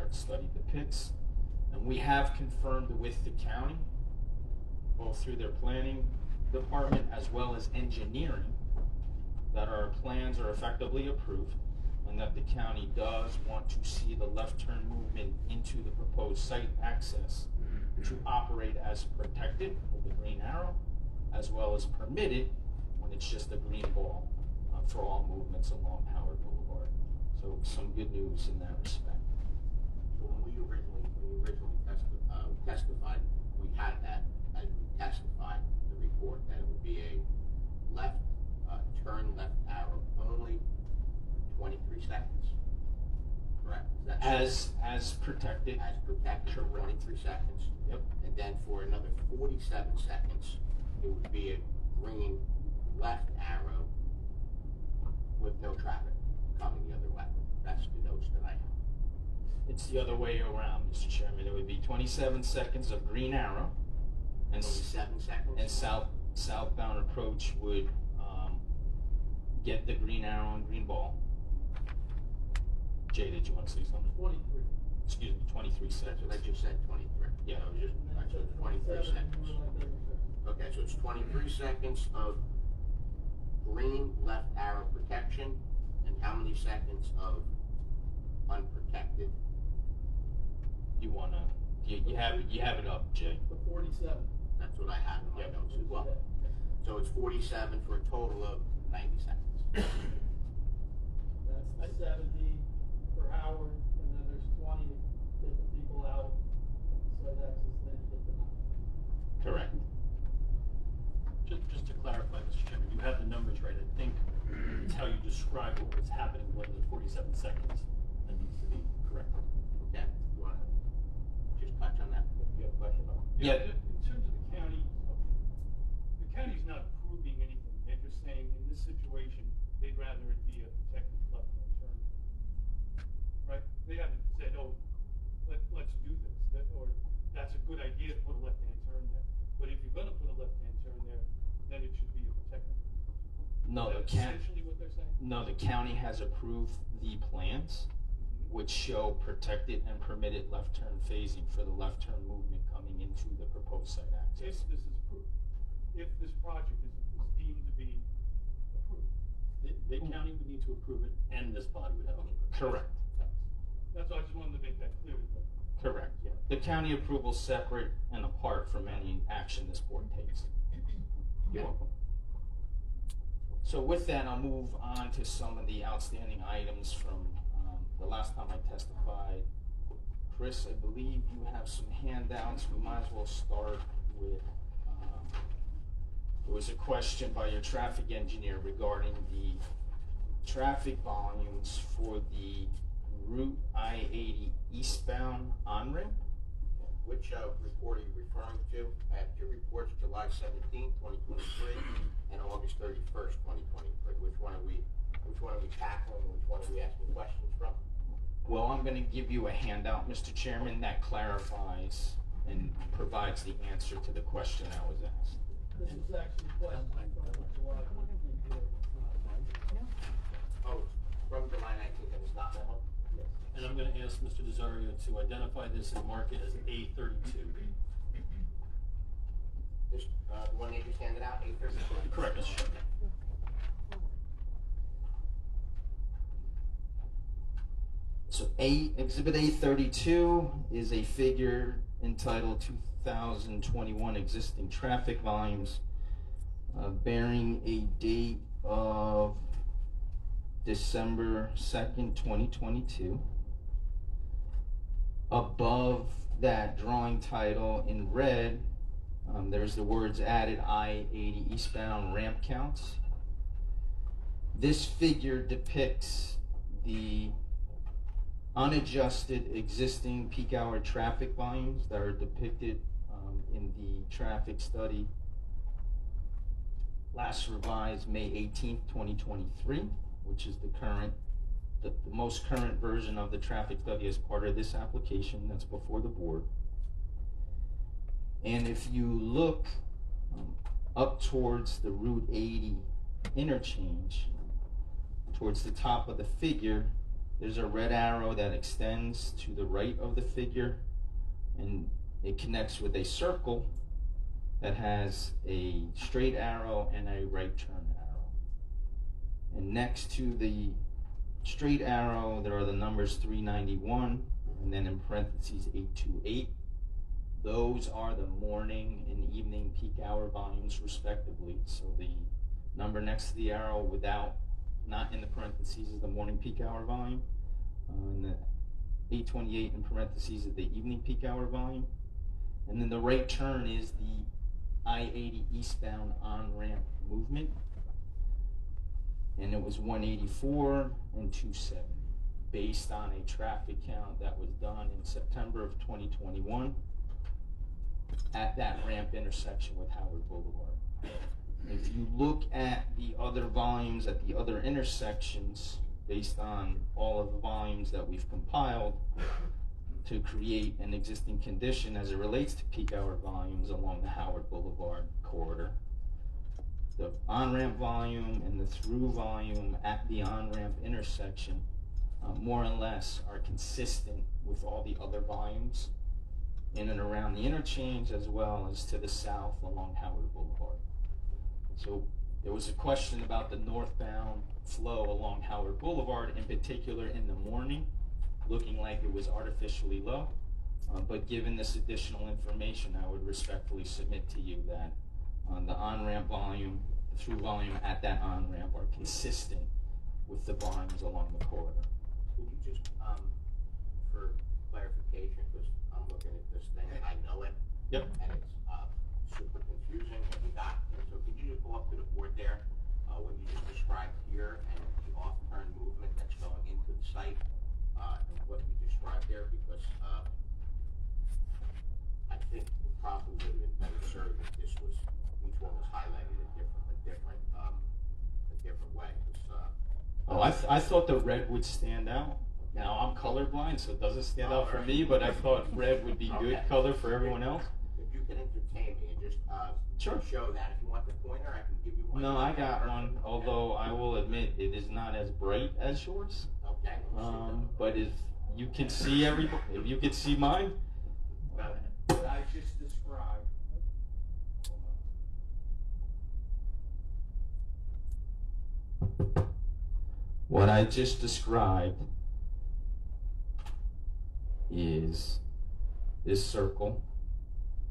current study depicts. And we have confirmed with the county, both through their planning department as well as engineering, that our plans are effectively approved and that the county does want to see the left turn movement into the proposed site access to operate as protected with the green arrow, as well as permitted when it's just a green ball for all movements along Howard Boulevard. So some good news in that respect. So when you originally testified, we had that as we testified the report that it would be a left turn left arrow only 23 seconds. Correct? Is that As protected. as protected for 23 seconds. Yep. And then for another 47 seconds, it would be a green left arrow with no traffic coming the other way. That's the notes that I have. It's the other way around, Mr. Chairman. It would be 27 seconds of green arrow, and 27 seconds. and southbound approach would get the green arrow and green ball. Jay, did you want to say something? 23. Excuse me, 23 That's seconds. what I just said, 23. Yeah. I was just, I said 23 seconds. Okay, so it's 23 seconds of green left arrow protection, and how many seconds of unprotected? You wanna? You have it up, Jay. The 47. That's what I have in my Yep. notes as well. So it's 47 for a total of 90 seconds. That's the 70 for Howard, and then there's 20 to get the people out of the site access, then you get them out. Correct. Just to clarify, Mr. Chairman, you have the numbers right. I think it's how you describe what was happening when the 47 seconds that needs to be corrected. Okay, you wanna just touch on that? You have a question on it? Yeah. In terms of the county's not approving anything. They're just saying in this situation, they'd rather it be a protected left-hand turn. Right? They haven't said, oh, let's do this, or that's a good idea to put a left-hand turn there. But if you're gonna put a left-hand turn there, then it should be a protected. No, That's essentially what they're saying? No, the county has approved the plans, which show protected and permitted left turn phasing for the left turn movement coming into the proposed site If access. this is approved, if this project is deemed to be approved. The county would need to approve it, and this body would have to approve it. Correct. That's all, I just wanted to make that clear with the. Correct. Yeah. The county approval separate and apart from any action this board takes. You're welcome. So with that, I'll move on to some of the outstanding items from the last time I testified. Chris, I believe you have some handouts. We might as well start with, there was a question by your traffic engineer regarding the traffic volumes for the Route I-80 eastbound on-ramp. Which report are you referring to? I have two reports, July 17th, 2023, and August 31st, 2023. Which one are we tackling, and which one are we asking questions from? Well, I'm gonna give you a handout, Mr. Chairman, that clarifies and provides the answer to the question that was asked. This is actually question from July 15th. Oh, from July 19th, and it's not memo? Yes. And I'm gonna ask Mr. Desario to identify this and mark it as A32. This, the one they just handed out, 832? Correct, Mr. Chairman. So Exhibit A32 is a figure entitled 2021 existing traffic volumes, bearing a date of December 2nd, 2022. Above that drawing title in red, there's the words added I-80 eastbound ramp counts. This figure depicts the unadjusted existing peak hour traffic volumes that are depicted in the traffic study last revised May 18th, 2023, which is the most current version of the traffic study as part of this application that's before the board. And if you look up towards the Route 80 interchange, towards the top of the figure, there's a red arrow that extends to the right of the figure, and it connects with a circle that has a straight arrow and a right turn arrow. And next to the straight arrow, there are the numbers 391, and then in parentheses 828. Those are the morning and evening peak hour volumes respectively. So the number next to the arrow not in the parentheses, is the morning peak hour volume. And the 828 in parentheses is the evening peak hour volume. And then the right turn is the I-80 eastbound on-ramp movement. And it was 184 and 270 based on a traffic count that was done in September of 2021 at that ramp intersection with Howard Boulevard. If you look at the other volumes at the other intersections, based on all of the volumes that we've compiled to create an existing condition as it relates to peak hour volumes along the Howard Boulevard corridor, the on-ramp volume and the through volume at the on-ramp intersection more or less are consistent with all the other volumes in and around the interchange, as well as to the south along Howard Boulevard. So there was a question about the northbound flow along Howard Boulevard, in particular in the morning, looking like it was artificially low. But given this additional information, I would respectfully submit to you that the on-ramp volume, the through volume at that on-ramp are consistent with the volumes along the corridor. Could you just, for clarification, because I'm looking at this thing and I know it. Yep. And it's super confusing and you got it. So could you just go up to the board there, when you just described here and the off-turn movement that's going into the site, and what you described there, because I think it probably would have been better served if this was, each one was highlighted a different way. I thought the red would stand out. Now I'm colorblind, so it doesn't stand out for me, but I thought red would be good color for everyone else. If you can entertain me and just Sure. show that. If you want the pointer, I can give you one. No, I got one, although I will admit it is not as bright as yours. Okay. But if you can see if you can see mine, What I just described. what I just described is this circle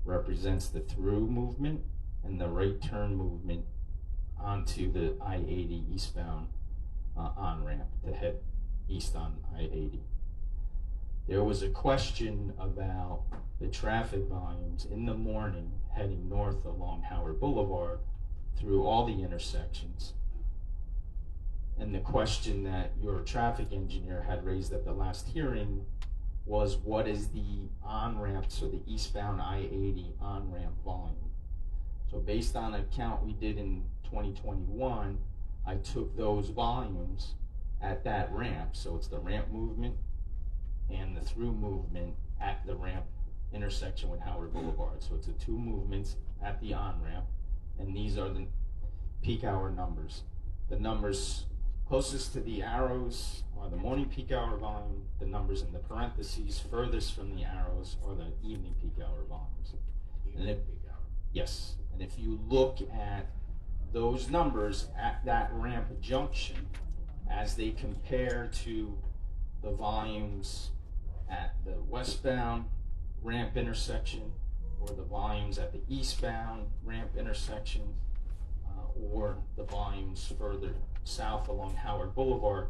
represents the through movement and the right turn movement onto the I-80 eastbound on-ramp to head east on I-80. There was a question about the traffic volumes in the morning heading north along Howard Boulevard through all the intersections. And the question that your traffic engineer had raised at the last hearing was, what is the on-ramp, so the eastbound I-80 on-ramp volume? So based on a count we did in 2021, I took those volumes at that ramp, so it's the ramp movement and the through movement at the ramp intersection with Howard Boulevard. So it's the two movements at the on-ramp, and these are the peak hour numbers. The numbers closest to the arrows are the morning peak hour volume. The numbers in the parentheses furthest from the arrows are the evening peak hour volumes. Yes, and if you look at those numbers at that ramp junction as they compare to the volumes at the westbound ramp intersection, or the volumes at the eastbound ramp intersection, or the volumes further south along Howard Boulevard,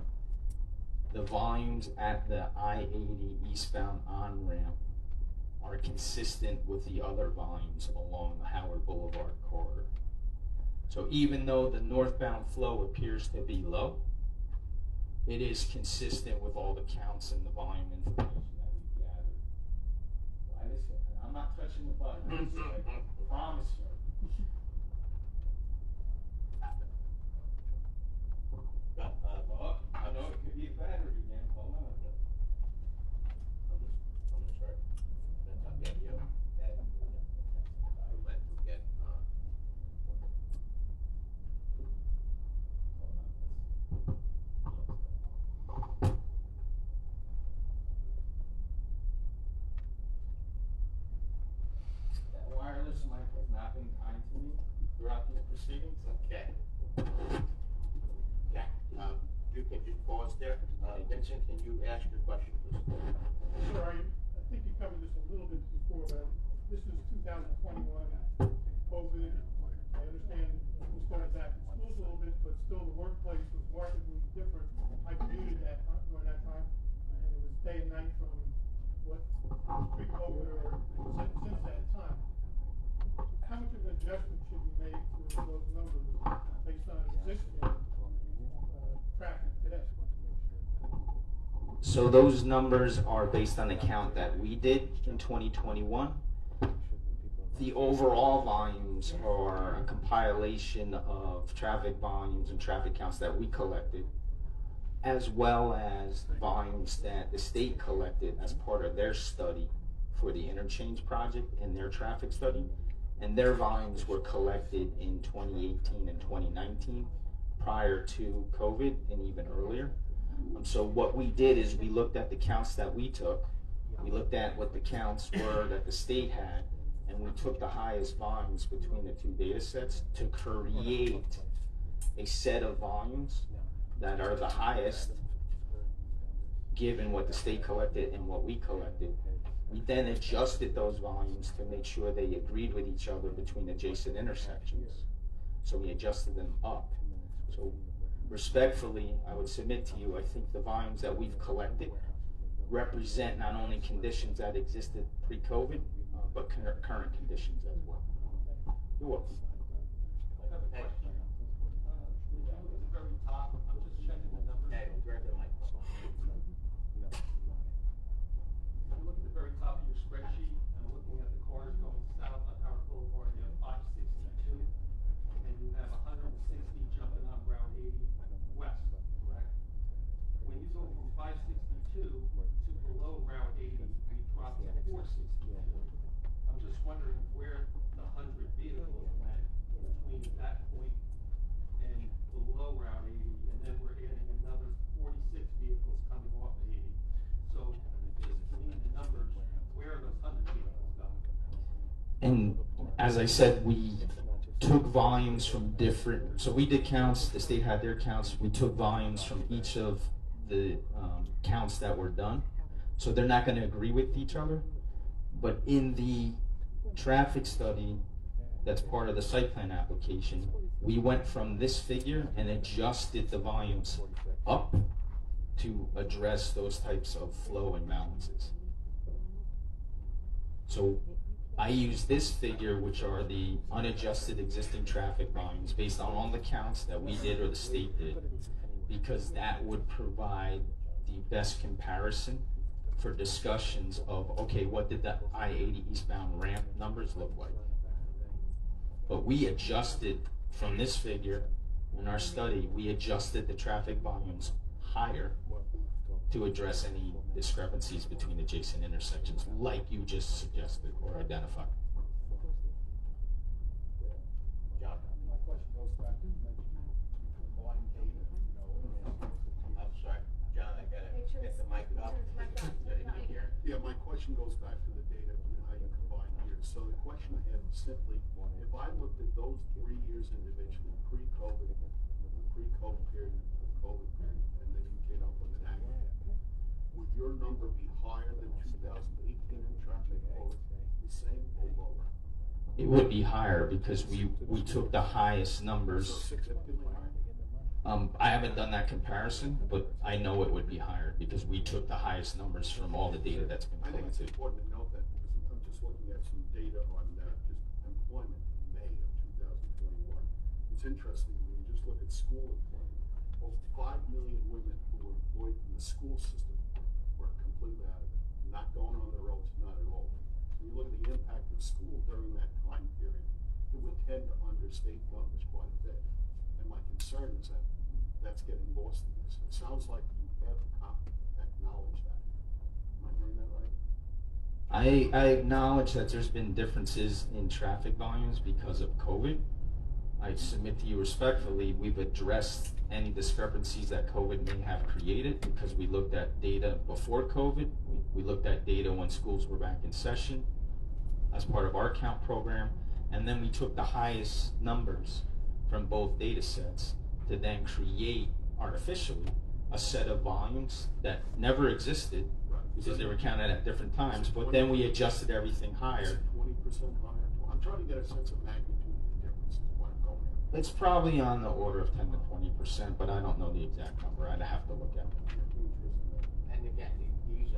the volumes at the I-80 eastbound on-ramp are consistent with the other volumes along the Howard Boulevard corridor. So even though the northbound flow appears to be low, it is consistent with all the counts and the volume information that we gathered. Right? And I'm not touching the button, I promise you. I know it could be a battery again. Hold on. I'm gonna start. That's up, yeah. We'll get, been kind to me throughout these proceedings. Okay. Okay, you can just pause there. Vincent, can you ask your question, please? Sure, I think you covered this a little bit before, but this is 2021, COVID. I understand we're starting back in schools a little bit, but still the workplace was markedly different. I commuted during that time, and it was day and night from what was pre-COVID or since that time. How much of an adjustment should be made to those numbers based on existing traffic today? So those numbers are based on the count that we did in 2021. The overall volumes are a compilation of traffic volumes and traffic counts that we collected, as well as volumes that the state collected as part of their study for the interchange project in their traffic study. And their volumes were collected in 2018 and 2019 prior to COVID and even earlier. So what we did is we looked at the counts that we took, we looked at what the counts were that the state had, and we took the highest volumes between the two data sets to create a set of volumes that are the highest given what the state collected and what we collected. We then adjusted those volumes to make sure they agreed with each other between adjacent intersections. So we adjusted them up. So respectfully, I would submit to you, I think the volumes that we've collected represent not only conditions that existed pre-COVID, but current conditions as well. You're welcome. I have a question. If you look at the very top, I'm just checking the numbers. Hey, grab the mic. If you look at the very top of your spreadsheet, I'm looking at the cars going south on Howard Boulevard, you have 562, and you have 160 jumping on Route 80 west, correct? When you go from 562 to below Route 80, you drop to 462. I'm just wondering where the 100 vehicles went between that point and below Route 80, and then we're adding another 46 vehicles coming off of 80. So just to me, the numbers, where are those 100 vehicles going? And as I said, we took volumes from different, so we did counts, the state had their counts, we took volumes from each of the counts that were done. So they're not going to agree with each other, but in the traffic study that's part of the site plan application, we went from this figure and adjusted the volumes up to address those types of flow imbalances. So I use this figure, which are the unadjusted existing traffic volumes based on all the counts that we did or the state did, because that would provide the best comparison for discussions of, okay, what did the I-80 eastbound ramp numbers look like? But we adjusted from this figure in our study, we adjusted the traffic volumes higher to address any discrepancies between adjacent intersections, like you just suggested or identified. John? My question goes back to combined data, I'm sorry, John, I gotta get the mic up. Yeah, my question goes back to the data and how you combine years. So the question I have is simply, if I looked at those 3 years individually, pre-COVID, the pre-COVID period, the COVID period, and then you came up with an aggregate, would your number be higher than 2018 in traffic, or the same or lower? It would be higher because we took the highest So numbers. significantly higher? I haven't done that comparison, but I know it would be higher because we took the highest numbers from all the data that's been I think it's collected. important to note that because I'm just looking at some data on just employment in May of 2021. It's interesting when you just look at school employment. Over 5 million women who were employed in the school system were completely out of it, not going on the roads, not enrolled. When you look at the impact of school during that time period, it would tend to understate numbers quite a bit. And my concern is that that's getting lost in this. It sounds like you have acknowledged that. Am I hearing that right? I acknowledge that there's been differences in traffic volumes because of COVID. I submit to you respectfully, we've addressed any discrepancies that COVID may have created because we looked at data before COVID. We looked at data when schools were back in session as part of our count program. And then we took the highest numbers from both data sets to then create artificially a set of volumes that never existed because they were counted at different times, but then we adjusted everything higher. 20% higher. I'm trying to get a sense of magnitude of the difference is what I'm going at. It's probably on the order of 10 to 20%, but I don't know the exact number. I'd have to look at it. And again, these,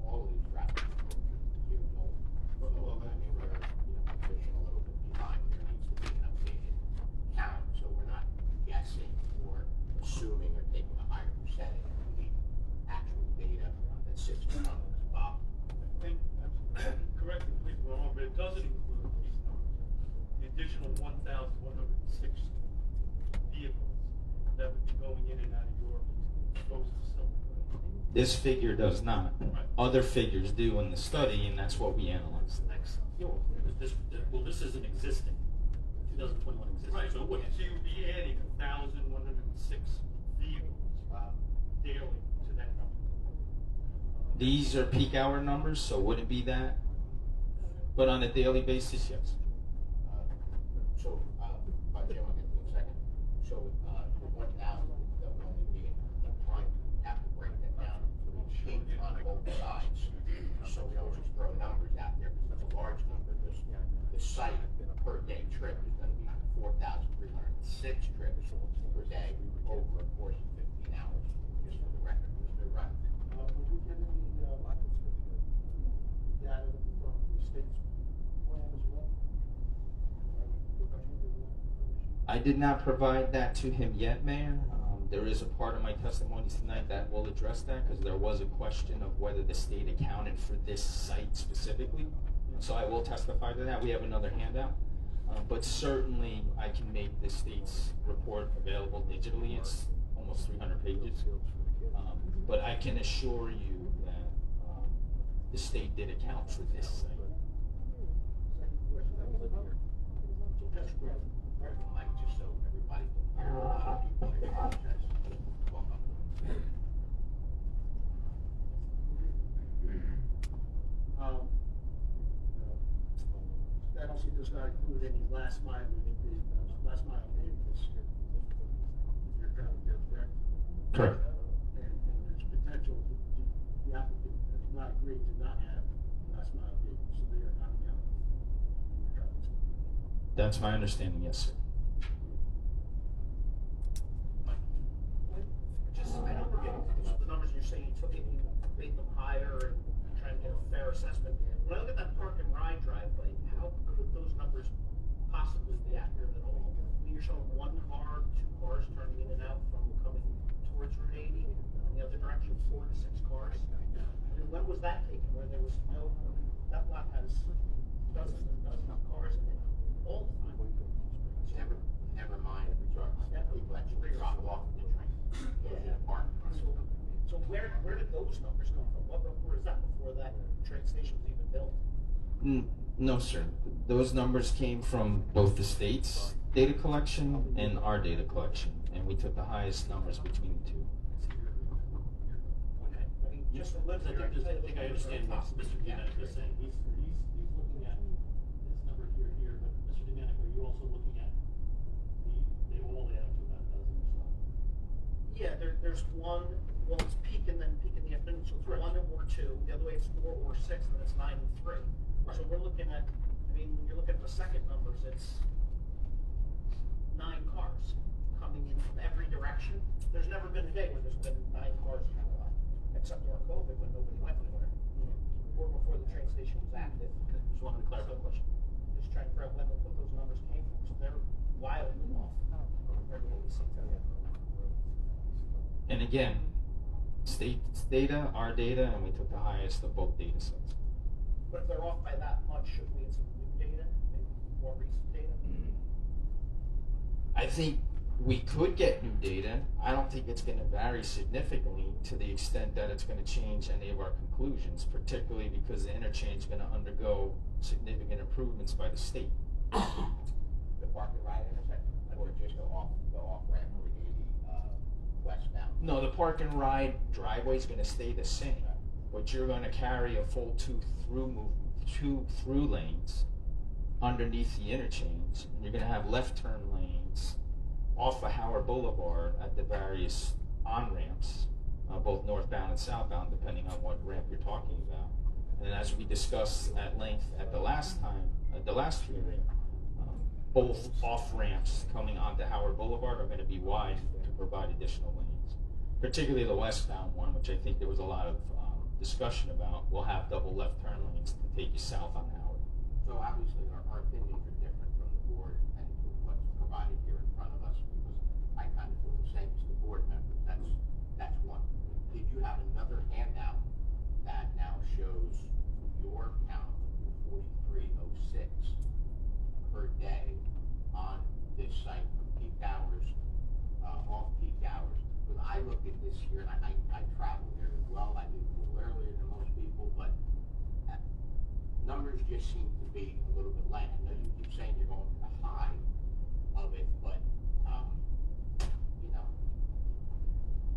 all of these graphics are years old. So, I mean, we're, pushing a little bit behind. There needs to be an updated count, so we're not guessing or assuming or taking a higher percentage. We need actual data that sits in front of us. Bob? And, correct me if I'm wrong, but it doesn't include these numbers. The additional 1,106 vehicles that would be going in and out of your proposed facility. This figure does not. Right. Other figures do in the study, and that's what we analyzed. This isn't existing, 2021 existing. Right, So so what, you would be adding 1,106 vehicles daily to that number. These are peak hour numbers, so would it be that? But on a daily basis, yes. So, Jim, I'll get to you in a second. So, the 1,000, that would only be in time, we have to break that down for each sheet on both sides. So we don't just throw numbers out there because it's a large number. The site per day trip is gonna be 4,306 trips per day over a course of 15 hours, just for the record. Mr. Rudd. Will we get any, data from the state's plan as well? I did not provide that to him yet, Mayor. There is a part of my testimony tonight that will address that because there was a question of whether the state accounted for this site specifically. So I will testify to that. We have another handout. But certainly I can make the state's report available digitally. It's almost 300 pages. But I can assure you that the state did account for this site. Just grab the mic just so everybody can hear. A lot of people, I apologize. Welcome. I don't see does not include any last mile data this year. You're driving here, correct? Correct. And there's potential, the applicant has not agreed to not have last mile data, so they are not counted in your traffic study. That's my understanding, yes, sir. Just, I don't get the numbers you're saying, you took it, you made them higher and trying to get a fair assessment. When I look at that park and ride driveway, how could those numbers possibly be accurate at all? I mean, you're showing one car, two cars turning in and out from coming towards Route 80, in the other direction, 4 to 6 cars. And when was that taken, where there was no, that lot has dozens and dozens of cars in it all the time? Never mind, people that you drop off at the train, goes in the park. So where did those numbers come from? What was that before that train station was even built? No, sir. Those numbers came from both the state's data collection and our data collection, and we took the highest numbers between the two. Okay, I mean, just from lives, I think I understand what Mr. Domenico is saying. He's looking at this number here, but Mr. Domenico, are you also looking at they all add up to about a dozen or so? Yeah, there's one, well, it's peak and then peak in the afternoon, so it's 1 or 2. The other way it's 4 or 6, and then it's 9 and 3. Right. So we're looking at, I mean, when you're looking at the second numbers, it's 9 cars coming in from every direction. There's never been a day where there's been 9 cars in that lot, except during COVID when nobody went anywhere, or before the train station was active. Just wanted to clarify the question. Just trying to figure out when those numbers came from, so they're wildly off compared to what we see today. And again, state's data, our data, and we took the highest of both data sets. But if they're off by that much, should we get some new data, maybe more recent data? I think we could get new data. I don't think it's going to vary significantly to the extent that it's going to change any of our conclusions, particularly because the interchange is going to undergo significant improvements by the state. The park and ride intersection, or just go off ramp Route 80, westbound? No, the park and ride driveway is going to stay the same, but you're going to carry a full two through lanes underneath the interchange, and you're gonna have left turn lanes off of Howard Boulevard at the various on-ramps, both northbound and southbound, depending on what ramp you're talking about. And as we discussed at length at the last hearing, both off-ramps coming onto Howard Boulevard are gonna be wide to provide additional lanes. Particularly the westbound one, which I think there was a lot of discussion about, will have double left turn lanes to take you south on Howard. So obviously our opinions are different from the board and what's provided here in front of us, because I kind of feel the same as the board members. That's one. Did you have another handout that now shows your count, 4306 per day on this site from peak hours, off peak hours? Because I look at this here, and I travel here as well. I leave a little earlier than most people, but numbers just seem to be a little bit light. I know you keep saying you're going to the high of it, but you know,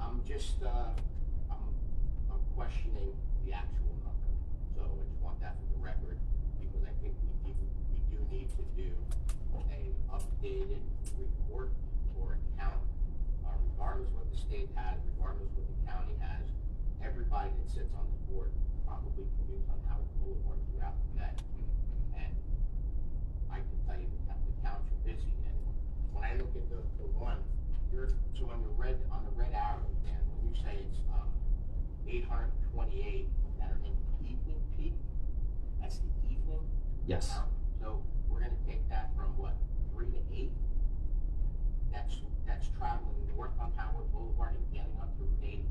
I'm just I'm questioning the actual number. So I just want that for the record, because I think we do need to do a updated report or account, regardless what the state has, regardless what the county has. Everybody that sits on the board probably commutes on Howard Boulevard throughout the day. And I can tell you that the township busy. And when I look at the one, so on the red arrow, Dan, when you say it's 828 that are in evening peak, that's the evening? Yes. Hour? So we're gonna take that from what, 3 to 8? That's traveling north on Howard Boulevard and getting up to Route 80.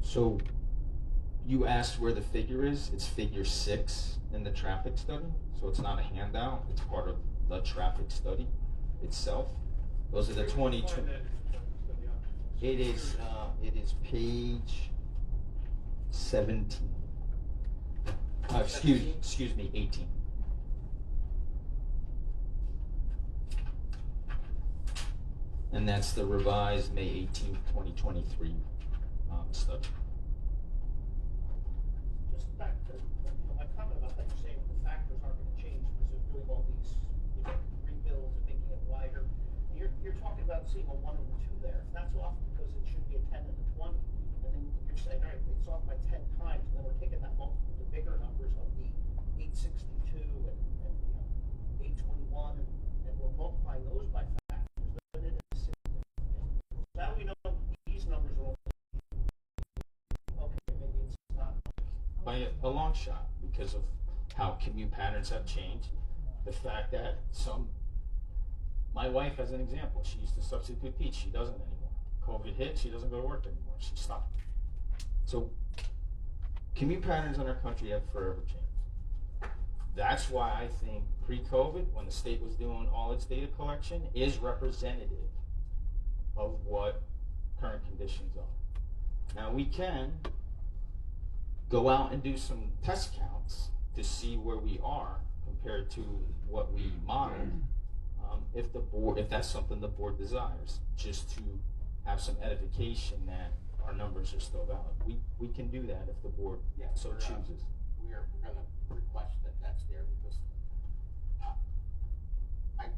So you asked where the figure is. It's figure 6 in the traffic study. So it's not a handout. It's part of the traffic study itself. Those are the 22. It is page 17. Excuse me, 18. And that's the revised May 18th, 2023 study. Just back to, my comment about that, you're saying the factors aren't gonna change because they're doing all these, rebuilds and making it wider. You're talking about seeing a 1 and a 2 there. If that's off because it should be a 10 and a 20, and then you're saying, all right, it's off by 10 times, and then we're taking that multiple to bigger numbers of the 862 and 821, and we're multiplying those by factors, then it is significant. Now we know these numbers are only, okay, maybe it's not. By a long shot, because of how commute patterns have changed. The fact that my wife, as an example, she used to substitute teach. She doesn't anymore. COVID hit, she doesn't go to work anymore. She stopped. So commute patterns in our country have forever changed. That's why I think pre-COVID, when the state was doing all its data collection, is representative of what current conditions are. Now we can go out and do some test counts to see where we are compared to what we modeled. If that's something the board desires, just to have some edification that our numbers are still valid. We can do that if the board so chooses. We're gonna request that that's there, because I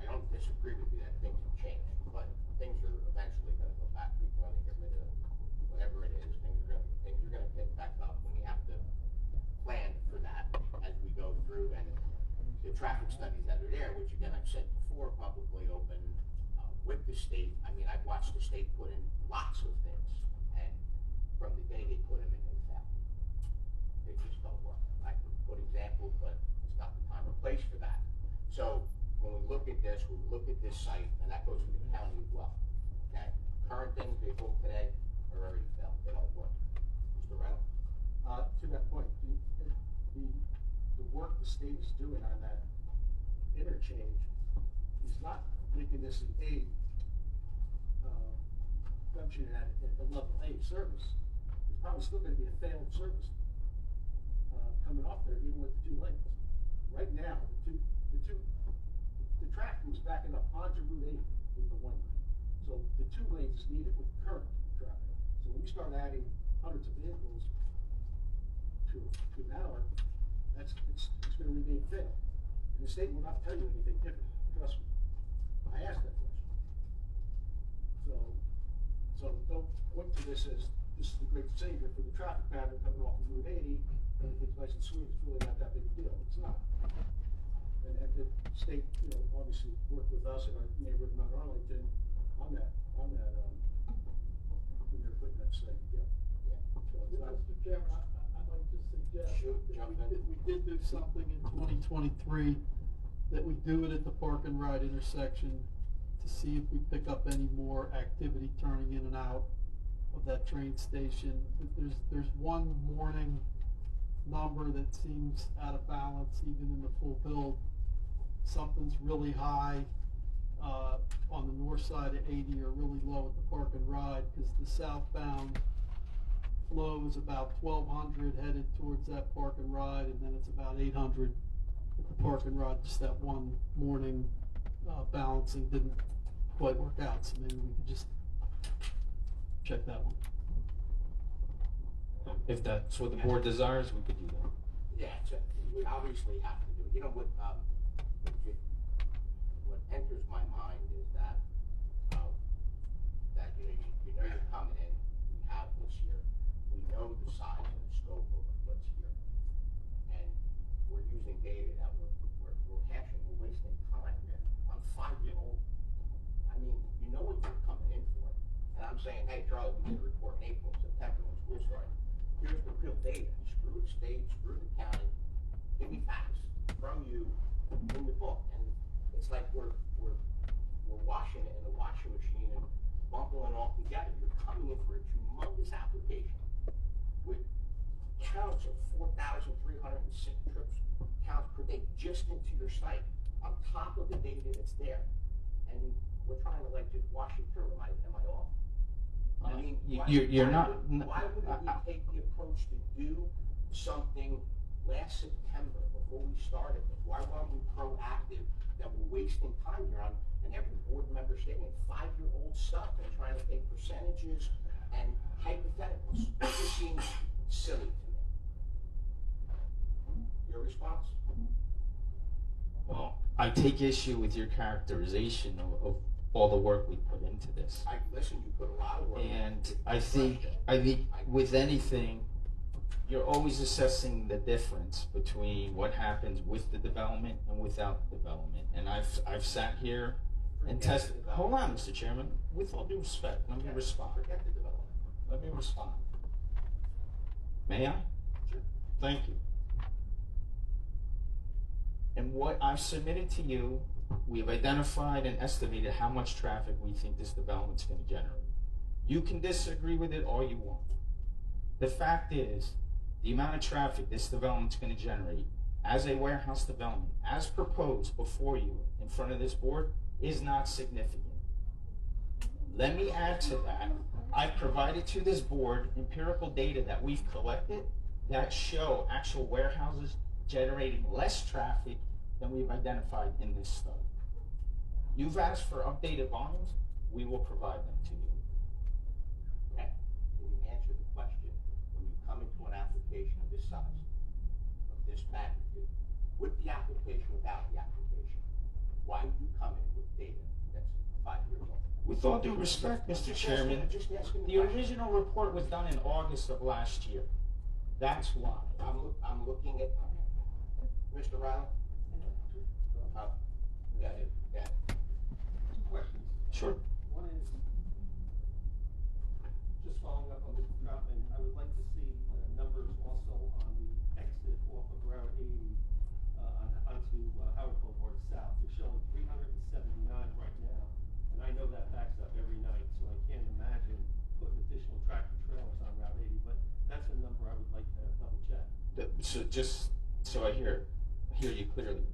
don't disagree with you that things have changed, but things are eventually gonna go back. We're gonna get rid of whatever it is. Things are gonna pick back up, and we have to plan for that as we go through. And the traffic studies that are there, which again I've said before, publicly open with the state. I mean, I've watched the state put in lots of things, and from the day they put them in, they fail. They just don't work. I could put examples, but it's not the time or place for that. So when we look at this site, and that goes for the county as well. Okay, current things they pulled today are already failed. They don't work. Mr. Reynolds? To that point, the work the state is doing on that interchange is not making this an A function at a level A service. It's probably still going to be a failed service coming off there, even with the 2 lanes. Right now, the traffic was backing up onto Route 8 with the 1 lane. So the 2 lanes is needed with current traffic. So when we start adding hundreds of vehicles to an hour, it's going to remain failed. And the state will not tell you anything different, trust me. I asked that question. So don't point to this as, this is the great savior for the traffic pattern coming off of Route 80, everything's nice and sweet, it's really not that big a deal, it's not. And the state, you know, obviously worked with us and our neighbor in Mount Arlington on that, when they're putting that study together. So it's not. Mr. Chairman, I might just suggest Shoot, that jump in. if we did do something in 2023, that we do it at the Park and Ride intersection to see if we pick up any more activity turning in and out of that train station. There's one morning number that seems out of balance even in the full build. Something's really high on the north side of 80 or really low at the Park and Ride, because the southbound flow is about 1,200 headed towards that Park and Ride, and then it's about 800 at the Park and Ride. Just that one morning balancing didn't quite work out, so maybe we could just check that one. If that's what the board desires, we could do that. Yeah, we obviously have to do it. You know what enters my mind is that, that you know you're coming in, we have this here, we know the size and the scope of what's here, and we're using data that we're hashing, we're wasting time on 5-year-old. I mean, you know what you're coming in for, and I'm saying, hey, Charlie, we did a report in April, September when school started. Here's the real data. Screw the state, screw the county. Give me facts from you in the book. And it's like we're washing it in the washing machine and bumping it all together. You're coming in for a humongous application with counts of 4,306 trips counts per day just into your site on top of the data that's there. And we're trying to like just wash it through. Am I off? I mean, You're not. Why wouldn't we take the approach to do something last September before we started this? Why weren't we proactive that we're wasting time here on, and every board member saying 5-year-old stuff and trying to take percentages and hypotheticals? It just seems silly to me. Your response? Well, I take issue with your characterization of all the work we put into this. Listen, you put a lot of work. And I think with anything, you're always assessing the difference between what happens with the development and without the development. And I've sat here and tested. Hold on, Mr. Chairman. With all due respect, let me respond. Forget the development. Let me respond. May I? Sure. Thank you. And what I've submitted to you, we've identified and estimated how much traffic we think this development's going to generate. You can disagree with it all you want. The fact is, the amount of traffic this development's going to generate as a warehouse development, as proposed before you in front of this board, is not significant. Let me add to that. I've provided to this board empirical data that we've collected that show actual warehouses generating less traffic than we've identified in this study. You've asked for updated volumes, we will provide them to you. Okay, can you answer the question, when you come into an application of this size, of this magnitude, with the application, without the application, why would you come in with data that's 5 years old? With all due respect, Mr. Chairman, the original report was done in August of last year. That's why. I'm looking at, Mr. Riley? Yeah. Two questions. Sure. One is, just following up on Mr. Troutman, I would like to see numbers also on the exit off of Route 80 onto Howard Boulevard South. You're showing 379 right now, and I know that backs up every night, so I can't imagine putting additional tractor trailers on Route 80, but that's a number I would like to double check. So just so I hear you clearly.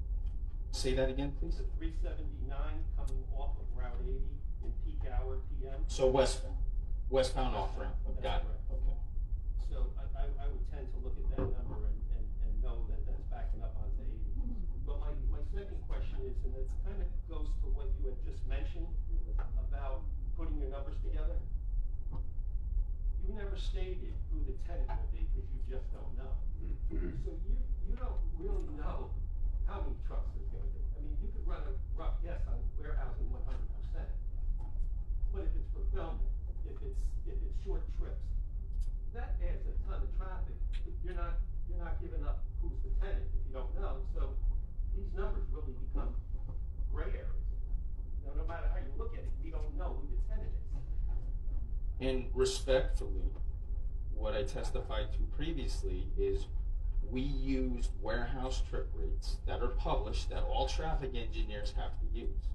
Say that again, please. The 379 coming off of Route 80 in peak hour PM. So westbound off ramp. Got it. Okay. So I would tend to look at that number and know that that's backing up onto 80. But my second question is, and it kind of goes to what you had just mentioned about putting your numbers together. You never stated who the tenant will be because you just don't know. So you don't really know how many trucks there's going And respectfully, what I testified to previously is we used warehouse trip rates that are published that all traffic engineers have to use.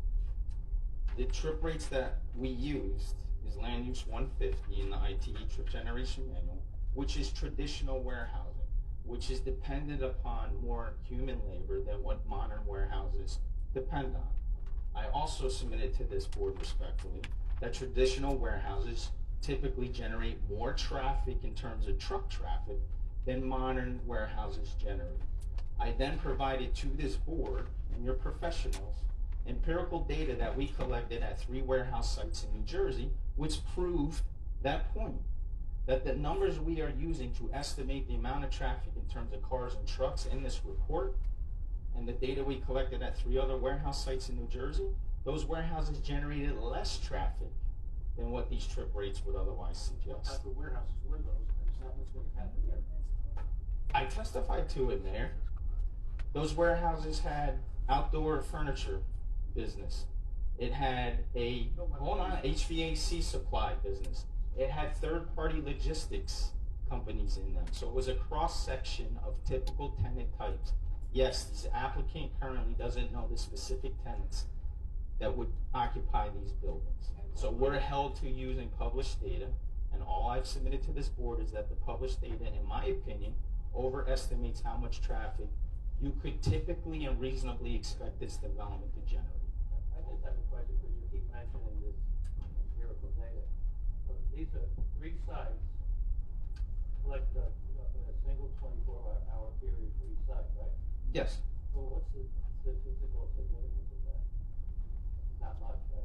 The trip rates that we used is land use 150 in the ITE trip generation manual, which is traditional warehousing, which is dependent upon more human labor than what modern warehouses depend on. I also submitted to this board respectfully that traditional warehouses typically generate more traffic in terms of truck traffic than modern warehouses generate. I then provided to this board and your professionals empirical data that we collected at 3 warehouse sites in New Jersey, which proved that point, that the numbers we are using to estimate the amount of traffic in terms of cars and trucks in this report and the data we collected at 3 other warehouse sites in New Jersey, those warehouses generated less traffic than what these trip rates would otherwise suggest. What type of warehouses were those, and is that what's going to happen here? I testified to it there. Those warehouses had outdoor furniture business. It had a HVAC supply business. It had third-party logistics companies in them. So it was a cross-section of typical tenant types. Yes, this applicant currently doesn't know the specific tenants that would occupy these buildings. So we're held to using published data, and all I've submitted to this board is that the published data, in my opinion, overestimates how much traffic you could typically and reasonably expect this development to generate. I just have a question, because you keep mentioning this empirical data. So these are 3 sites, like a single 24-hour period for each site, right? Yes. So what's the statistical significance of that? Not much, right?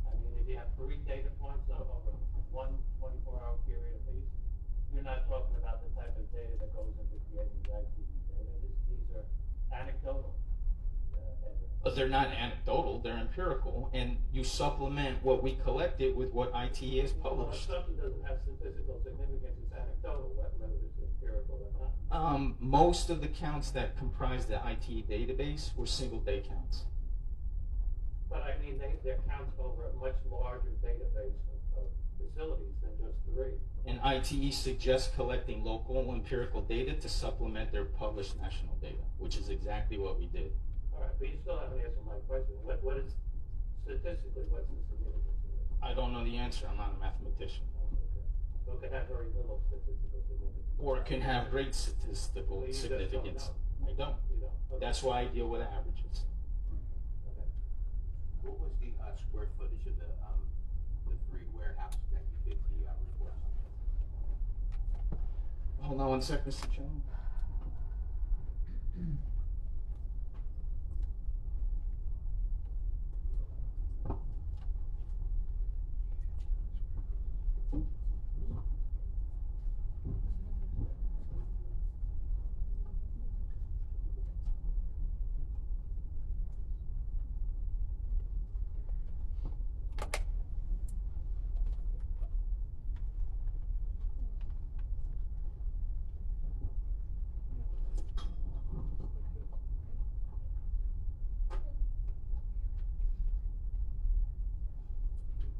I mean, if you have 3 data points over one 24-hour period apiece, you're not talking about the type of data that goes into creating the ITE data. These are anecdotal evidence. But they're not anecdotal, they're empirical, and you supplement what we collected with what ITE has published. Well, if something doesn't have statistical significance, it's anecdotal, whether it's empirical or not. Most of the counts that comprise the ITE database were single-day counts. But I mean, they're counts over a much larger database of facilities than just 3. And ITE suggests collecting local empirical data to supplement their published national data, which is exactly what we did. All right, but you still haven't answered my question. What is, statistically, what's the significance of this? I don't know the answer, I'm not a mathematician. Oh, okay. So it can have very little statistical significance. Or it can have great statistical Well, you just don't significance. know. I don't. You don't. Okay. That's why I deal with averages. Okay. What was the square footage of the 3 warehouses that you did the report on? Hold on one sec, Mr. Chairman.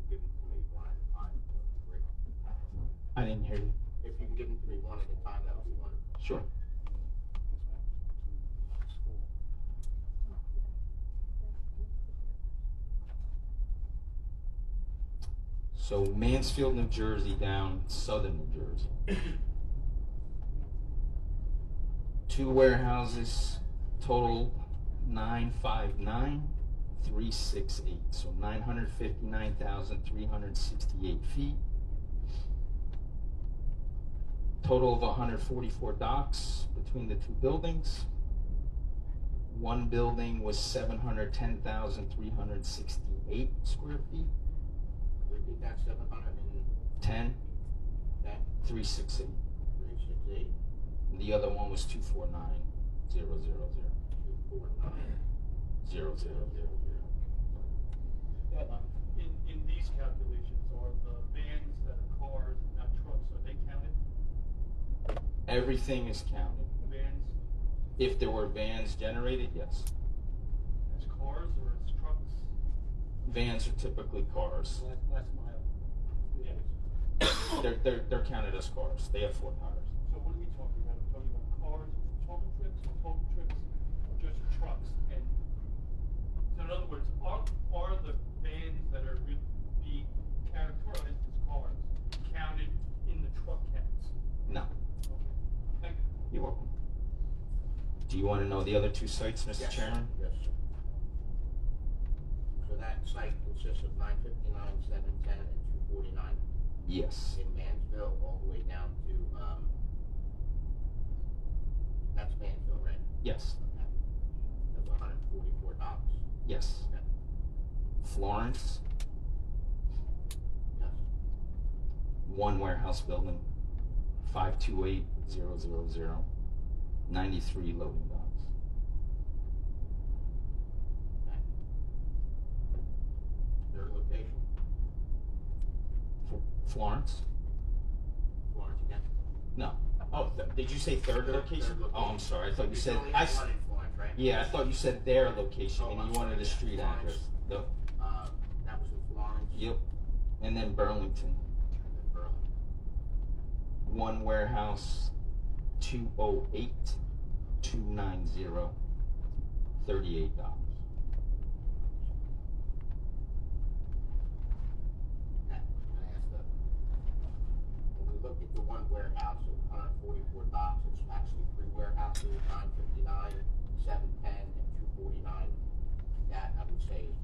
Give them to me one at a time, that would be great. I didn't hear you. If you can give them to me one at a time, that would be wonderful. Sure. So Mansfield, New Jersey down southern New Jersey. 2 warehouses, total 959,368. So 959,368 feet. Total of 144 docks between the 2 buildings. One building was 710,368 square feet. Repeat that, 710, 368. 368, And the other one was 249,000. 249,000. In these calculations, are the vans that are cars and not trucks, are they counted? Everything is counted. Vans If there were vans generated, yes. as cars or as trucks? Vans are typically cars. Last mile. Yeah. They're counted as cars. They have 4 tires. So what are we talking about? We're talking about cars, total trips, or just trucks? And so in other words, are the vans that are being characterized as cars counted in the truck counts? No. Okay, thank you. You're welcome. Do you want to know the other 2 sites, Mr. Yes, Chairman? Yes, sir. So that site consists of 959, 710, and 249 Yes. in Mansville, all the way down to, that's Mansville, right? Yes. Okay. That's $144. Yes. Okay. Florence, Yes. 1 warehouse building, 528000, 93 loading docks. Okay. Third location, Florence? Florence again. No. Oh, did you say third location? Oh, I'm sorry. I thought you said. only have one in Florence, right? Yeah, I thought you said their location Oh, and I'm you wanted sorry, the yeah, street Florence. address. Yep. That was in Florence. Yep. And then Burlington, And then Burlington. 1 warehouse, 208 290 $38. Okay, can I ask when we look at the 1 warehouse of 144 docks, it's actually 3 warehouses, 959, 710, and 249. That, I would say, is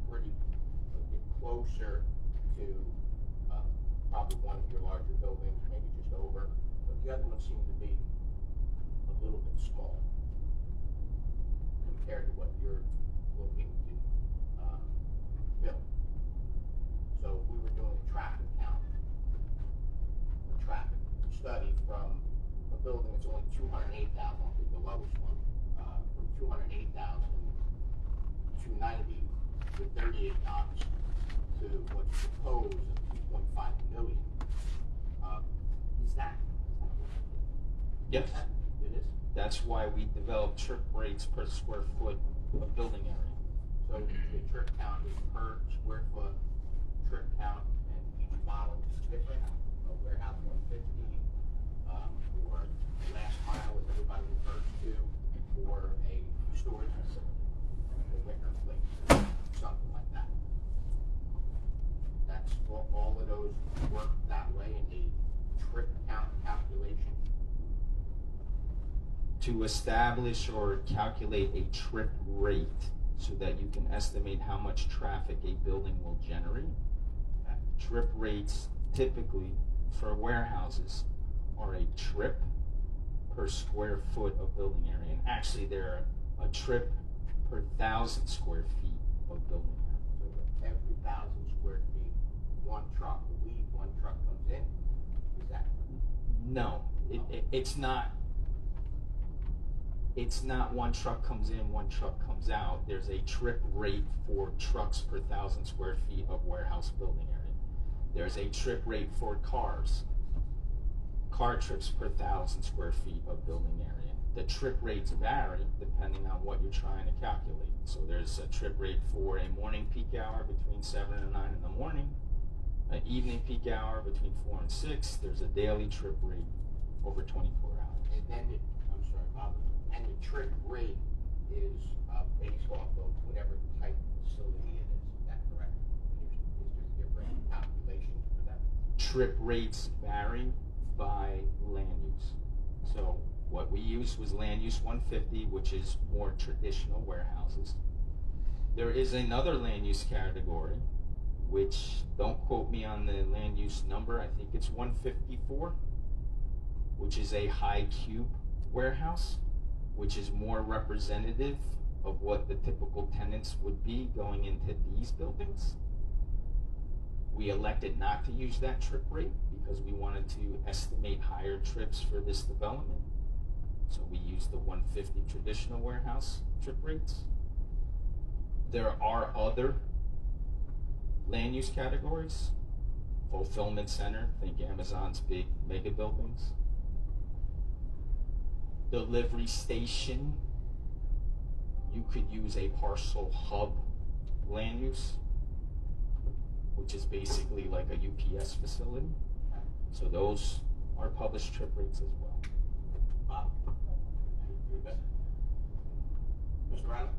pretty, a bit closer to, probably one of your larger buildings, maybe just over, but the other one seemed to be a little bit small compared to what you're looking to, build. So if we were doing a traffic count, a traffic study from a building that's only 208,000, I think the lowest one, from 208,000 to 90 with 38 docks to what's proposed of 2.5 million. Is that? Yes. It is. That's why we developed trip rates per square foot of building area. So the trip count is per square foot, trip count, and each model is different. A warehouse 150, or last mile, as everybody refers to, or a storage facility, a wicker place, something like that. That's all of those work that way in the trip count calculation. To establish or calculate a trip rate so that you can estimate how much traffic a building will generate. Trip rates typically for warehouses are a trip per square foot of building area. And actually they're a trip per 1,000 square feet of building area. So every 1,000 square feet, 1 truck will leave, 1 truck comes in. Is that? No, it's not. It's not 1 truck comes in, 1 truck comes out. There's a trip rate for trucks per 1,000 square feet of warehouse building area. There's a trip rate for cars. Car trips per 1,000 square feet of building area. The trip rates vary depending on what you're trying to calculate. So there's a trip rate for a morning peak hour between 7 and 9 in the morning, an evening peak hour between 4 and 6. There's a daily trip rate over 24 hours. And then I'm sorry, Bob, and the trip rate is based off of whatever type of facility it is. Is that correct? Is there different calculations for that? Trip rates vary by land use. So what we used was land use 150, which is more traditional warehouses. There is another land use category, which, don't quote me on the land use number, I think it's 154, which is a high cube warehouse, which is more representative of what the typical tenants would be going into these buildings. We elected not to use that trip rate because we wanted to estimate higher trips for this development. So we used the 150 traditional warehouse trip rates. There are other land use categories. Fulfillment center, think Amazon's big mega buildings. Delivery station, you could use a parcel hub land use, which is basically like a UPS facility. So those are published trip rates as well. Bob? You're good? Mr. Riley?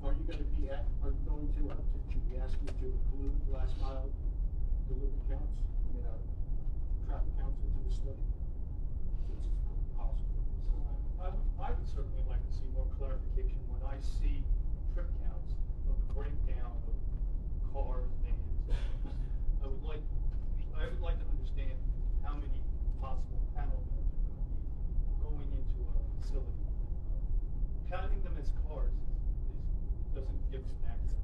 Are you going to be should we ask you to include last mile delivery counts, traffic counts into the study? It's possible. I would certainly like to see more clarification when I see trip counts of the breakdown of cars, vans. I would like to understand how many possible panel meters are going to be going into a facility. Counting them as cars doesn't give us an accurate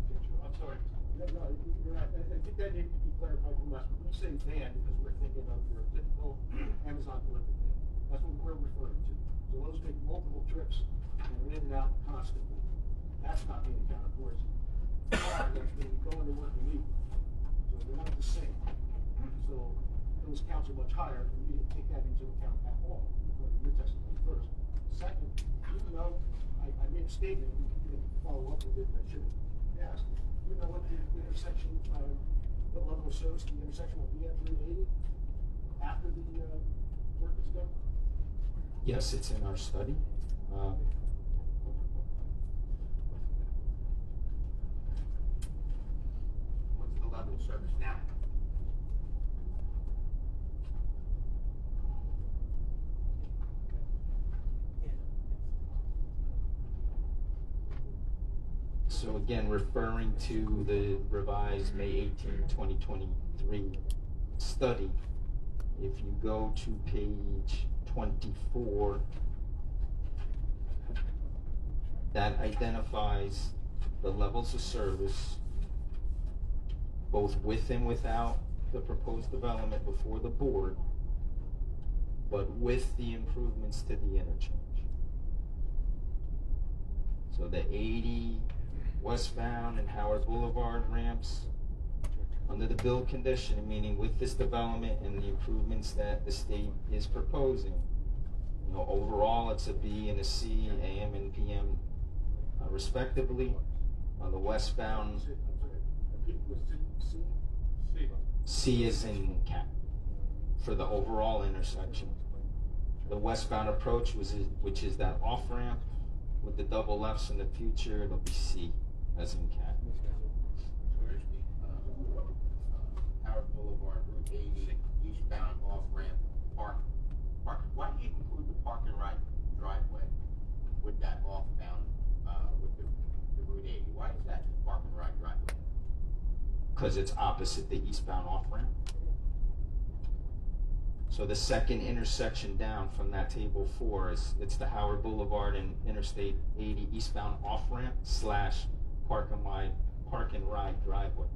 picture. I'm sorry. No, you're right. I think that needs to be clarified from us. When we say van, because we're thinking of your typical Amazon delivery van. That's what we're referring to. So those take multiple trips and are in and out constantly. That's not being accounted for. It's a car that's going to be going to work and leaving. So they're not the same. So those counts are much higher, and we didn't take that into account at all, according to your testimony first. Second, even though I made a statement, and you didn't follow up with it, and I should have asked. You know what the intersection, what level of service the intersection will be at Route 80 after the work is done? Yes, it's in our study. What's the level of service now? So again, referring to the revised May 18, 2023 study, if you go to page 24, that identifies the levels of service, both with and without the proposed development before the board, but with the improvements to the interchange. So the 80 westbound and Howard Boulevard ramps under the build condition, meaning with this development and the improvements that the state is proposing, overall it's a B and a C, AM and PM respectively. On the westbound, C is in cap for the overall intersection. The westbound approach, which is that off ramp with the double lefts in the future, it'll be C as in cap. Where's the Howard Boulevard, Route 80, eastbound off-ramp park? Why do you include the park and ride driveway with that off-bound, with the Route 80? Why is that the park and ride driveway? Because it's opposite the eastbound off-ramp. So the second intersection down from that table 4 it's the Howard Boulevard and Interstate 80 eastbound off-ramp / park and ride driveway.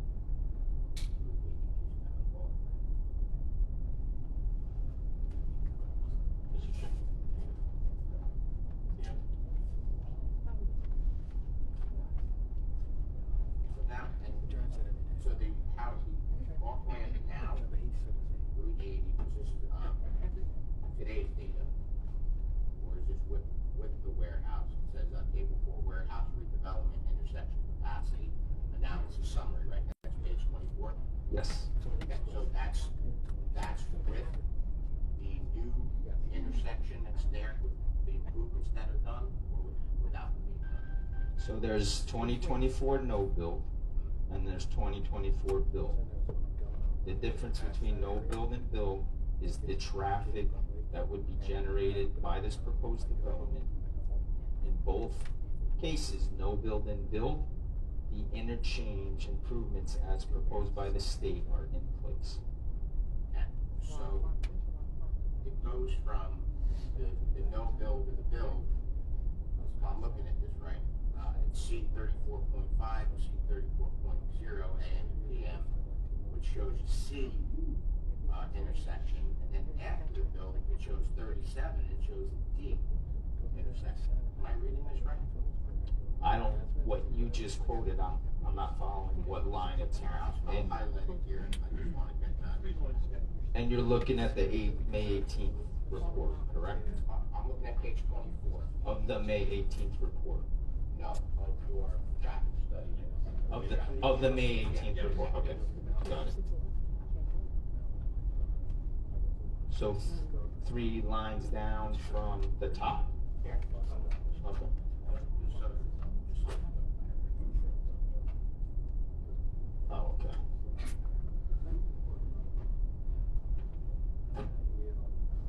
So the house, the off-ramp now, Route 80, is this today's data? Or is this with the warehouse? It says table 4, warehouse redevelopment, intersection capacity, analysis summary, right? That's page 24? Yes. Okay, so that's with the new intersection that's there, with the improvements that are done, or without them being done? So there's 2024 no build, and there's 2024 build. The difference between no build and build is the traffic that would be generated by this proposed development. In both cases, no build and build, the interchange improvements as proposed by the state are in place. Okay, so it goes from the no build to the build. If I'm looking at this right, it's C 34.5 or C 34.0 AM and PM, which shows C intersection, and then after the build, it shows 37, it shows D intersection. Am I reading this right? What you just quoted, I'm not following what line it's on. I'll highlight it here, and I just want to get that. And you're looking at the May 18th report, correct? I'm looking at page 24. Of the May 18th report. No, of your traffic study. Of the May 18th report, okay, got it. So 3 lines down from the top? Yeah. Okay. Oh, okay.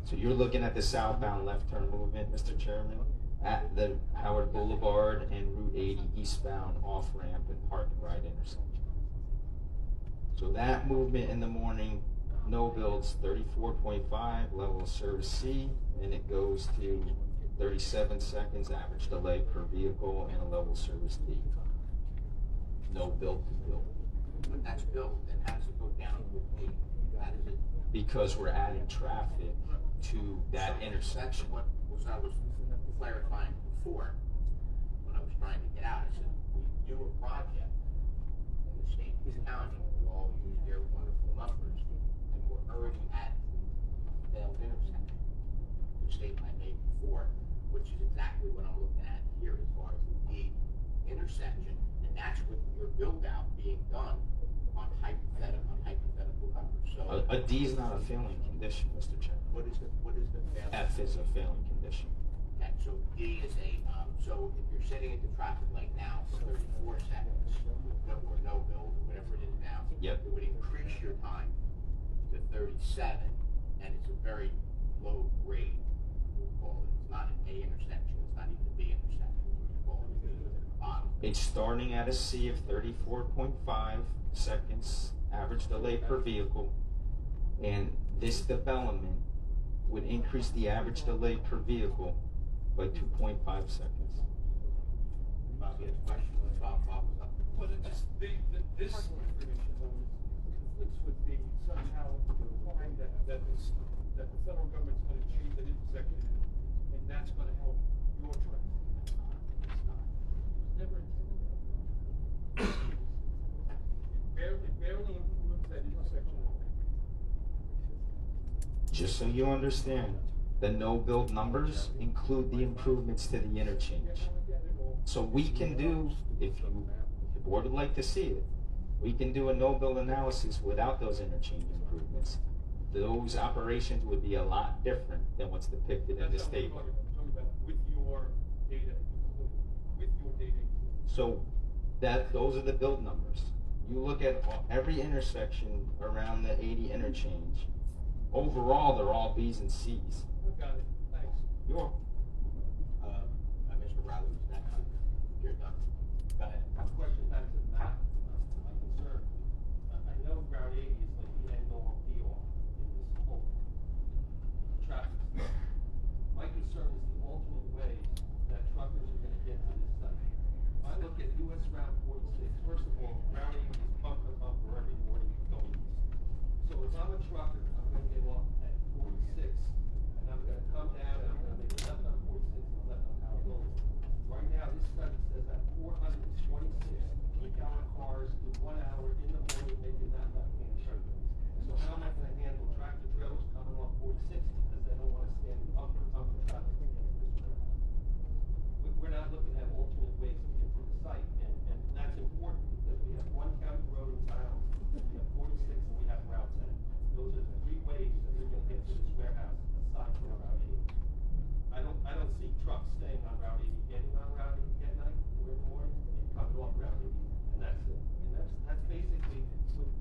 So you're looking at the southbound left turn movement, Mr. Chairman, at the Howard Boulevard and Route 80 eastbound off-ramp and park and ride intersection. So that movement in the morning, no builds 34.5, level of service C, and it goes to 37 seconds average delay per vehicle and a level of service D. No build to build. But that's built, then how does it go down to 8? How does it? Because we're adding traffic to that So intersection. That's what was I was clarifying before, when I was trying to get out. I said, we do a project in the state and county, we all use their wonderful numbers, and we're already at failed intersection. The statement I made before, which is exactly what I'm looking at here as far as the intersection, and that's with your build out being done on hypothetical numbers. So A D is not a failing condition, Mr. Chairman. what is the failed? F is a failing condition. Okay, so D is a, so if you're sitting at the traffic light now for 34 seconds, or no build, or whatever it is now. Yep. It would increase your time to 37, and it's a very low grade, we'll call it. It's not an A intersection, it's not even a B intersection, we'll call it, because it's at the bottom. It's starting at a C of 34.5 seconds, average delay per vehicle, and this development would increase the average delay per vehicle by 2.5 seconds. Bobby had a question when Bob was up. Well, it just, this information though conflicts with the somehow implying that the federal government's gonna change that intersection and that's gonna help your traffic. It's not. It was never intended that way. It barely improves that intersection. Just so you understand, the no-build numbers include the improvements to the interchange. So we can do, if the board would like to see it, we can do a no-build analysis without those interchange improvements. Those operations would be a lot different than what's depicted in this table. I'm talking about with your data included, with your data included. So those are the build numbers. You look at every intersection around the 80 interchange. Overall, they're all B's and C's. Got it, thanks. You're welcome. Mr. Riley was next. You're done. Go ahead. Question back to the map. My concern, I know Route 80 is like the end all be all in this whole traffic stuff. My concern is the alternate ways that truckers are gonna get to this site. If I look at US Route 46, first of all, Route 80 is bumper to bumper every morning going east. So if I'm a trucker, I'm gonna get off at 46, and I'm gonna come down, and I'm gonna make a left on 46 and a left on Howard Boulevard. Right now, this study says that 426 peak hour cars in 1 hour in the morning making that left-hand turn. So how am I gonna handle tractor trailers coming off 46 because they don't wanna stand in bumper traffic to get to this warehouse? We're not looking at alternate ways to get to the site, and that's important because we have one county road in town, we have 46, and we have Route 10. Those are the 3 ways that we're gonna get to this warehouse aside from Route 80. I don't see trucks staying on Route 80, getting on Route 80 at night or in the morning, and coming off Route 80, and that's it. And that's basically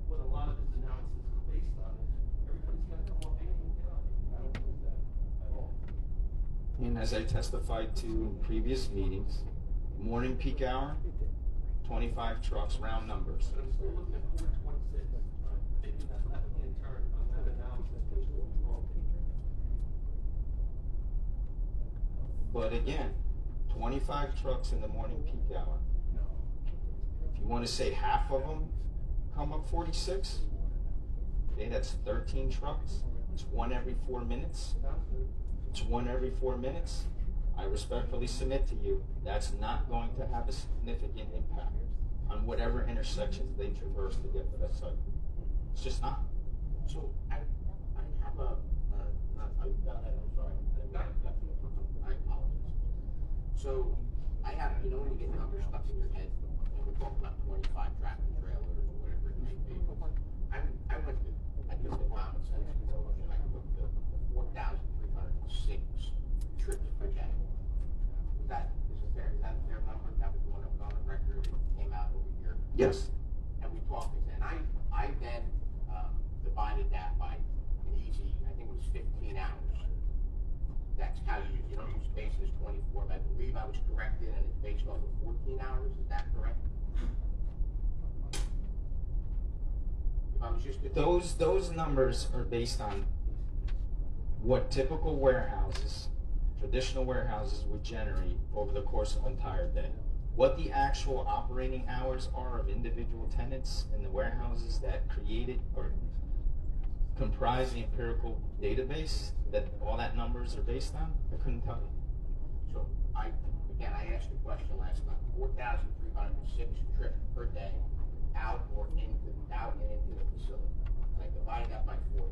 what a lot of this analysis is based on, is everybody's gonna come off 80 and get on 80. I don't believe that at all. And as I testified to in previous meetings, morning peak hour, 25 trucks, round numbers. But I'm still looking at 426, making that left-hand turn on that analysis, which will be wrong. But again, 25 trucks in the morning peak hour. If you want to say half of them come up 46, okay, that's 13 trucks. It's 1 every 4 minutes. It's 1 every 4 minutes. I respectfully submit to you, that's not going to have a significant impact on whatever intersections they traverse to get to that site. It's just not. So I have I'm sorry. I apologize. So I have, when you get numbers stuck in your head, and we're talk about 25 tractor trailers or whatever it may be. I took the common sense approach and I took the 4,306 trips per day. Is that a fair number? That was the one that was on the record, it came out over here. Yes. And we talked this, and I then divided that by an easy, I think it was 15 hours. That's how you don't use base as 24, but I believe I was corrected and it's based off of 14 hours, is that correct? If I was just to Those numbers are based on what typical warehouses, traditional warehouses would generate over the course of an entire day. What the actual operating hours are of individual tenants in the warehouses that created or comprise the empirical database that all that numbers are based on, I couldn't tell you. So I asked the question last time, 4,306 trips per day out and into the facility. And I divided that by 14.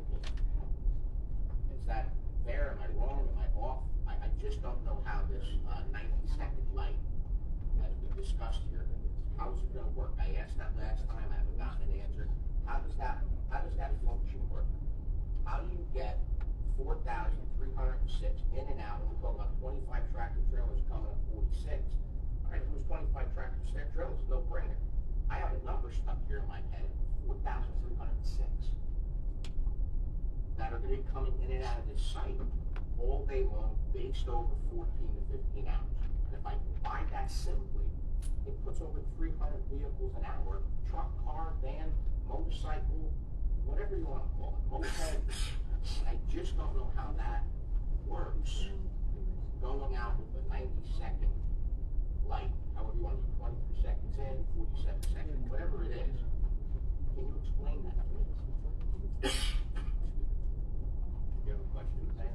Is that fair? Am I wrong? Am I off? I just don't know how this 90-second light, as we discussed here, how is it going to work? I asked that last time. I haven't gotten an answer. How does that function work? How do you get 4,306 in and out? And we're talking about 25 tractor trailers coming up 46. All right, if it was 25 tractor trailers, no brainer. I have a number stuck here in my head, 4,306, that are going to be coming in and out of this site all day long, based over 14 to 15 hours. And if I divide that simply, it puts over 300 vehicles an hour, truck, car, van, motorcycle, whatever you want to call it, moped. And I just don't know how that works, going out with a 90-second light, however you want to do, 23 seconds in, 47 seconds, whatever it is. Can you explain that to me? You have a question, Sam?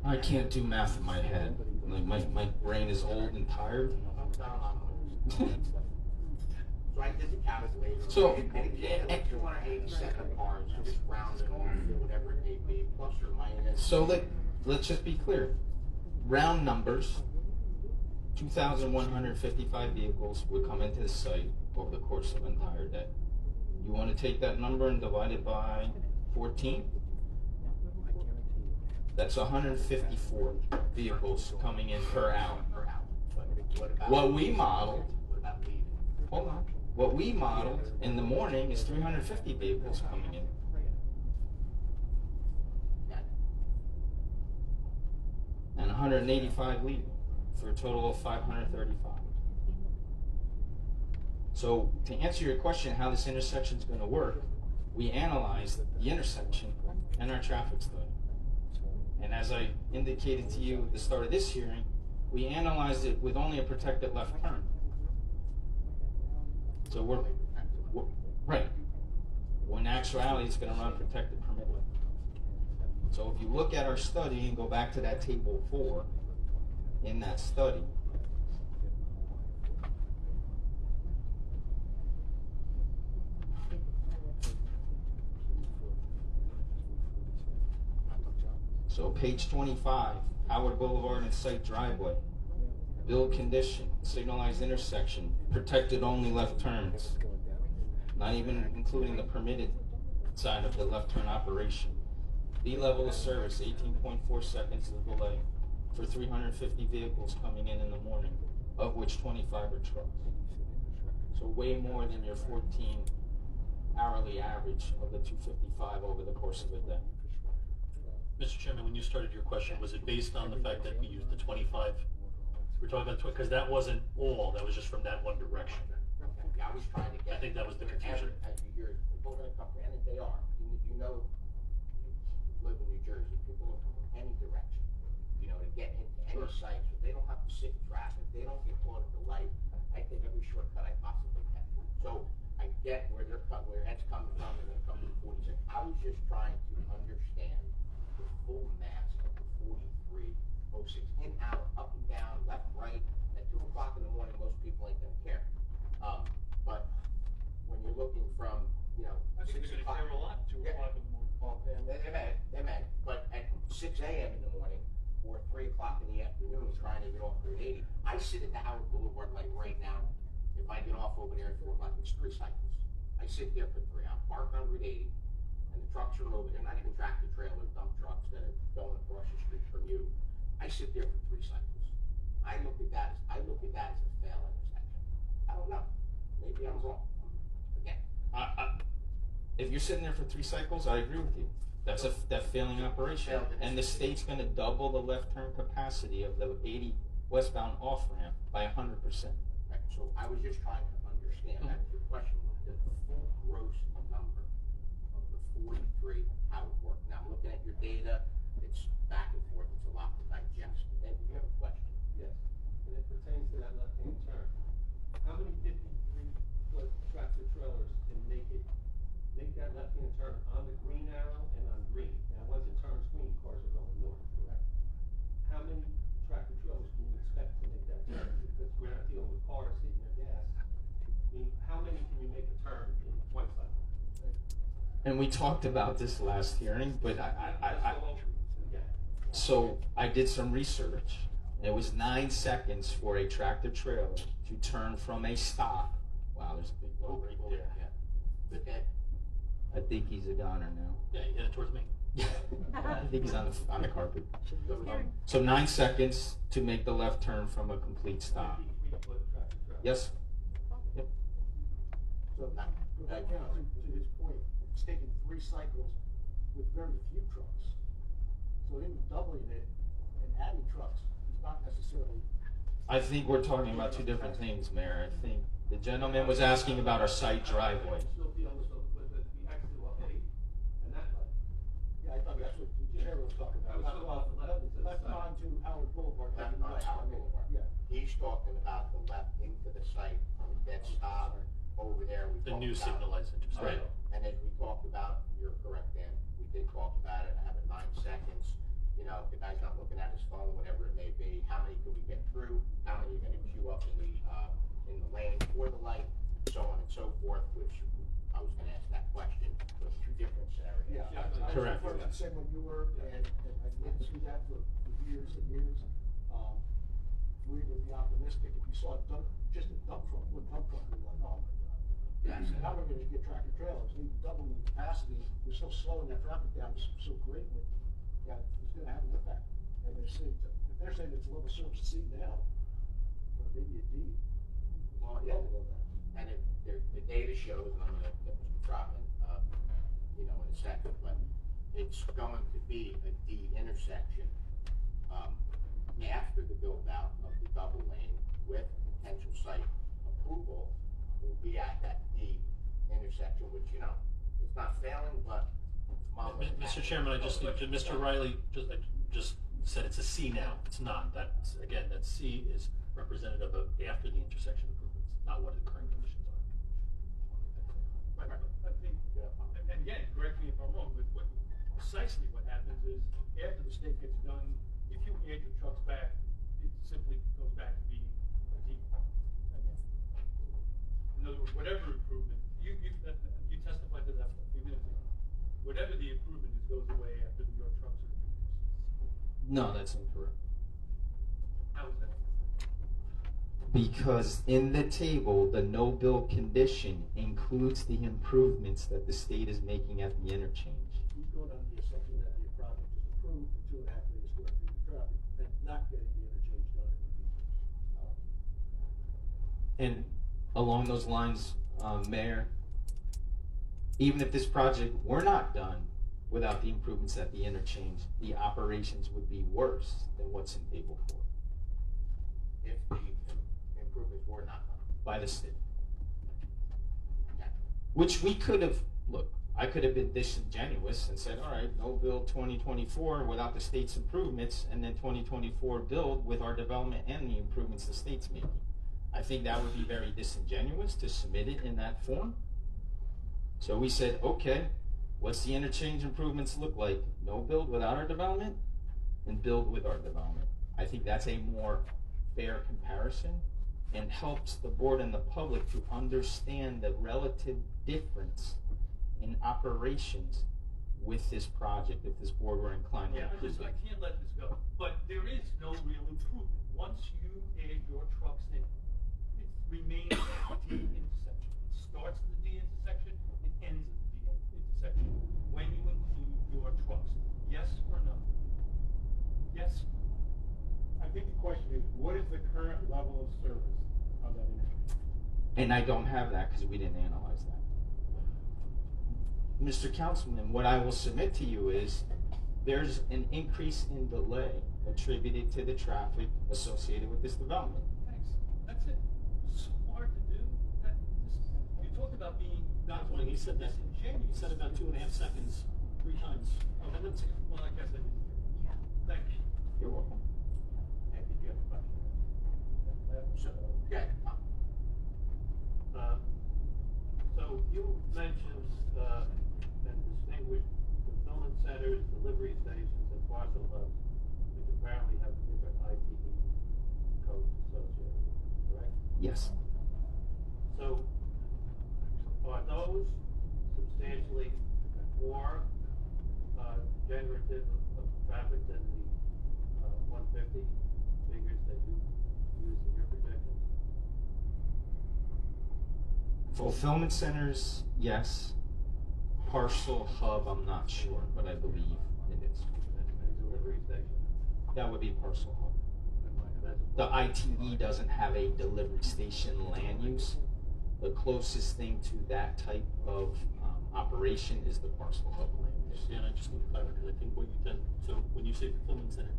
I can't do math in my head. Like my brain is old and tired. So I did the calculator. So, and again, 287 cars, just round it off, whatever it may be, plus or minus. So let's just be clear. Round numbers, 2,155 vehicles would come into the site over the course of an entire day. You want to take that number and divide it by 14? That's 154 vehicles coming in per hour. What we modeled, hold on, what we modeled in the morning is 350 vehicles coming in. And 185 leaving, for a total of 535. So to answer your question, how this intersection is going to work, we analyzed the intersection in our traffic study. And as I indicated to you at the start of this hearing, we analyzed it with only a protected left turn. So we're right. When in actuality, it's going to run protected permitted. So if you look at our study and go back to that table 4 in that study, so page 25, Howard Boulevard and site driveway, build condition, signalized intersection, protected only left turns, not even including the permitted side of the left turn operation. B level of service, 18.4 seconds of delay for 350 vehicles coming in the morning, of which 25 are trucks. So way more than your 14 hourly average of the 255 over the course of a day. Mr. Chairman, when you started your question, was it based on the fact that we used the 25? We're talking about, because that wasn't all, that was just from that one direction. I was trying to get. I think that was the confusion. As you hear, people are going to come, and they are. You know, you live in New Jersey, people will come from any direction, you know, to get into any site, so they don't have to sit in traffic, they don't get caught at the light. I take every shortcut I possibly can. So I get where that's coming from, and they're coming to 46. I was just trying to understand the full mass of the 4306 in, out, up and down, left, right. At 2 o'clock in the morning, most people ain't gonna 6 a.m. in the morning or 3 o'clock in the afternoon trying to get off Route 80. I sit at the Howard Boulevard light right now. If I get off over there at 4 o'clock, it's 3 cycles. I sit there for 3. I'm parked on Route 80, and the trucks are over there, not even tractor trailers, dump trucks that are going across the street from you. I sit there for 3 cycles. I look at that as a fail intersection. I don't know. Maybe I'm wrong. Again. If you're sitting there for 3 cycles, I agree with you. That's that failing operation. And the state's gonna double the left turn capacity of the 80 westbound off ramp by 100%. Right, so I was just trying to understand, that was your question, the full gross number of the 43, how it worked. Now, I'm looking at your data, it's back and forth, it's a lot to digest. Ed, do you have a question? Yes, and it pertains to that left-hand turn. How many 53-foot tractor trailers can make that left-hand turn on the green arrow and on green? Now, once it turns green, cars are going north, correct? How many tractor trailers can you expect to make that turn? Because we're not dealing with cars hitting their gas. I mean, how many can you make a turn in one cycle? And we talked about this last hearing, but so I did some research. It was 9 seconds for a tractor trailer to turn from a stop. Wow, there's a big boat right there. Yeah. But Ed, I think he's a goner now. Yeah, you headed towards me. I think he's on the carpet. So 9 seconds to make the left turn from a complete stop. 53-foot tractor trailer. Yes? Yep. So, that counts, to his point, it's taking 3 cycles with very few trucks. So him doubling it and adding trucks is not necessarily. I think we're talking about 2 different things, Mayor. I think the gentleman was asking about our site driveway. Still dealing with the exit off 8 and that left. Yeah, I thought that's what the chair was talking about. I was talking about the left Left onto Howard Boulevard. left on Howard Boulevard. Yeah. He's talking about the left into the site from dead stop over there. We The talked new about- signalized intersection. Right. And as we talked about, you're correct, Dan, we did talk about it, I have it 9 seconds. You know, the guy's not looking at his phone, whatever it may be, how many can we get through? How many are gonna queue up in the lane for the light, so on and so forth, which I was gonna ask that question, but 2 different scenarios. Yeah, I Correct. was the same when you were, and I did see that for years and years. We would be optimistic if you saw just a dump truck, one dump truck, we'd be like, oh my God. Yes. Now we're gonna get tractor trailers, we double the capacity, we're so slowing that traffic down so greatly, that it's gonna have an impact. And if they're saying it's level service C now, or maybe a D. Well, yeah, and the data shows, and I'm gonna get Mr. Trotman, in a second, but it's going to be a D intersection, after the build out of the double lane with potential site approval, will be at that D intersection, which, it's not failing, but. Mr. Chairman, Mr. Riley just said it's a C now. It's not. That's, again, that C is representative of after the intersection improvements, not what the current conditions are. I think, and again, correct me if I'm wrong, but precisely what happens is, after the state gets done, if you add your trucks back, it simply goes back to being a D. In other words, whatever improvement, you testified to that a few minutes ago. Whatever the improvement is goes away after your trucks are introduced. No, that's incorrect. How is that? Because in the table, the no build condition includes the improvements that the state is making at the interchange. He's going under the assumption that the project is approved for 2.5 million square feet of traffic, and not getting the interchange done, it would be. And along those lines, Mayor, even if this project were not done without the improvements at the interchange, the operations would be worse than what's in table 4 If the improvements were not done. by the state. Okay. Which we could have, look, I could have been disingenuous and said, all right, no build 2024 without the state's improvements, and then 2024 build with our development and the improvements the state's making. I think that would be very disingenuous to submit it in that form. So we said, okay, what's the interchange improvements look like? No build without our development, and build with our development. I think that's a more fair comparison and helps the board and the public to understand the relative difference in operations with this project if this board were inclined to Yeah, approve I it. can't let this go, but there is no real improvement. Once you add your trucks in, it remains at the D intersection. It starts at the D intersection, it ends at the D intersection, when you include your trucks. Yes or no? Yes? I think the question is, what is the current level of service of that intersection? And I don't have that because we didn't analyze that. Mr. Councilman, what I will submit to you is there's an increase in delay attributed to the traffic associated with this development. Thanks. That's it. It's hard to do. You talk about being not When he said that, he disingenuous. said about 2.5 seconds, 3 times. Oh, minutes ago. Well, I guess I didn't hear. Thank you. You're welcome. And did you have a question? So, okay, So you mentioned, and distinguished fulfillment centers, delivery stations, and parcel hubs, which apparently have different ITE codes associated with them, correct? Yes. So, are those substantially more, generative of traffic than the, 150 figures that you used in your projections? Fulfillment centers, yes. Parcel hub, I'm not sure, but I believe it is. And delivery station? That would be parcel hub. That's- The ITE doesn't have a delivery station land use. The closest thing to that type of operation is the parcel hub land use. Yeah, and I just need to clarify, because I think what you did, so when you say fulfillment center,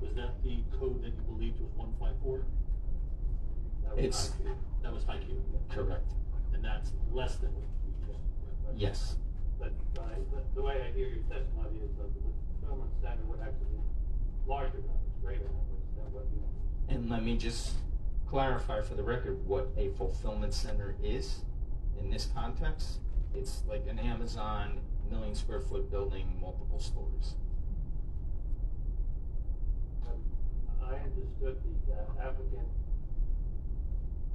was that the code that you believed was 154? that was It's- IQ. That was high Q. Correct. And that's less than what we just. Yes. But the way I hear your testimony is that the fulfillment center would actually be larger numbers, greater numbers than what you. And let me just clarify for the record what a fulfillment center is in this context. It's like an Amazon 1,000,000 square foot building, multiple stories. I understood the applicant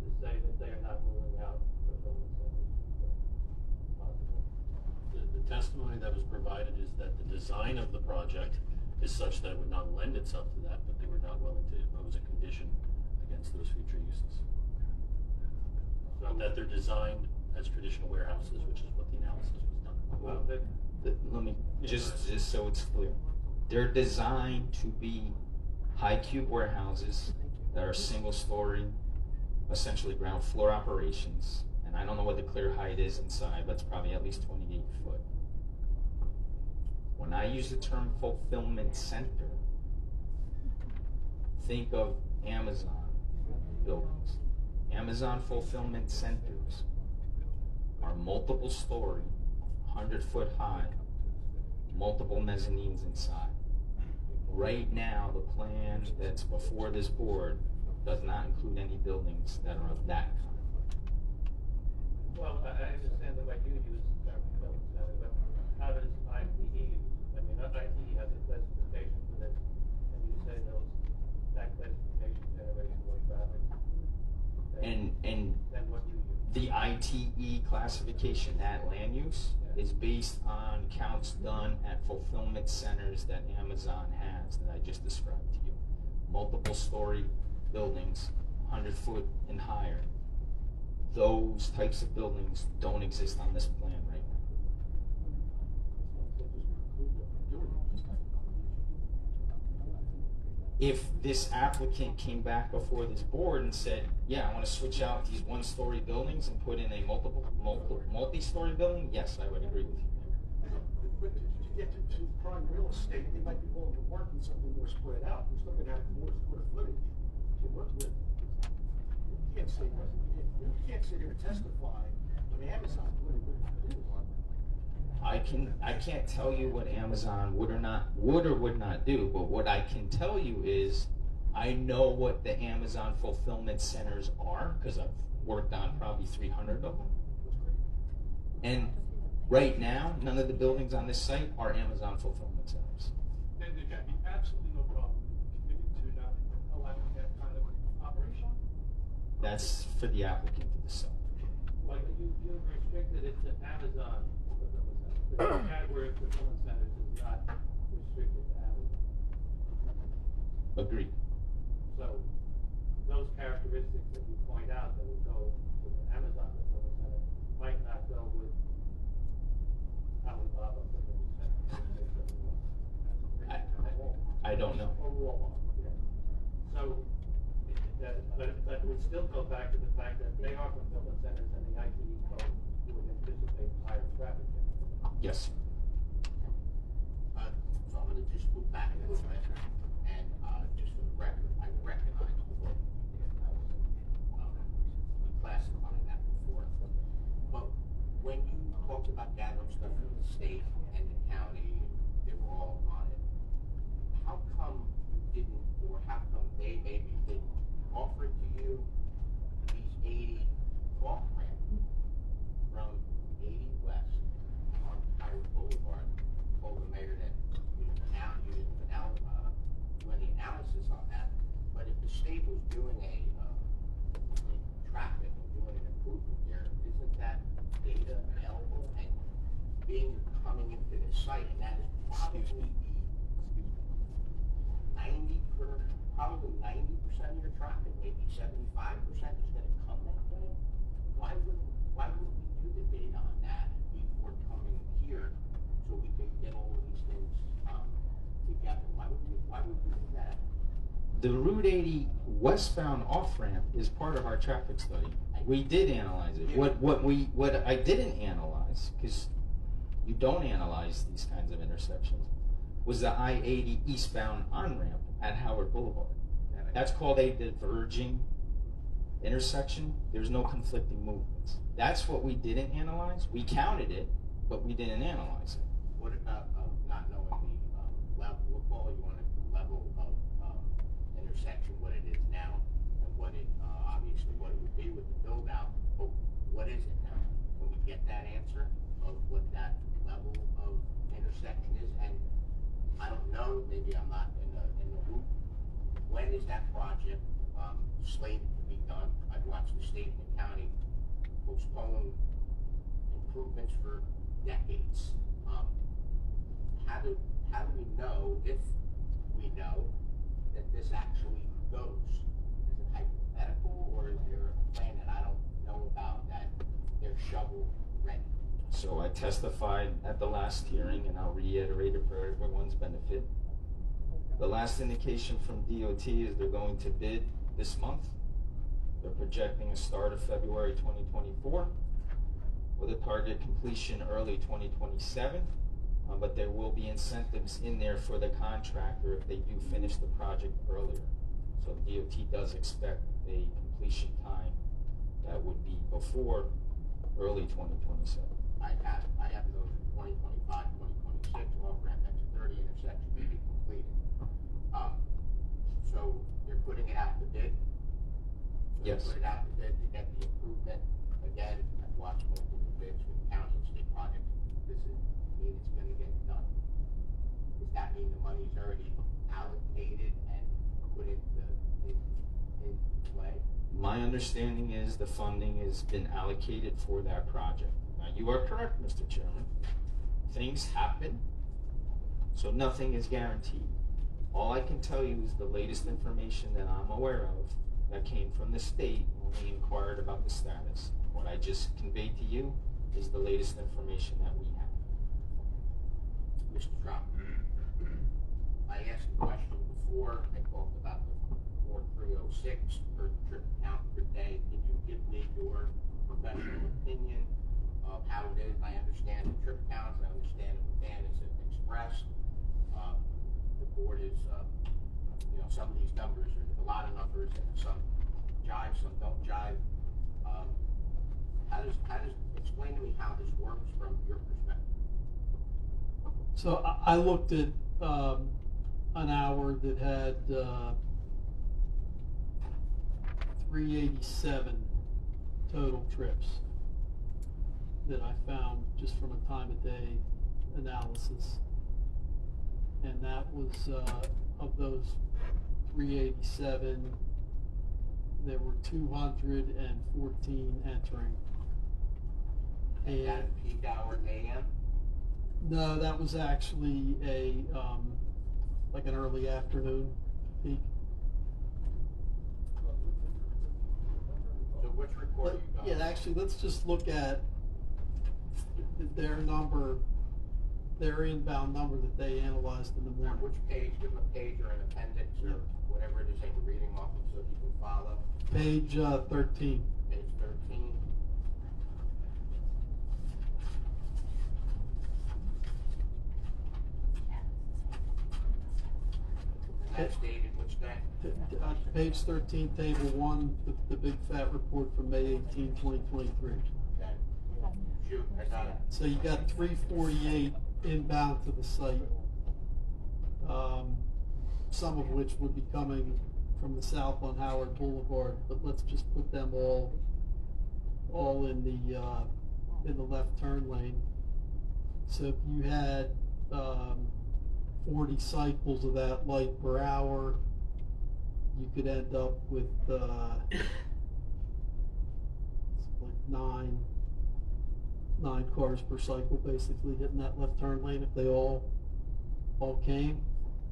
to say that they are not ruling out fulfillment centers. Possible. The testimony that was provided is that the design of the project is such that it would not lend itself to that, but they were not willing to impose a condition against those future uses. So That they're designed as traditional warehouses, which is what the analysis was done. well, Let me, just so it's clear. They're designed to be high cube warehouses that are single story, essentially ground floor operations. And I don't know what the clear height is inside, but it's probably at least 28 foot. When I use the term fulfillment center, think of Amazon buildings. Amazon fulfillment centers are multiple story, 100-foot high, multiple mezzanines inside. Right now, the plan that's before this board does not include any buildings that are of that kind. well, I understand the way you use the term fulfillment center, but how does ITE use it? I mean, ITE has a classification for this, and you say that classification generates more traffic than what you use. The ITE classification, that land use, is based on counts done at fulfillment centers that Amazon has that I just described to you. Multiple story buildings, 100-foot and higher. Those types of buildings don't exist on this plan right now. If this applicant came back before this board and said, yeah, I want to switch out these one-story buildings and put in a multi-story building, yes, I would agree with you. But to get to prime real estate, they might be willing to work in something more spread out. We're still gonna have more square footage to work with. You can't sit here and testify when Amazon would do. I can't tell you what Amazon would or would not do, but what I can tell you is I know what the Amazon fulfillment centers are because I've worked on probably 300 of them. And right now, none of the buildings on this site are Amazon fulfillment centers. Then there can be absolutely no problem committing to not allowing that kind of operation. That's for the applicant to decide. Like, you've restricted it to Amazon fulfillment centers. the category of fulfillment centers is not restricted to Amazon. Agreed. So those characteristics that you point out that would go with an Amazon fulfillment center might not go with Alibaba fulfillment center. I don't know. Or Walmart, yeah. So, but it would still go back to the fact that they are fulfillment centers and the ITE code would anticipate higher traffic. Yes. So I'm gonna just move back a little bit, and, just for the record, I recognize the work you did. I was, we classified that before. But when you talked about gathering stuff from the state and the county, they were all on it, how come you didn't, or how come they maybe didn't offer to you these 80 off ramp from 80 west on Howard Boulevard? Told the mayor that you didn't do any analysis on that, but if the state was doing a traffic and doing an improvement there, isn't that data available and being coming into this site, and that is probably probably 90% of your traffic, maybe 75% is gonna come that way. Why wouldn't we do the data on that before coming here so we can get all of these things together? Why would we do that? The Route 80 westbound off-ramp is part of our traffic study. We did analyze it. What I didn't analyze, because you don't analyze these kinds of intersections, was the I-80 eastbound on-ramp at Howard Boulevard. That's called a diverging intersection. There's no conflicting movements. That's what we didn't analyze. We counted it, but we didn't analyze it. What about not knowing the level, what ball you want to, the level of intersection, what it is now, and what it, obviously what it would be with the build out, but what is it now? Can we get that answer of what that level of intersection is? And I don't know, maybe I'm not in the loop. When is that project slated to be done? I've watched the state and the county postpone improvements for decades. How do we know, if we know, that this actually goes? Is it hypothetical, or is there a plan that I don't know about that they're shovel ready? So I testified at the last hearing, and I'll reiterate it for everyone's benefit. The last indication from DOT is they're going to bid this month. They're projecting a start of February 2024 with a target completion early 2027. But there will be incentives in there for the contractor if they do finish the project earlier. So DOT does expect a completion time that would be before early 2027. I have those 2025, 2026 off ramp, that's a 30 intersection to be completed. So they're putting it out to bid? Yes. Put it out to bid to get the improvement. Again, I've watched multiple bids with county and state projects. This is mean it's gonna get done? Does that mean the money's already allocated and put in play? My understanding is the funding has been allocated for that project. Now, you are correct, Mr. Chairman. Things happen, so nothing is guaranteed. All I can tell you is the latest information that I'm aware of that came from the state when we inquired about the status. What I just conveyed to you is the latest information that we have. Mr. Trump, I asked a question before. I talked about the 4306 per trip count per day. Can you give me your professional opinion of how it is? I understand the trip counts. I understand if a van is expressed. The board is, some of these numbers are a lot of numbers, and some jive, some don't jive. Explain to me how this works from your perspective. So I looked at an hour that had 387 total trips that I found just from a time of day analysis. And that was, of those 387, there were 214 entering. And that peak hour AM? No, that was actually like an early afternoon peak. So which report are you going? Yeah, actually, let's just look at their number, their inbound number that they analyzed in the Now, morning. which page, give them a page or an appendix or whatever it is that you're reading off of so you can follow. Page 13. Page 13. And that's dated which day? Page 13, table 1, the big fat report from May 18, 2023. Okay. Shoot, I got it. So you got 348 inbound to the site, some of which would be coming from the south on Howard Boulevard, but let's just put them all in the left turn lane. So if you had 40 cycles of that light per hour, you could end up with like nine cars per cycle basically hitting that left turn lane if they all came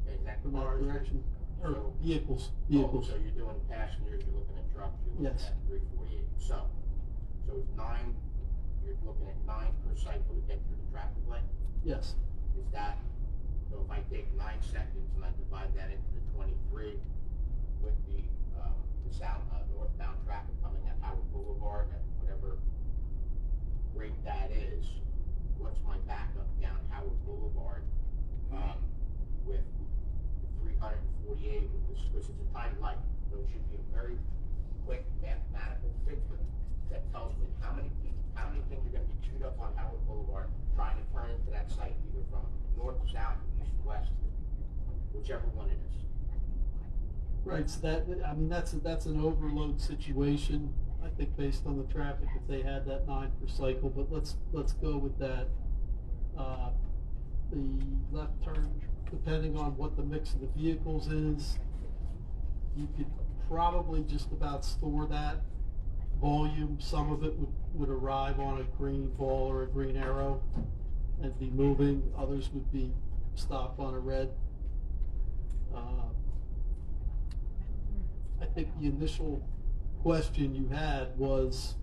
Okay, is that from that cars? direction. Or So- vehicles. Oh, so you're doing passengers, you're looking at trucks, you're looking Yes. at 348. So it's 9, you're looking at 9 per cycle to get through the traffic light? Yes. Is that, so if I take 9 seconds and I divide that into the 23 with the northbound traffic coming at Howard Boulevard at whatever rate that is, what's my backup down Howard Boulevard with the 348 with this, because it's a timed light, so it should be a very quick mathematical figure that tells me how many things are going to be queued up on Howard Boulevard trying to turn into that site either from north, south, east, west, whichever one it is. Right, so that's an overload situation, I think, based on the traffic, if they had that 9 per cycle, but let's go with that. The left turn, depending on what the mix of the vehicles is, you could probably just about store that volume. Some of it would arrive on a green ball or a green arrow and be moving, others would be stopped on a red. I think the initial question you had was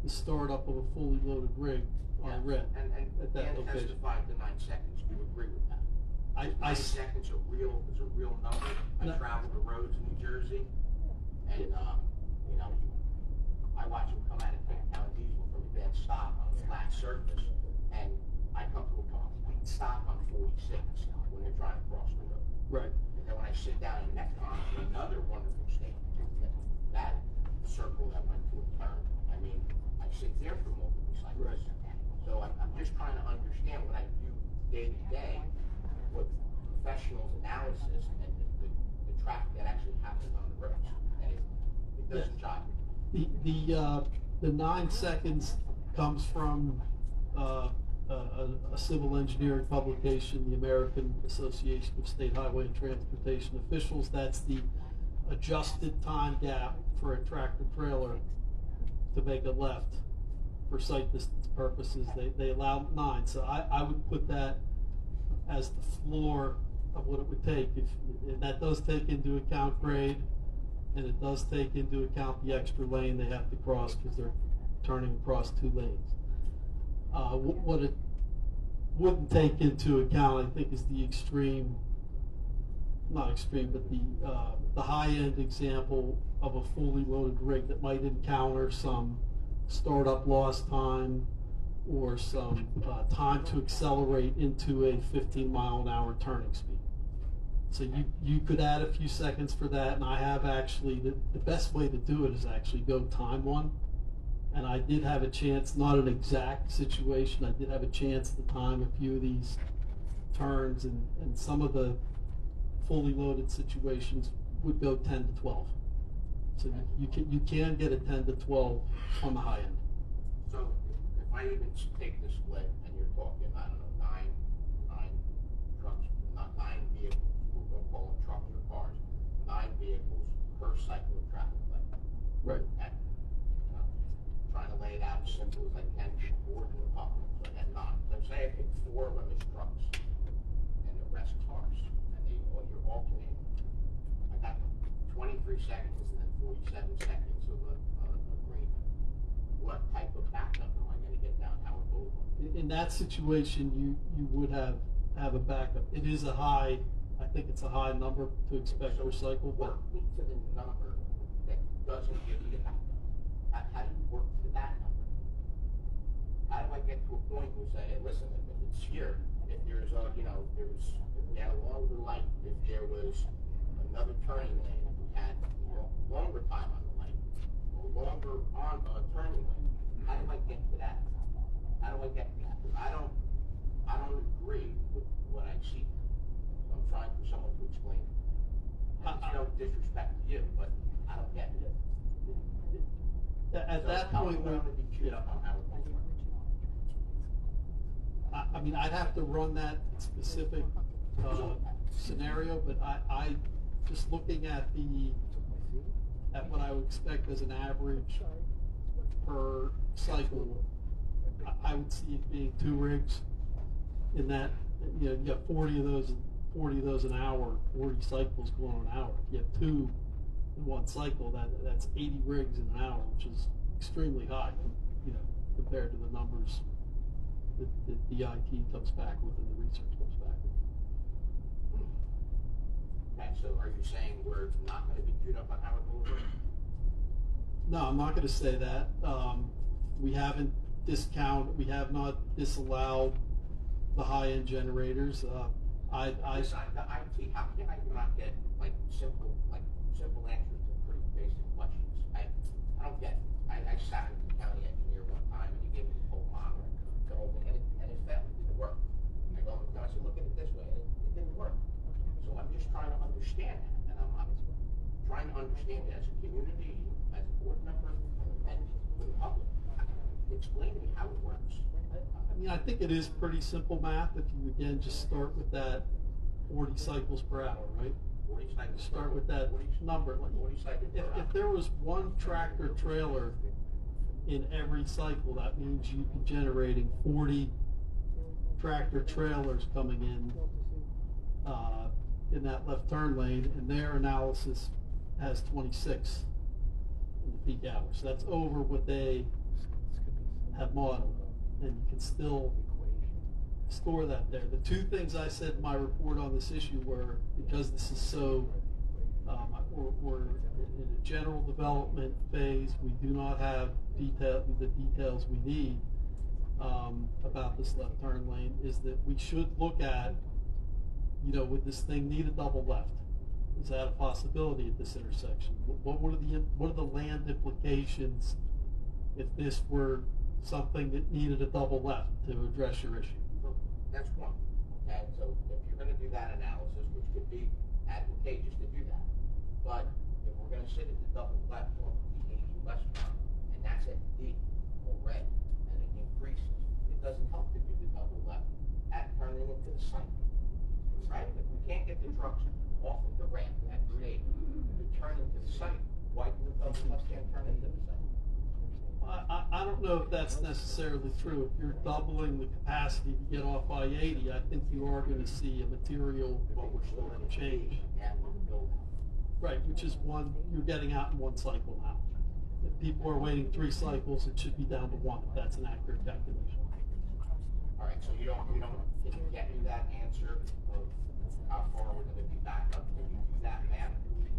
the startup of a fully loaded rig on red And at that Dan location. testified to 9 seconds. Do you agree with that? I 9 seconds is a real number. I No. travel the roads in New Jersey, and I watch them come out of Town Diesel from a dead stop on a flat surface, and I come to a complete stop on 46 when they're trying to cross the road. right. And then when I sit down in Necton, another wonderful state, that circle that went to a turn, I mean, I sit there for multiple cycles. Right. So I'm just trying to understand what I do day to day with professionals' analysis and the traffic that actually happens on the roads. And it doesn't jive. The 9 seconds comes from a civil engineering publication, the American Association of State Highway and Transportation Officials. That's the adjusted time gap for a tractor trailer to make a left. For sight distance purposes, they allow 9. So I would put that as the floor of what it would take. If that does take into account grade, and it does take into account the extra lane they have to cross because they're turning across 2 lanes. What it wouldn't take into account, I think, is the not extreme, but the high-end example of a fully loaded rig that might encounter some startup lost time or some time to accelerate into a 15-mile-an-hour turning speed. So you could add a few seconds for that, and I have actually, the best way to do it is actually go time one. And I did have a chance, not an exact situation, I did have a chance to time a few of these turns, and some of the fully loaded situations would go 10 to 12. So you can get a 10 to 12 on the high end. So if I even take the split and you're talking, I don't know, nine trucks, not 9 vehicles, we'll call them trucks or cars, 9 vehicles per cycle of traffic light. Right. And, trying to lay it out as simple as I can to the board and the public. So I got 9. So say I pick 4 4 of them is trucks, and the rest cars, and you're alternating. I got 23 seconds and then 47 seconds of a green. What type of backup am I gonna get down Howard Boulevard? In that situation, you would have a backup. It is a high, I think it's a high number to expect per cycle, but Work me to the number that doesn't give me a backup. How do you work to that number? How do I get to a point where you say, hey, listen, if it's here, if there's a, if we had a longer light, if there was another turning lane, if we had longer time on the light, or longer on turning lane, how do I get to that? How do I get to that? I don't agree with what I see. So I'm trying for someone to explain it. And it's no disrespect to you, but I don't get it. at that point, I'm gonna be queued up on Howard Boulevard. I mean, I'd have to run that specific scenario, but I just looking at what I would expect as an average per cycle, I would see it being 2 rigs in that, you got 40 of those an hour, 40 cycles going on an hour. If you have 2 in one cycle, that's 80 rigs in an hour, which is extremely high, compared to the numbers that the IT comes back with and the research comes back with. Okay, so are you saying we're not gonna be queued up on Howard Boulevard? No, I'm not going to say that. We have not disallowed the high-end generators. Besides the IT, how can I not get simple answers to pretty basic questions? I don't get it. I sat with the county engineer one time and he gave me the whole model, the whole thing, and it failed. It didn't work. I go to the guy, I said, look at it this way, and it didn't work. So I'm just trying to understand that, and I'm trying to understand it as a community, as a board member, and for the public. Explain to me how it works. I mean, I think it is pretty simple math if you, again, just start with that 40 cycles per hour, right? 40 cycles. Start with that 40 number. 40 cycles per hour. If there was one tractor trailer in every cycle, that means you'd be generating 40 tractor trailers coming in that left turn lane, and their analysis has 26 in the peak hours. So that's over what they have modeled, and you can still store that there. The 2 things I said in my report on this issue were, because this is so, we're in a general development phase, we do not have the details we need about this left turn lane, is that we should look at, would this thing need a double left? Is that a possibility at this intersection? What are the land implications if this were something that needed a double left to address your issue? That's one. Okay, so if you're gonna do that analysis, which could be advantageous to do that, but if we're gonna sit at the double left off of the 80 westbound, and that's at D already, and it increases, it doesn't help to do the double left at turning into the site, right? If we can't get the trucks off of the ramp at grade to turn into the site, why do the double left can't turn into the site? I don't know if that's necessarily true. If you're doubling the capacity to get off I-80, I think you are going to see a material change. Right, which is you're getting out in 1 cycle now. If people are waiting 3 cycles, it should be down to 1, if that's an accurate calculation. All right, so if you get me that answer of how far we're gonna be back up, can you do that math?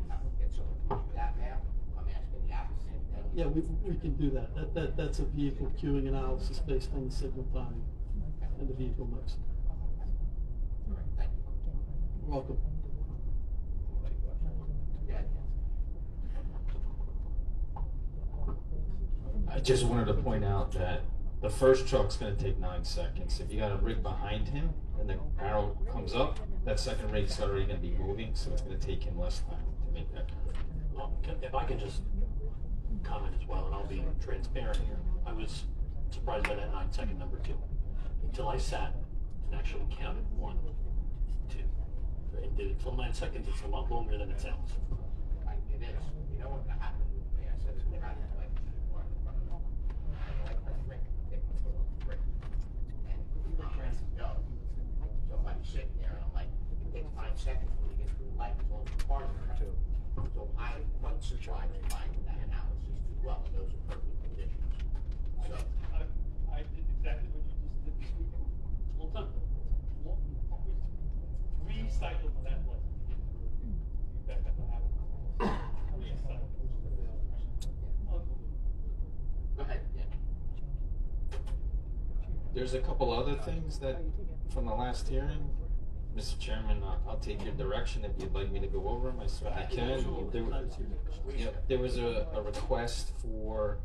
Have to get someone to do that math? I'm asking the applicant. Yeah, we can do that. That's a vehicle queuing analysis based on the signal timing and the vehicle mix. All right, thank you. You're welcome. Yeah. I just wanted to point out that the first truck's gonna take 9 seconds. If you got a rig behind him and the arrow comes up, that second rig's already gonna be moving, so it's gonna take him less time to make that turn. If I can just comment as well, and I'll be transparent here. I was surprised by that 9-second number too, until I sat and actually counted 1, 2, and did it till 9 seconds. It's a lot longer than it sounds. It is. You know what happened with me? I said, I don't like the car in front of me. I don't like my drink. Take my foot off the brake. And we were trying to go. sitting there, and I'm like, it takes 9 seconds when you get through the light, as long as the cars are right. So I am quite surprised by that analysis as well, and those are perfect conditions. So, I did exactly what you just did this weekend. Well done. Well, 3 cycles of that light. You back up the habit. 3 cycles. Unbelievable. go ahead, yeah. There's a couple other things that, from the last hearing, Mr. Chairman, I'll take your direction if you'd like me to go over them, I certainly can. There was a request for,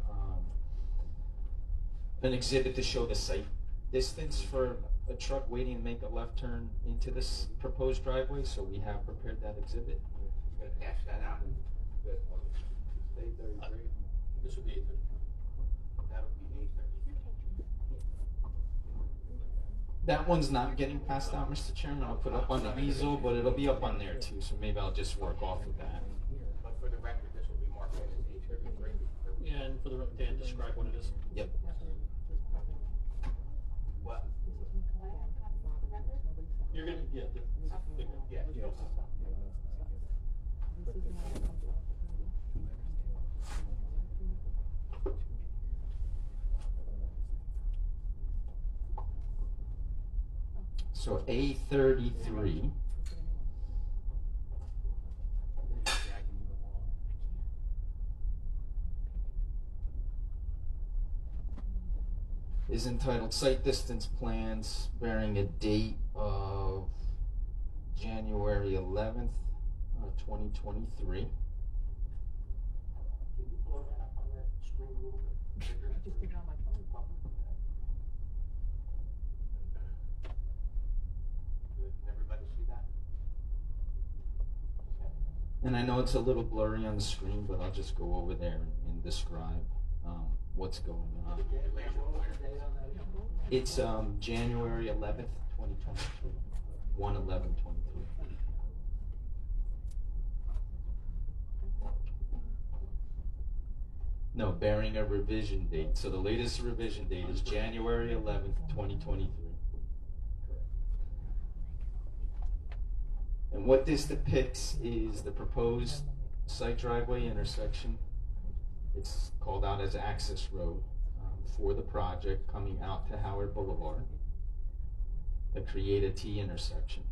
an exhibit to show the site distance for a truck waiting to make a left turn into this proposed driveway, so we have prepared that exhibit. You're gonna cash that out. This would be 8:30. That'll be 8:30. That one's not getting passed out, Mr. Chairman. I'll put it up on the easel, but it'll be up on there too, so maybe I'll just work off of that. But for the record, this will be marked in as 8:33. Yeah, and for the, Dan, describe what it is. Yep. What? You're gonna get the figure. Yeah. So A33 is entitled Site Distance Plans bearing a date of January 11th, 2023. Can you blow that up on that screen a little bit bigger? I just did it on my phone. Good. Can everybody see that? And I know it's a little blurry on the screen, but I'll just go over there and describe what's going on. It's January 11th, 2023. 1/11/23. No, bearing a revision date. So the latest revision date is January 11th, 2023. And what this depicts is the proposed site driveway intersection. It's called out as access road for the project coming out to Howard Boulevard to create a T intersection.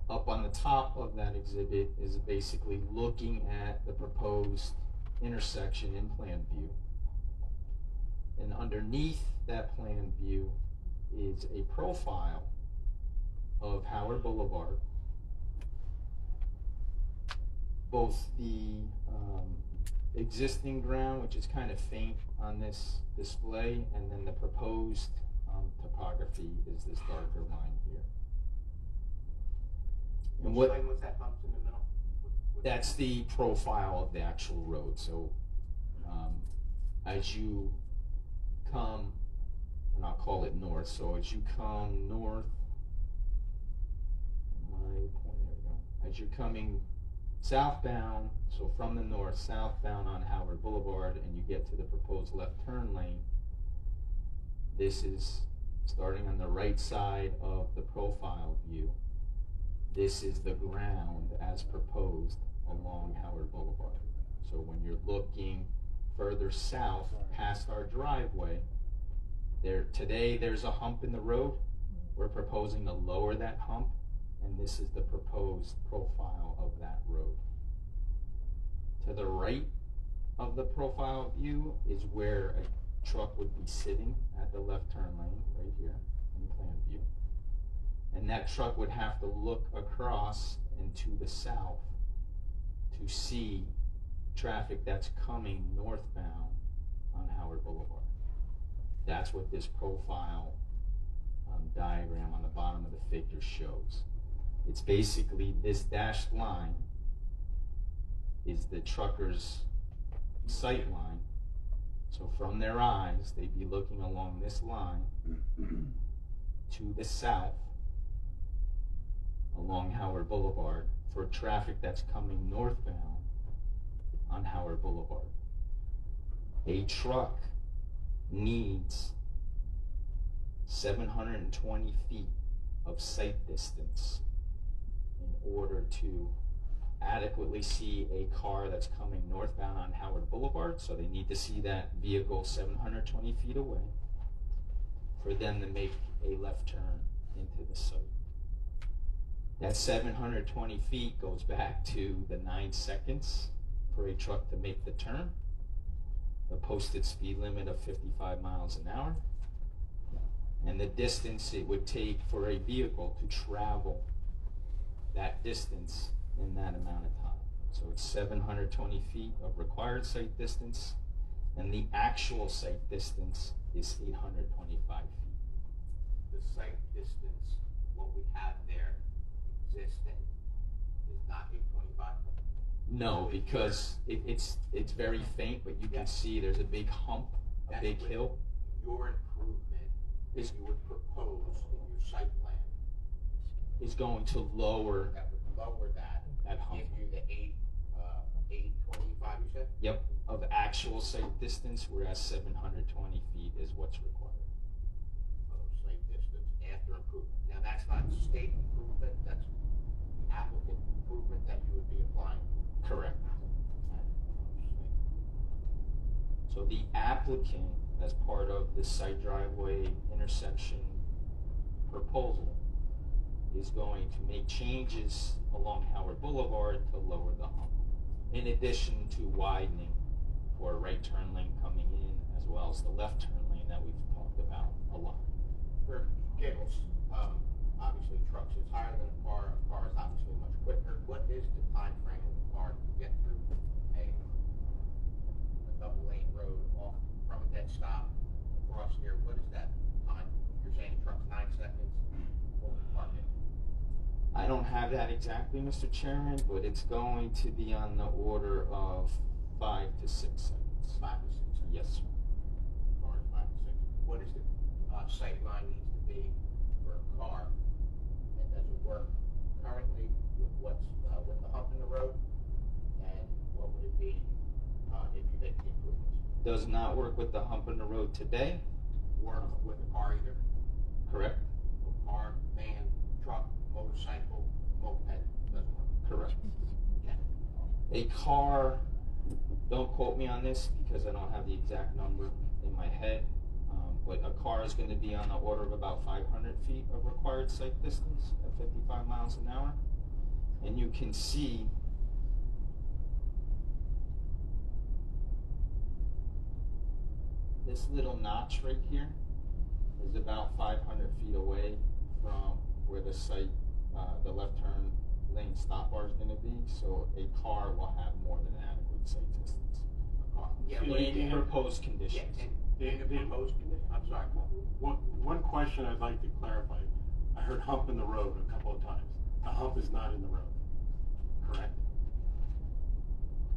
Up on the top of that exhibit is basically looking at the proposed intersection in plan view. And underneath that plan view is a profile of Howard Boulevard. Both the existing ground, which is kind of faint on this display, and then the proposed topography is this darker line here. And Explain what's that bumps in the middle? that's the profile of the actual road. So as you come, and I'll call it north, so as you come north, there we go. As you're coming southbound, so from the north, southbound on Howard Boulevard, and you get to the proposed left turn lane, this is starting on the right side of the profile view. This is the ground as proposed along Howard Boulevard. So when you're looking further south past our driveway, today there's a hump in the road. We're proposing to lower that hump, and this is the proposed profile of that road. To the right of the profile view is where a truck would be sitting at the left turn lane, right here in plan view. And that truck would have to look across and to the south to see traffic that's coming northbound on Howard Boulevard. That's what this profile diagram on the bottom of the figure shows. It's basically this dashed line is the trucker's sight line. So from their eyes, they'd be looking along this line to the south along Howard Boulevard for traffic that's coming northbound on Howard Boulevard. A truck needs 720 feet of sight distance in order to adequately see a car that's coming northbound on Howard Boulevard. So they need to see that vehicle 720 feet away for them to make a left turn into the site. That 720 feet goes back to the 9 seconds for a truck to make the turn, the posted speed limit of 55 miles an hour, and the distance it would take for a vehicle to travel that distance in that amount of time. So it's 720 feet of required sight distance, and the actual sight distance is 825 feet. The site distance, what we have there existing, is not 825? No, because it's very faint, but you can see there's a big hump, a That's big what hill. Your improvement Is- that you would propose in your site plan, Is going to lower that would lower that, that hump. give you the 825, you said? Yep, of actual sight distance, whereas 720 feet is what's required. Of site distance after improvement. Now, that's not state improvement, that's the applicant improvement that you would be applying. Correct. So the applicant, as part of the site driveway intersection proposal, is going to make changes along Howard Boulevard to lower the hump, in addition to widening for a right turn lane coming in, as well as the left turn lane that we've talked about a lot. For giggles, obviously trucks is higher than a car is obviously much quicker. What is the time frame of a car to get through a double lane road off from a dead stop across here? What is that time? You're saying truck's 9 seconds, what would park it? I don't have that exactly, Mr. Chairman, but it's going to be on the order of 5 to 6 seconds. 5 to 6 seconds. Yes, sir. Car is 5 to 6. What is the sight line needs to be for a car? And does it work currently with what's with the hump in the road? And what would it be if you make the improvements? Does not work with the hump in the road today, Work with a car either? correct? A car, van, truck, motorcycle, moped, doesn't work? Correct. Okay. A car, don't quote me on this because I don't have the exact number in my head, but a car is going to be on the order of about 500 feet of required sight distance at 55 miles an hour. And you can see this little notch right here is about 500 feet away from where the site, the left turn lane stop bar is going to be, so a car will have more than adequate sight distance. A car. Yeah, but In proposed yeah, conditions. in the proposed condition, I'm sorry. One question I'd like to clarify. I heard hump in the road a couple of times. The hump is not in the road, correct?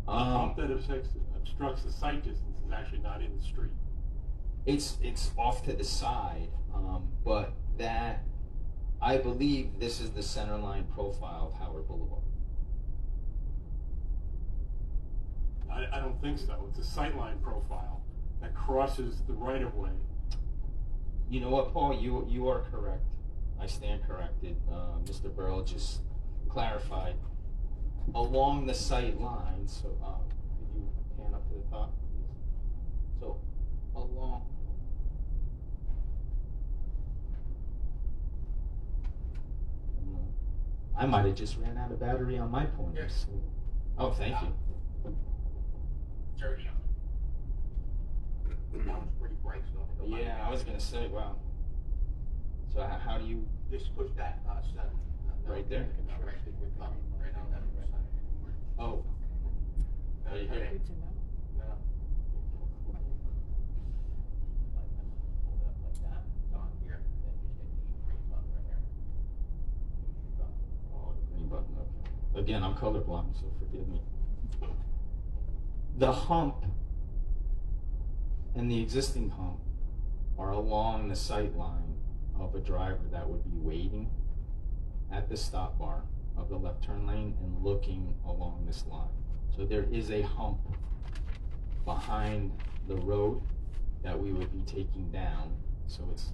The hump that obstructs the sight distance is actually not in the street. It's off to the side, but that, I believe this is the center line profile of Howard Boulevard. I don't think so. It's a sightline profile that crosses the right-of-way. You know what, Paul? You are correct. I stand corrected. Mr. Burrell just clarified. Along the sight line, so could you pan up to the top, please? So, along. I might have just ran out of battery on my pointers. Oh, thank you. Dirty. That one's pretty bright, so don't think it'll light Yeah, up. I was gonna say, wow. So how do you, Just push that, seven. Right there? No, right on that side. oh, right here. No. Hold it up like that, it's on here, then just hit the green button right there. Oh, the green button, okay. Again, I'm colorblind, so forgive me. The hump and the existing hump are along the sight line of a driver that would be waiting at the stop bar of the left turn lane and looking along this line. So there is a hump behind the road that we would be taking down. So it's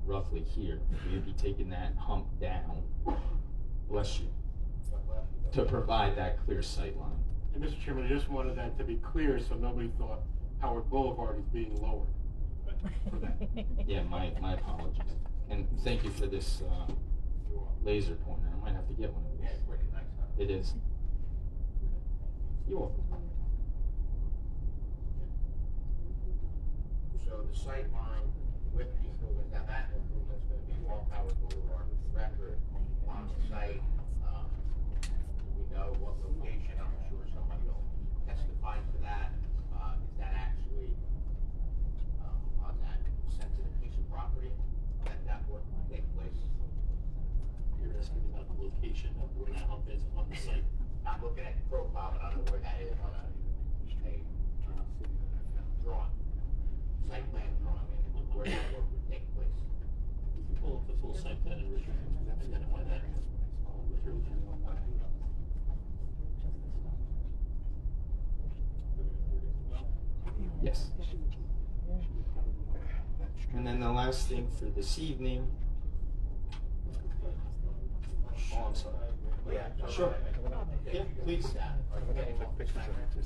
roughly here. We'd be taking that hump down, bless you, to provide that clear sight line. And Mr. Chairman, I just wanted that to be clear so nobody thought Howard Boulevard is being lowered for that. Yeah, my apologies. And thank you for this laser pointer. I might have to get one of these. Yeah, pretty nice, huh? It is. You're welcome. So the sight line with the improvement, now that improvement's gonna be off Howard Boulevard with the record on the site. We know what location, I'm sure somebody will testify to that. Is that actually, on that sensitive piece of property that work will take place? You're asking about the location of where that hump is on the site. I'm looking at the profile, but I don't know where that is on a drawing, site plan drawing, and where that work would take place. You can pull up the full site plan and identify that. Through that. Yes. And then the last thing for this evening. Oh, I'm sorry. Yeah. Sure. Yeah, please.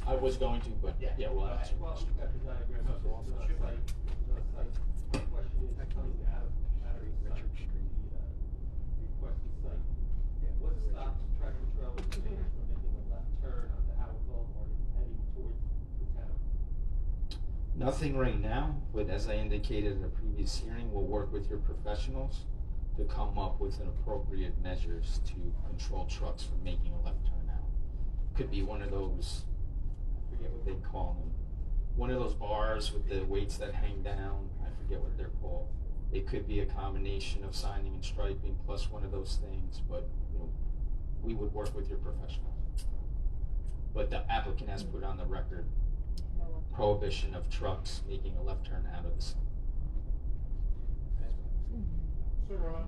I was going to, but yeah, we'll have to. Well, we've got the diagram of the site. The question is, coming out of the site, the requested site, what stops tractor trailers from making a left turn onto Howard Boulevard and heading towards the town? Nothing right now, but as I indicated at a previous hearing, we'll work with your professionals to come up with an appropriate measures to control trucks from making a left turn out. Could be one of those, I forget what they call them, one of those bars with the weights that hang down, I forget what they're called. It could be a combination of signing and striping plus one of those things, but you know, we would work with your professionals. But the applicant has put on the record prohibition of trucks making a left turn out of the site. Sir, I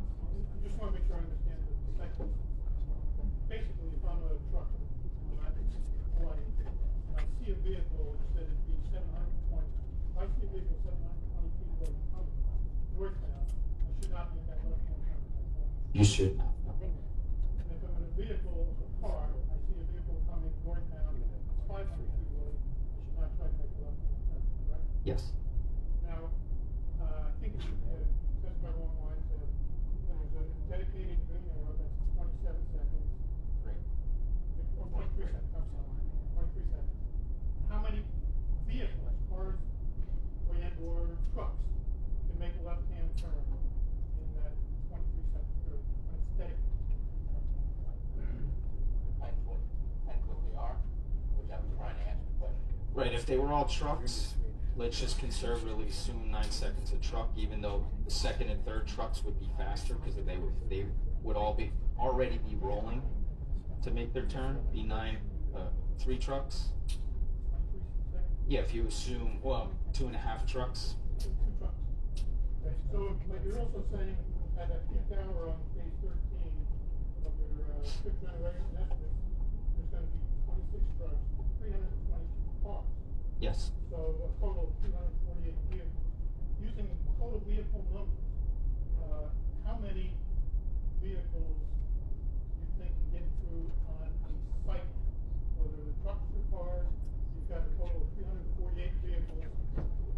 just want to make sure I understand the second. Basically, if I'm a trucker, and I see a vehicle that says it'd be 720, if I see a vehicle 720 feet away from northbound, I should not make that left-hand turn. You should not. And if I'm in a vehicle, a car, I see a vehicle coming northbound, 500 feet away, I should not try to make a left-hand turn, correct? Yes. Now, I think it's just by one line said there's a dedicated green arrow that's 27 seconds. Great. Or 23 seconds, I'm sorry, 23 seconds. How many vehicles, cars, or trucks can make a left-hand turn in that 23-second period when it's dedicated? Depends what they are, which I'm trying to answer the question. Right, if they were all trucks, let's just conservatively assume 9 seconds a truck, even though the second and third trucks would be faster because they would all be already be rolling to make their turn. Be 3 trucks. 23 seconds? Yeah, if you assume 2.5 trucks. 2 trucks. Okay, so, but you're also saying at that peak hour on page 13 of your fifth generation estimates, there's going to be 26 trucks, 322 cars. Yes. So a total of 248 vehicles. Using total vehicle numbers, how many vehicles do you think can get through on a cycle? Whether the trucks or cars, you've got a total of 348 vehicles,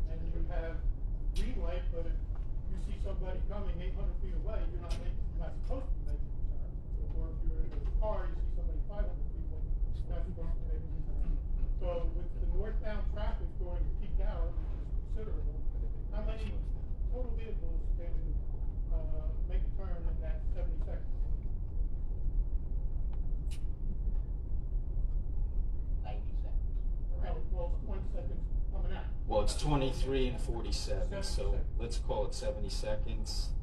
and you have green light, but if you see somebody coming 800 feet away, you're not supposed to be making a turn. Or if you're in a car, you see somebody 500 feet away, you're not supposed to make a turn. So with the northbound traffic going to peak hour, which is considerable, how many total vehicles can make a turn in that 70 seconds? 90 seconds. Correct. Well, it's 20 seconds coming out. Well, it's 23 and 47, so let's call it 70 seconds.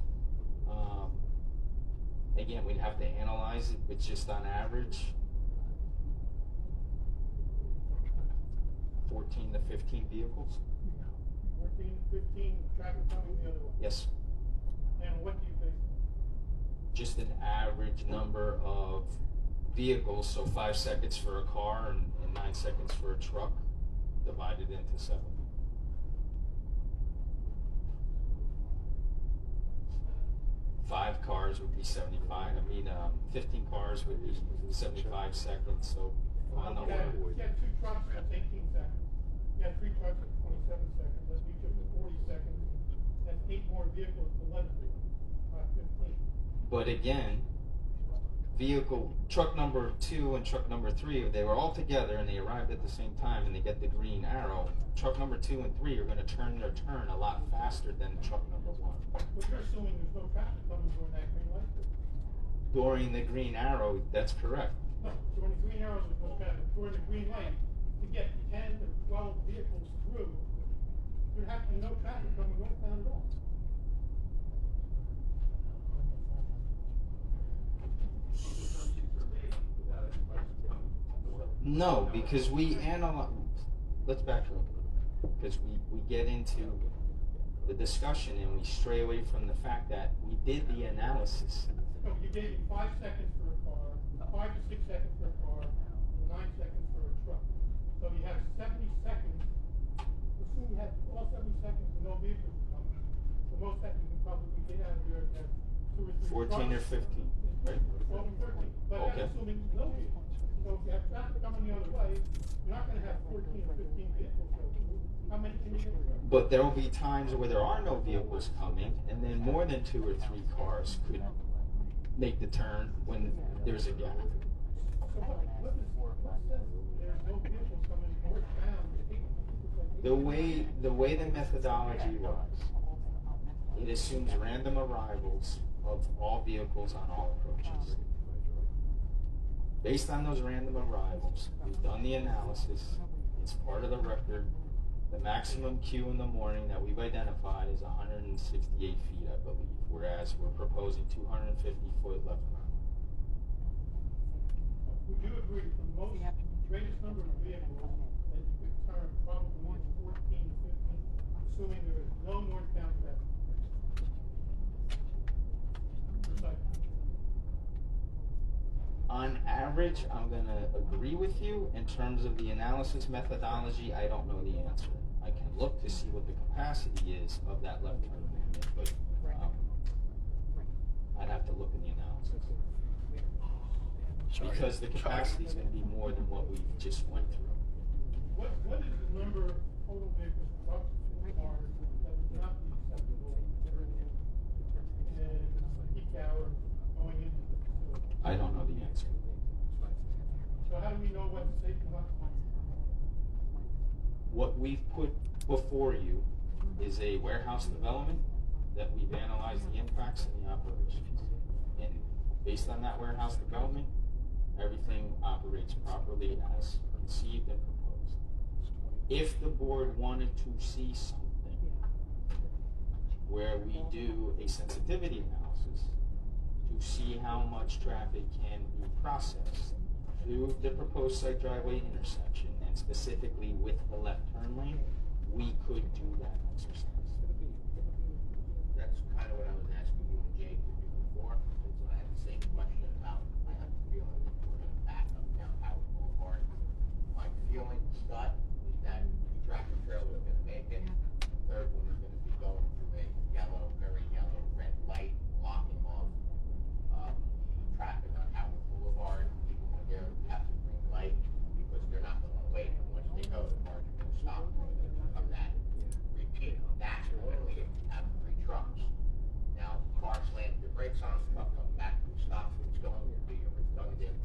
Again, we'd have to analyze it, but just on average, 14 to 15 vehicles. 14, 15, traffic coming the other way. Yes. And what do you base it on? Just an average number of vehicles, so 5 seconds for a car and 9 seconds for a truck, divided into 7. 5 cars would be 15 cars would be 75 seconds, so on the You had order. 2 trucks, that's 18 seconds. You had 3 trucks at 27 seconds, that leaves you for 40 seconds. That's 8 more vehicles to 11, 15. But again, truck number 2 and truck number 3, if they were all together and they arrived at the same time and they get the green arrow, truck number 2 and 3 are going to turn their turn a lot faster than truck number 1. But you're assuming there's no traffic coming during that green light. During the green arrow, that's correct. No, during the green arrows, there's no traffic. During the green light, to get 10 or 12 vehicles through, there has to be no traffic coming northbound at all. No, because we analyze. Let's back up, because we get into the discussion and we stray away from the fact that we did the analysis. No, you gave me 5 seconds for a car, 5 to 6 seconds for a car, and 9 seconds for a truck. So you have 70 seconds. Assume you have all 70 seconds and no vehicles coming. The most that you can probably get out of here is 2 or 3 14 or trucks. 15, right? 12 or 13. But Okay. that's assuming no vehicles. So if you have traffic coming the other way, you're not going to have 14 or 15 vehicles go through. How many can you get through? But there will be times where there are no vehicles coming, and then more than 2 or 3 cars could make the turn when there's a gap. So what says there's no vehicles coming northbound? The way the methodology works, it assumes random arrivals of all vehicles on all approaches. Based on those random arrivals, we've done the analysis. It's part of the record. The maximum queue in the morning that we've identified is 168 feet, I believe, whereas we're proposing 250-foot left turn. Would you agree the greatest number of vehicles that you could turn probably 14 to 15, assuming there is no northbound traffic? On average, I'm going to agree with you. In terms of the analysis methodology, I don't know the answer. I can look to see what the capacity is of that left turn movement, but I'd have to look in the analysis. Because the capacity is going to be more than what we just went through. What is the number of total vehicles, trucks, and cars that would not be acceptable in peak hour going into the facility? I don't know the answer. So how do we know what's safe and not safe? What we've put before you is a warehouse development that we've analyzed the impacts and the operations. And based on that warehouse development, everything operates properly as conceived and proposed. If the board wanted to see something where we do a sensitivity analysis to see how much traffic can be processed through the proposed site driveway intersection, and specifically with the left turn lane, we could do that exercise. That's kind of what I was asking you and Jake to do before, since I had the same question about, I have a feeling that we're gonna back up down Howard Boulevard. My feeling, gut, is that the tractor trailer is gonna make it. The third one is gonna be going through a yellow, very yellow, red light, blocking off, the traffic on Howard Boulevard, even when they're at the green light, because they're not gonna wait, and once they go, the cars are gonna stop, and they're gonna come that, repeat that, only if you have 3 trucks. Now, car slams your brakes on, truck comes back to a stop, it's going to be a redundant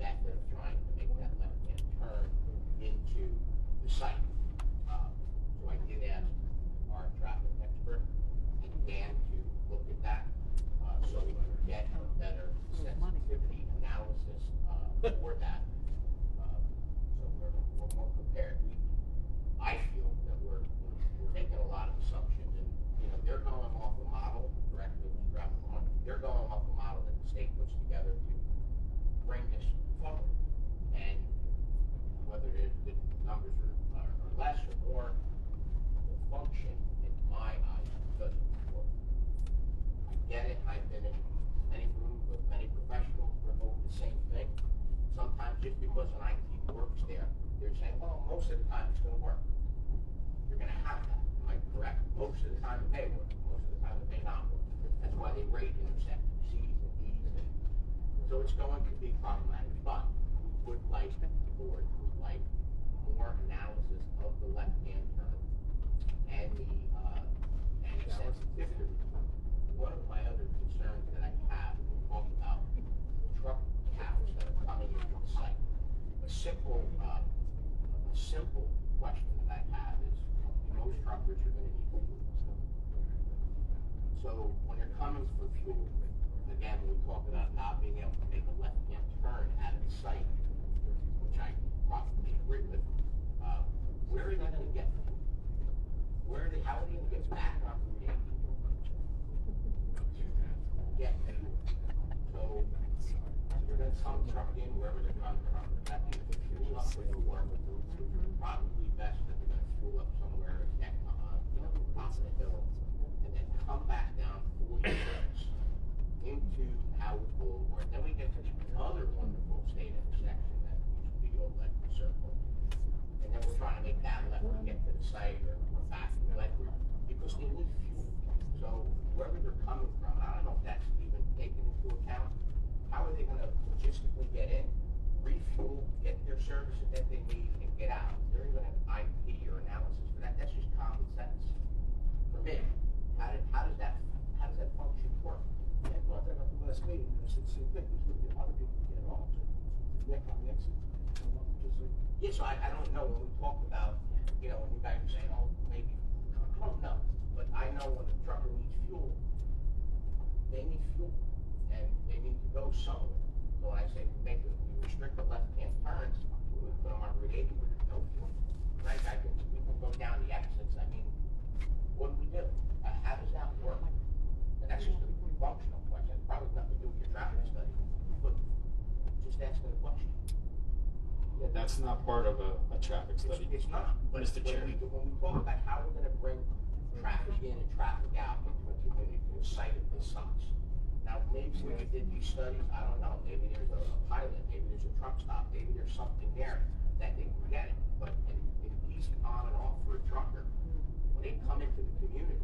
method of trying to make that left-hand turn into the site. So I did ask our traffic expert, and Dan, to look at that, so we can get a better sensitivity analysis, for that. So we're more prepared. I feel that we're making a lot of assumptions, and, you know, they're going off a model, correctly, Mr. Rappaport, they're going off a model that the state puts together to bring this forward. And whether the numbers are less or more, the function, in my eyes, doesn't work. I get it, I've been in many rooms with many professionals who are the same thing. Sometimes just because an IT works there, they're saying, well, most of the time it's gonna work. You're gonna have that, am I correct? Most of the time it may work, most of the time it may not work. That's why they rate intersections, C's and D's. So it's going to be problematic, but we would like, the board would like more analysis of the left-hand turn and the sensitivity. One of my other concerns that I have when we talk about truck counts that are coming into the site, a simple question that I have is, most truckers are gonna need fuel. So when they're coming for fuel, again, when we talk about not being able to make a left-hand turn out of the site, which I probably agree with, where are they gonna get fuel? How are they gonna get back on Route 80? Get fuel. So you're gonna come truck in wherever they're coming from. That means if fuel up where you work, probably best that they're gonna fuel up somewhere next, top of the hill, and then come back down 40 minutes into Howard Boulevard. Then we get to the other wonderful state intersection that used to be Old Ledford Circle. And then we're trying to make that left to get to the site or back to Ledford, because they need fuel. So wherever they're coming from, I don't know if that's even taken into account. How are they gonna logistically get in, refuel, get their services that they need, and get out? They're even an IP or analysis for that. That's just common sense. For me, how does that function work? I brought that up the last meeting, and I said the same thing, there's gonna be a lot of people who get off, neck on the exit. Just like, Yeah, so I don't know, when we talk about, when you guys are saying, oh, maybe, I don't know, but I know when a trucker needs fuel, they need fuel, and they need to go somewhere. So when I say we restrict the left-hand turns, we put them on Route 80 where there's no fuel. Right, we can go down the exits, I mean, what do we do? How does that work? And that's just a functional question, it's probably nothing to do with your traffic study, but just asking the question. Yeah, that's not part of a traffic study. It's not, but Mr. Chairman. when we talk about how we're gonna bring traffic in and traffic out into a community, to a site of this size. Now, maybe when we did these studies, I don't know, maybe there's a pilot, maybe there's a truck stop, maybe there's something there that they can get it. But in easy on and off for a trucker, when they come into the community,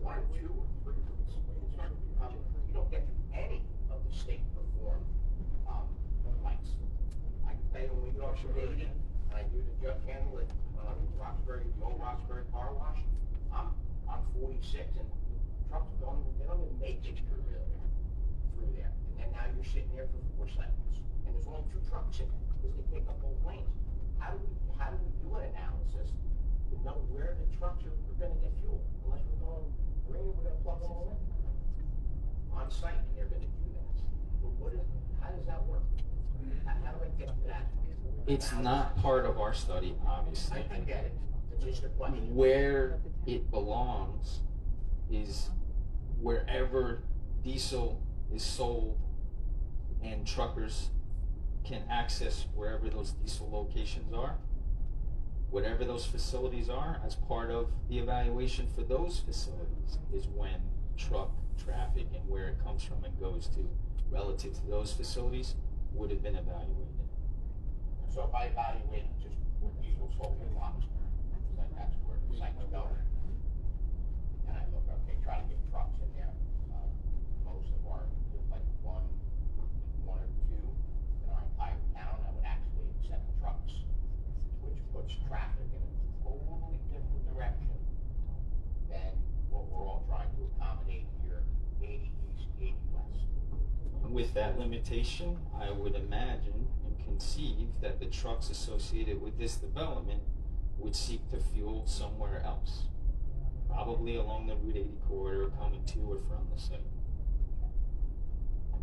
one or two or three routes, you don't get any of the state performed lights. I can tell you when we get off Route 80, and I do the jug handle at Roxbury, the old Roxbury car wash, I'm on 46, and trucks don't even make it through there. And then now you're sitting there for 4 seconds, and there's only 2 trucks in it, because they take up both lanes. How do we do an analysis to know where the trucks are gonna get fuel? Unless we're going green, we're gonna plug them all in on site, and they're gonna do that. But how does that work? How do I get to that? It's not part of our study, obviously. I get it, it's just a question. Where it belongs is wherever diesel is sold and truckers can access wherever those diesel locations are. Whatever those facilities are, as part of the evaluation for those facilities is when truck traffic and where it comes from and goes to relative to those facilities would have been evaluated. So if I evaluate just where diesel sold in Roxbury, then that's where the site's going. And I look, okay, try to get trucks in there. Most of our, like one or two in our entire town, I would actually accept trucks, which puts traffic in a totally different direction than what we're all trying to accommodate here, 80 east, 80 west. With that limitation, I would imagine and conceive that the trucks associated with this development would seek to fuel somewhere else, probably along the Route 80 corridor coming to or from the site.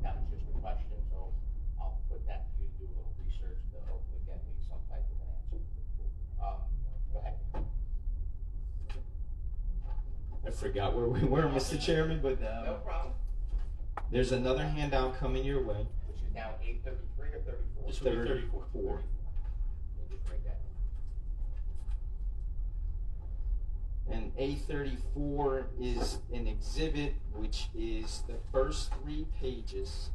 That was just a question, so I'll put that to you to do a little research to hopefully get me some type of an answer. Go ahead. I forgot where we were, Mr. Chairman, but No problem. there's another handout coming your way. Which is now 833 or 34? This will be 34. Let me just write that down. And A34 is an exhibit which is the first 3 pages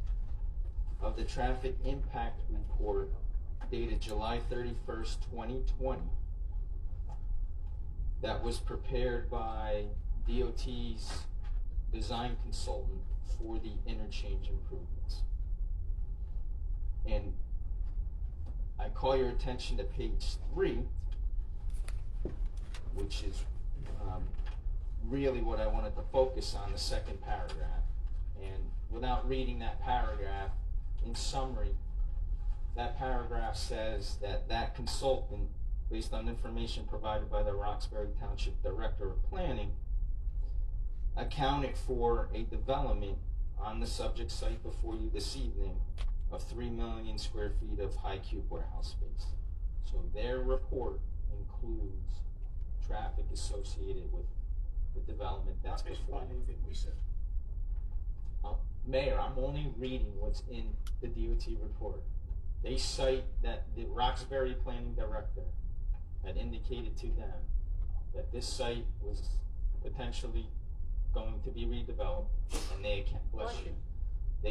of the traffic impact report dated July 31st, 2020. That was prepared by DOT's design consultant for the interchange improvements. And I call your attention to page 3, which is really what I wanted to focus on, the second paragraph. And without reading that paragraph, in summary, that paragraph says that that consultant, based on information provided by the Roxbury Township Director of Planning, accounted for a development on the subject site before you this evening of 3 million square feet of high cube warehouse space. So their report includes traffic associated with the development that's Not based before upon you. anything we said. Mayor, I'm only reading what's in the DOT report. They cite that the Roxbury Planning Director had indicated to them that this site was potentially going to be redeveloped, and they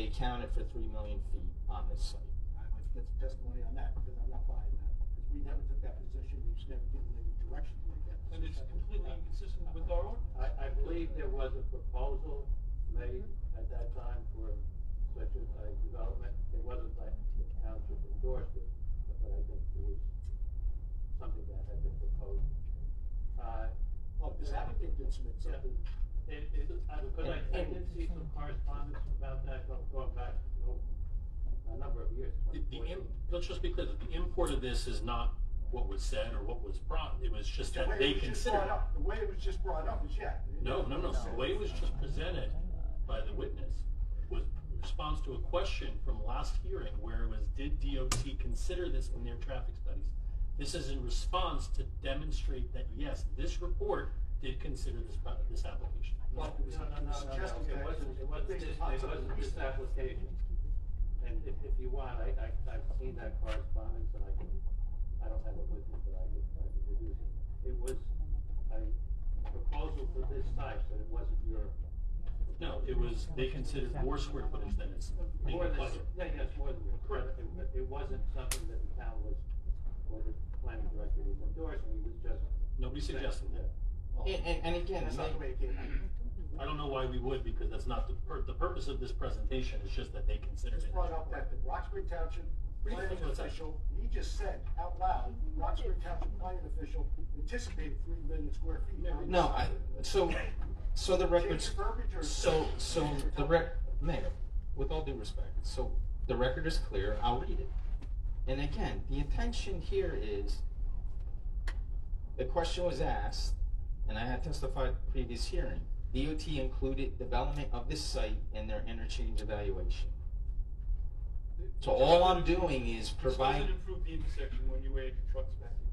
accounted for 3 million feet on this site. I'd like to get some testimony on that, because I'm not buying that, because we never took that position, we've just never given any direction to make that And it's decision. completely inconsistent with our own. I believe there was a proposal made at that time for such a development. It wasn't like the township endorsed it, but I think it was something that had been proposed. Well, this applicant did submit something. Because I did see some correspondence about that going back a number of years. Let's just be clear, that the import of this is not what was said or what was brought, it was just that they considered. The way it was just brought up is, yeah. No, the way it was just presented by the witness was in response to a question from last hearing where it was, did DOT consider this in their traffic studies? This is in response to demonstrate that yes, this report did consider this application. Well, it was suggesting that It wasn't this application. And if you want, I've seen that correspondence, and I don't have it with me, but I could deduce it. It was a proposal for this site, but it wasn't your. No, it was, they considered more square footage than is being More than, applied. yes, more than yours. Correct. It wasn't something that the town was, or the planning director was endorsing, it was just. Nobody's suggesting that. And again, That's not the way it came out. I don't know why we would, because that's not the purpose of this presentation, is just that they considered Just it. brought up that the Roxbury Township planning What's that? official, he just said out loud, Roxbury Township planning official anticipated 3 million square feet. no, so the records, Change the verbiage or- so the Mayor, with all due respect, so the record is clear, I'll read it. And again, the intention here is, the question was asked, and I had testified at the previous hearing, DOT included development of this site in their interchange evaluation. So all I'm doing is provide. This doesn't improve the intersection when you add your trucks back in.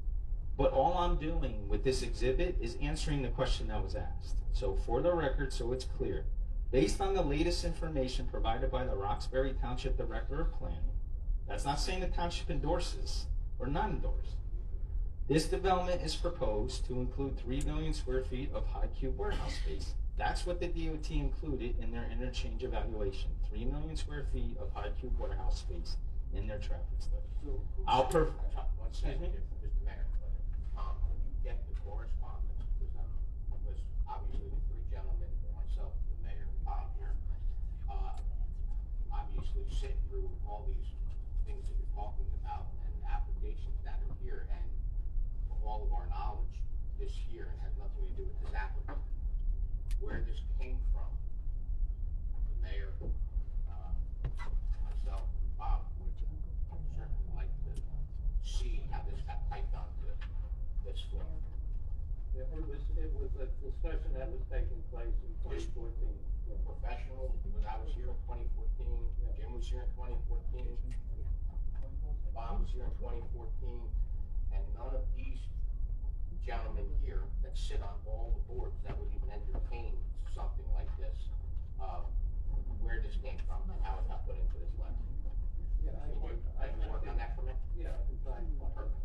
But all I'm doing with this exhibit is answering the question that was asked. So for the record, so it's clear, based on the latest information provided by the Roxbury Township Director of Planning, that's not saying the township endorses or not endorse. This development is proposed to include 3 million square feet of high cube warehouse space. That's what the DOT included in their interchange evaluation, 3 million square feet of high cube warehouse space in their traffic study. So, One second, Mr. Mayor. When you get the correspondence, because obviously the 3 gentlemen, myself, the mayor, and Bob here, obviously sit through all these things that you're talking about and applications that are here, and for all of our knowledge, this here has nothing to do with this applicant. Where this came from, the mayor, myself, and Bob would certainly like to see how this got typed onto this form. Yeah, it was a discussion that was taking place in 2014. Professionals, because I was here in 2014, Jim was here in 2014, Bob was here in 2014, and none of these gentlemen here that sit on all the boards that would even entertain something like this, where this came from and how it got put into this letter. Yeah, Can you work on that for me? Yeah, I can try and. Perfect.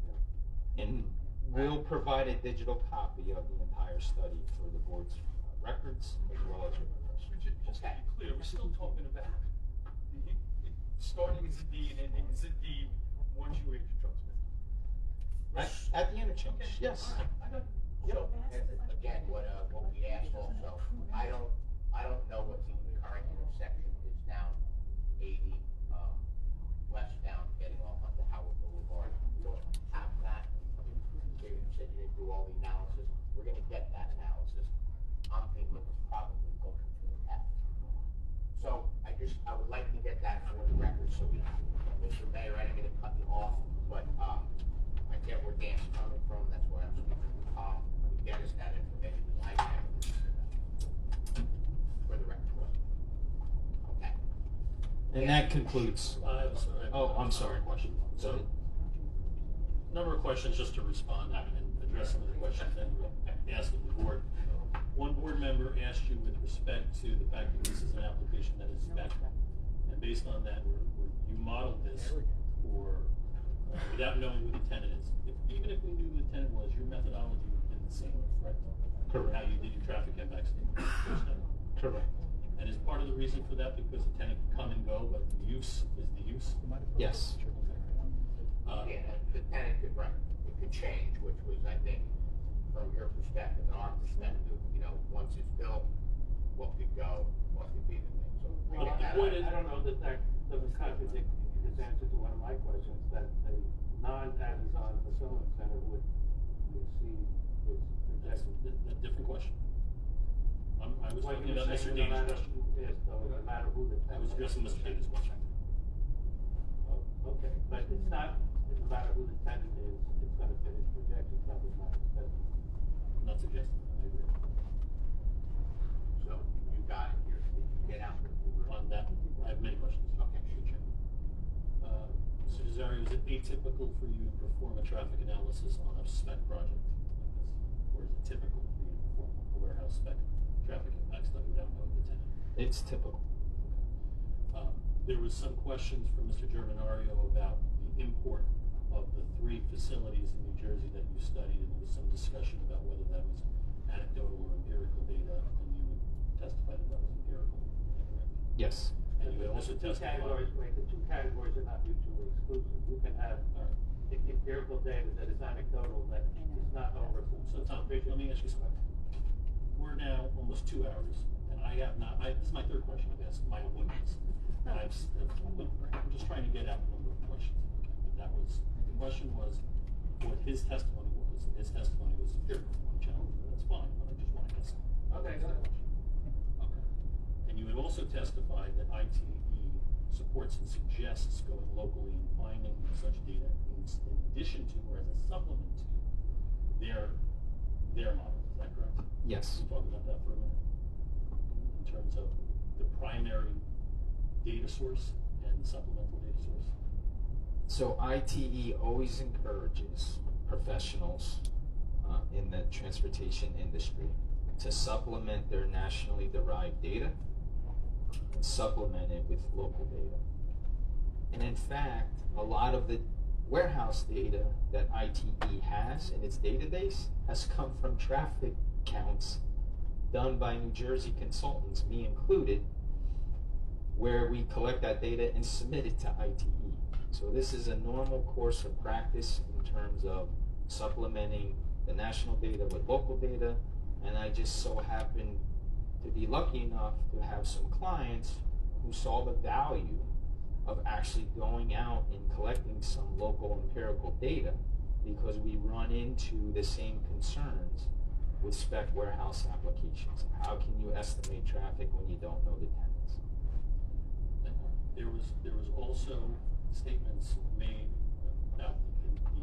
And we'll provide a digital copy of the entire study for the board's records as well as your professional. Richard, just to be clear, we're still talking about starting as a D and ending as a D once you add your trucks back. At the interchange, Okay. yes. I got it. So, again, what we asked also, I don't know And that concludes. I'm sorry. Oh, I'm sorry. Question. Go So, ahead. number of questions just to respond and address some of the questions that you asked of the board. One board member asked you with respect to the fact that this is an application that is spec, and based on that, you modeled this for, without knowing who the tenant is. Even if we knew who the tenant was, your methodology would have been the same, correct? Correct. How you did your traffic impact statement. Correct. And is part of the reason for that because the tenant can come and go, but the use is the use? Yes. Yeah, the tenant could, right, it could change, which was, I think, from your perspective and our perspective, you know, once it's built, what could go, what could be the thing, so. we Well, get that I out. don't know that doesn't contradict his answer to one of my questions, that a non-Amazon fulfillment center would exceed its That's projection. a different question. I was What talking you were about Mr. saying, no Davis' matter question. who- yes, though, no matter who the I was tenant addressing is. Mr. Davis' question. Oh, okay, but it's not, no matter who the tenant is, it's gonna fit its projections, that was my assessment. I'm not suggesting, I agree. So, you got it here, did you get out the ruler? On that, I have many questions. Okay. Mr. Chairman. Mr. Desario, is it atypical for you to perform a traffic analysis on a spec project like this? Or is it typical for you to perform a warehouse spec traffic impact study without knowing the tenant? It's typical. There was some questions from Mr. Germanario about the import of the 3 facilities in New Jersey that you studied, and there was some discussion about whether that was anecdotal or empirical data, and you would testify that that was empirical, correct? Yes. And you would also The two testify. categories, wait, the 2 categories are not mutually exclusive. You can have empirical data that is anecdotal, that is not over. So Tom, let me ask you something. We're now almost 2 hours, and I have not, this is my 3rd question I've asked my audience. And I'm just trying to get out a number of questions. Okay? But that was, the question was what his testimony was, and his testimony was empirical. That's fine, but I just want to ask. Okay, That's the question. Okay. And you had also testified that ITE supports and suggests going locally and finding such data in addition to, or as a supplement to, their models. Is that correct? Yes. Can you talk about that for a minute? In terms of the primary data source and supplemental data source? So ITE always encourages professionals in the transportation industry to supplement their nationally derived data and supplement it with local data. And in fact, a lot of the warehouse data that ITE has in its database has come from traffic counts done by New Jersey consultants, me included, where we collect that data and submit it to ITE. So this is a normal course of practice in terms of supplementing the national data with local data, and I just so happen to be lucky enough to have some clients who saw the value of actually going out and collecting some local empirical data, because we run into the same concerns with spec warehouse applications. How can you estimate traffic when you don't know the tenants? There was also statements made about the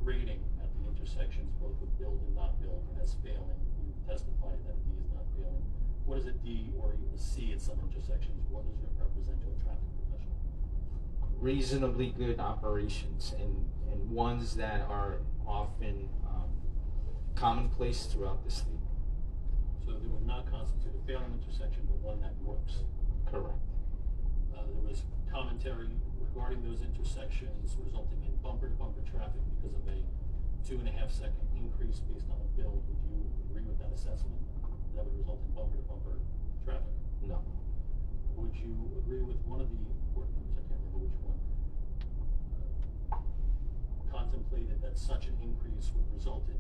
grading at the intersections, both with build and not build, as failing. You testified that a D is not failing. What is a D or even a C at some intersections? What does it represent to a traffic professional? Reasonably good operations, and ones that are often commonplace throughout the state. So they would not constitute a failing intersection, but one that works. Correct. There was commentary regarding those intersections resulting in bumper-to-bumper traffic because of a 2.5-second increase based on a build. Would you agree with that assessment? That would result in bumper-to-bumper traffic? No. Would you agree with one of the board members, I can't remember which one, contemplated that such an increase would result in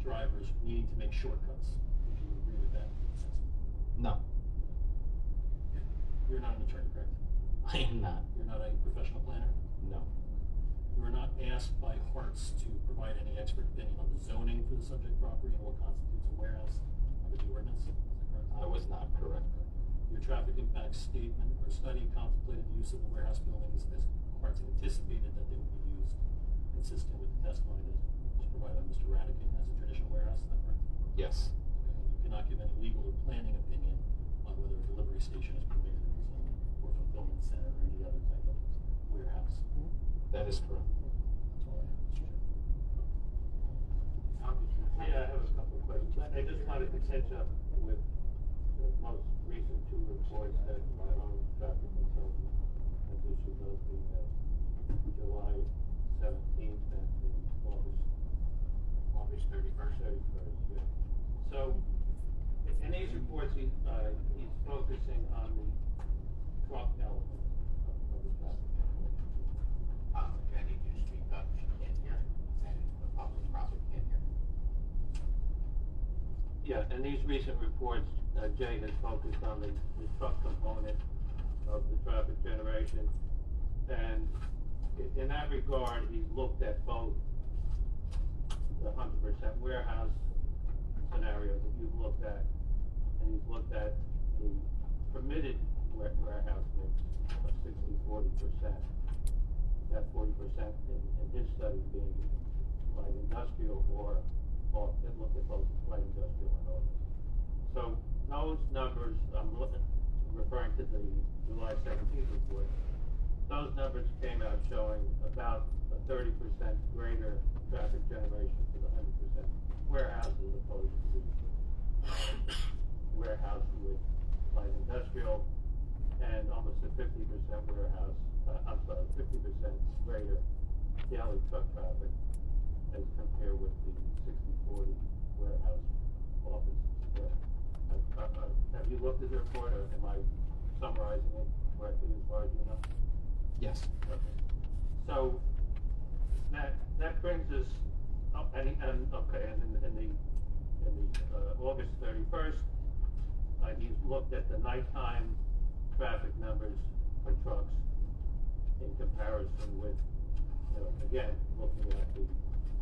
drivers needing to make shortcuts? Would you agree with that assessment? No. You're not an attorney, correct? I am not. You're not a professional planner? No. You were not asked by Hartz to provide any expert opinion on the zoning for the subject property and what constitutes a warehouse under the ordinance? Is that correct? I was not correct. Your traffic impact statement or study contemplated the use of the warehouse buildings as Hartz anticipated that they would be used, consistent with the testimony that was provided by Mr. Radican as a traditional warehouse. Is that correct? Yes. Okay. You cannot give any legal or planning opinion on whether a delivery station is permitted in the zone or or fulfillment center or any other type of warehouse. That is correct. That's all I have, Mr. Chairman. Tom, did you? Yeah, I have a couple of questions. I just wanted to catch up with the most recent two reports that my own traffic consultant has issued, those being July 17th and the August 31st. 31st, yeah. So, in these reports, he's focusing on the truck element of the traffic generation. I need you to speak up, she can't hear, and the public probably can't hear. Yeah, in these recent reports, Jay has focused on the truck component of the traffic generation. And in that regard, he's looked at both the 100% warehouse scenario that you've looked at, and he's looked at the permitted warehouse mix of 60-40%. That 40% in his study being light industrial or it looked at both light industrial and office. So those numbers, I'm referring to the July 17th report, those numbers came out showing about a 30% greater traffic generation for the 100% warehouse as opposed to warehouse with light industrial, and almost a 50% warehouse, 50% greater daily truck traffic as compared with the 60-40 warehouse office split. Have you looked at the report, or am I summarizing it correctly as far as you know? Yes. Okay. So that brings us up, and in the August 31st, he's looked at the nighttime traffic numbers for trucks in comparison with, again, looking at the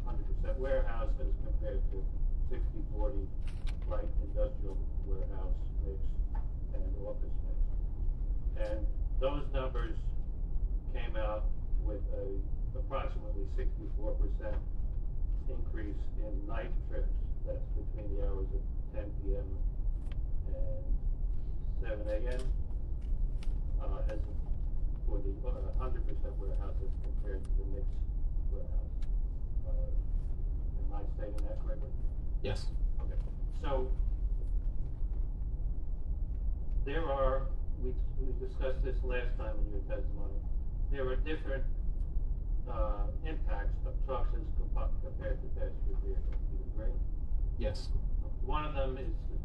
100% warehouse as compared to 60-40 light industrial warehouse mix and office mix. And those numbers came out with approximately 64% increase in night trips. That's between the hours of 10 p.m. and 7 a.m. As for the 100% warehouse as compared to the mixed warehouse. Am I stating that correctly? Yes. Okay. So there are, we discussed this last time in your testimony, there are different impacts of trucks as compared to passenger vehicles. Do you agree? Yes. One of them is the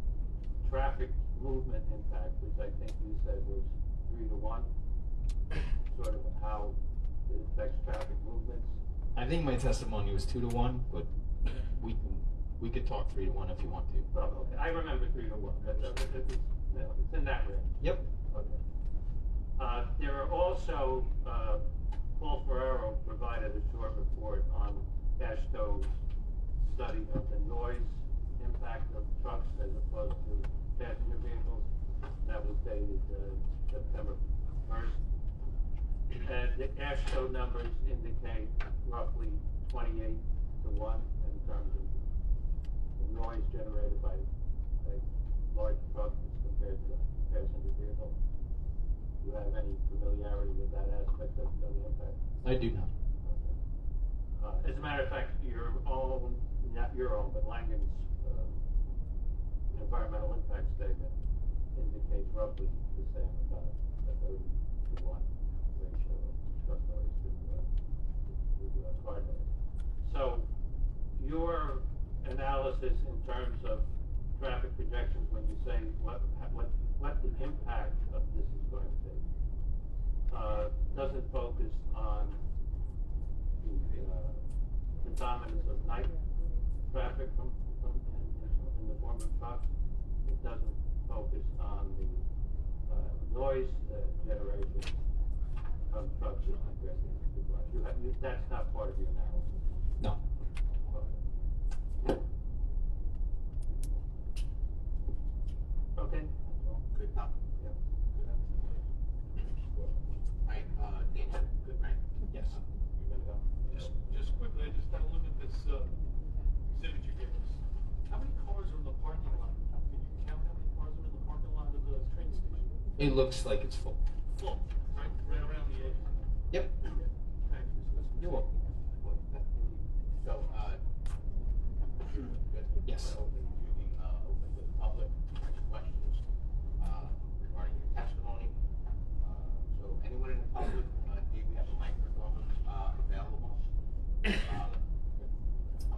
traffic movement impact, which I think you said was 3 to 1, sort of how it affects traffic movements. I think my testimony was 2 to 1, but we could talk 3 to 1 if you want to. Oh, okay. I remember 3 to 1. It's in that range. Yep. Okay. There are also, Paul Ferrero provided a short report on AASHTO's study of the noise impact of trucks as opposed to passenger vehicles. That was dated September 1st. And the AASHTO numbers indicate roughly 28 to 1 in terms of the noise generated by a large truck as compared to a passenger vehicle. Do you have any familiarity with that aspect of the impact? I do not. Okay. As a matter of fact, not your own, but Langen's environmental impact statement indicates roughly the same, about a 30 to 1 ratio of truck noise to car noise. So your analysis in terms of traffic projections, when you say what the impact of this is going to be, doesn't focus on the dominance of night traffic in the form of trucks. It doesn't focus on the noise generation of trucks as compared to cars. That's not part of your analysis. No. Okay. Good enough. Yeah. Right, Dan, good, right? Yes. You're gonna go? Just quickly, I just gotta look at this, exhibit you gave us. How many cars are in the parking lot? Can you count how many cars are in the parking lot of the train station? It looks like it's full. full, right around the edge. Yep. Thank you. You're welcome. So, good. Yes. Open to the public, any questions, regarding your testimony? So anyone in the public, do you have a microphone, available?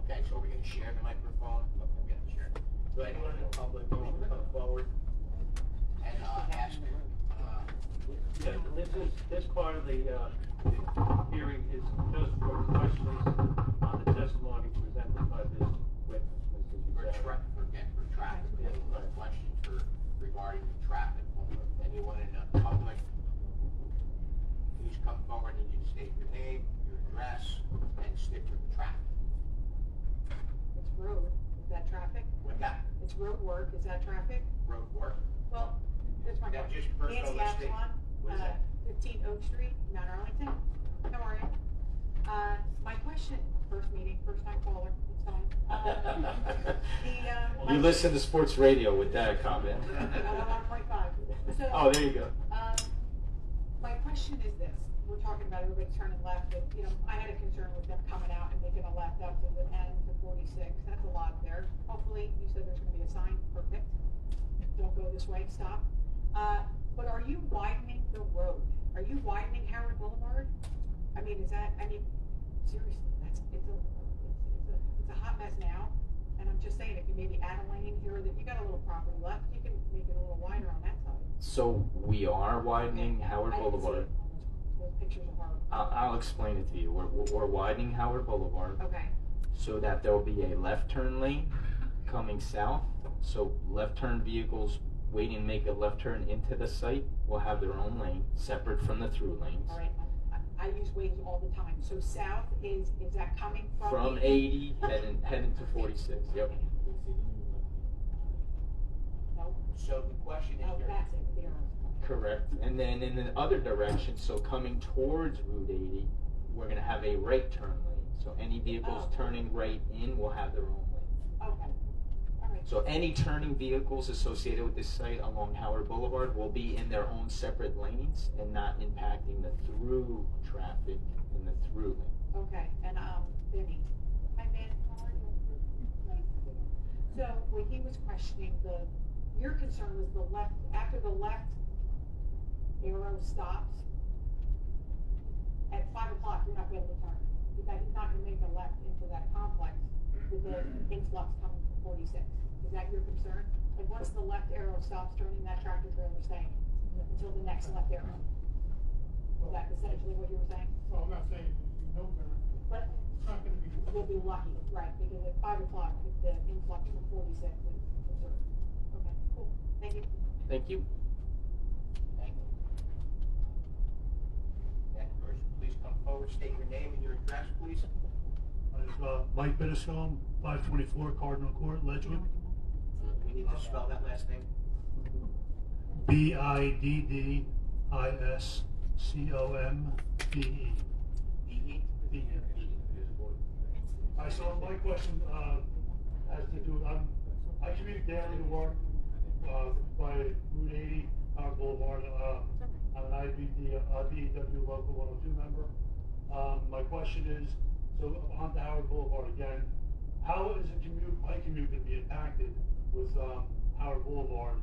Okay, so we're gonna share the microphone? Okay, we're gonna share. So anyone in the public, please come forward and, ask, Yeah, this part of the hearing is just for questions on the testimony presented by this witness, Mrs. for Sarah. traffic, any questions regarding traffic. Anyone in the public, please come forward and you state your name, your address, and stick with the traffic. It's road, is that traffic? With that, It's road work, is that traffic? road work. Well, here's my Yeah, question. just first Nancy on the state. Absalon, What is that? 15 Oak Street, Mount Arlington. How are you? My question, first meeting, first time caller, it's fine. You listen to sports radio with that comment. 1.5. So, Oh, there you go. my question is this, we're talking about everybody turning left, but, I had a concern with them coming out and making a left up to the end to 46, that's a lot there. Hopefully, you said there's gonna be a sign, perfect, don't go this way, stop. But are you widening the road? Are you widening Howard Boulevard? Seriously, it's a hot mess now, and I'm just saying, if you maybe add a lane here, that you got a little property left, you can make it a little wider on that side. So we are widening Howard I didn't see Boulevard. it. Those pictures are hard. I'll explain it to you. We're widening Howard Boulevard Okay, so that there will be a left turn lane coming south. So left turn vehicles waiting to make a left turn into the site will have their own lane, separate from the through lanes. all right, I use Waze all the time, so south is that coming from? From 80 heading to 46, yep. No, So the question is, oh, that's it, the arrows. Correct. And then in the other direction, so coming towards Route 80, we're gonna have a right turn lane. So any vehicles Oh. turning right in will have their own lane. Okay, all right. So any turning vehicles associated with this site along Howard Boulevard will be in their own separate lanes and not impacting the through traffic in the through lane. Okay, and, Vinny. Hi, Vin, how are you? Nice to see you. So, when he was questioning your concern was the left, after the left arrow stops, at 5 o'clock, you're not gonna be able to turn. He's not gonna make a left into that complex with the influx coming from 46. Is that your concern? Like, once the left arrow stops turning, that tractor trailer staying until the next left arrow? Is that essentially what you were saying? Well, I'm not saying there's no turn, But it's not gonna be. you'll be lucky, right, because at 5 o'clock, the influx from 46 is observed. Okay, cool, thank you. Thank you. thank you. Next person, please come forward, state your name and your address, please. Mike Bittiscombe, 524 Cardinal Court, Ledgewood. We need to spell that last name. Biddiscombe. B-E? I saw my question has to do, I commute daily to work by Route 80, Howard Boulevard. I'm an IBEW Local 102 member. My question is, so on to Howard Boulevard again, how is my commute going to be impacted with Howard Boulevard?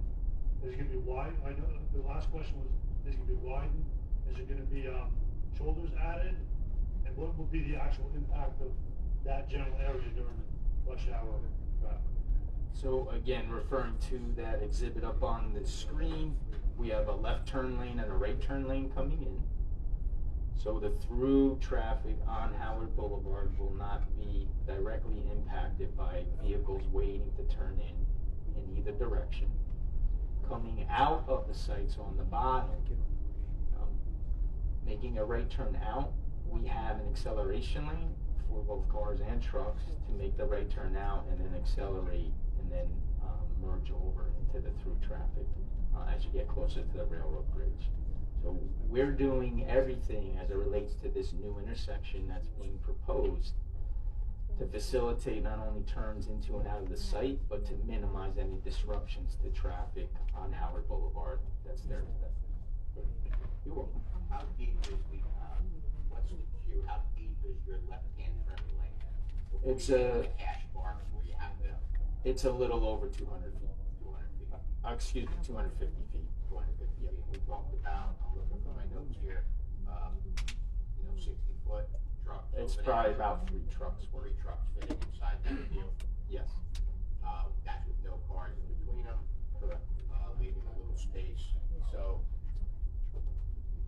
Is it going to be wide? I know the last question was, is it going to be widened? Is it going to be shoulders added? And what will be the actual impact of that general area during the rush hour traffic? So again, referring to that exhibit up on the screen, we have a left turn lane and a right turn lane coming in. So the through traffic on Howard Boulevard will not be directly impacted by vehicles waiting to turn in either direction. Coming out of the sites on the bottom, making a right turn out, we have an acceleration lane for both cars and trucks to make the right turn out and then accelerate and then merge over into the through traffic as you get closer to the railroad bridge. So we're doing everything as it relates to this new intersection that's being proposed to facilitate not only turns into and out of the site, but to minimize any disruptions to traffic on Howard Boulevard that's there today. You're welcome. How deep is the, what's the queue, how deep is your left-hand turning lane? Before It's you get a- to the hash marks where you have to, It's a little over 200 feet. 200 feet. Excuse me, 250 feet. 250 feet. We talked about, I'm looking for my notes here, 60-foot trucks. It's over probably there. about 3 trucks worth. 3 trucks fitting inside that field. Yes. That's with no cars in between them. Correct. Leaving a little space. So,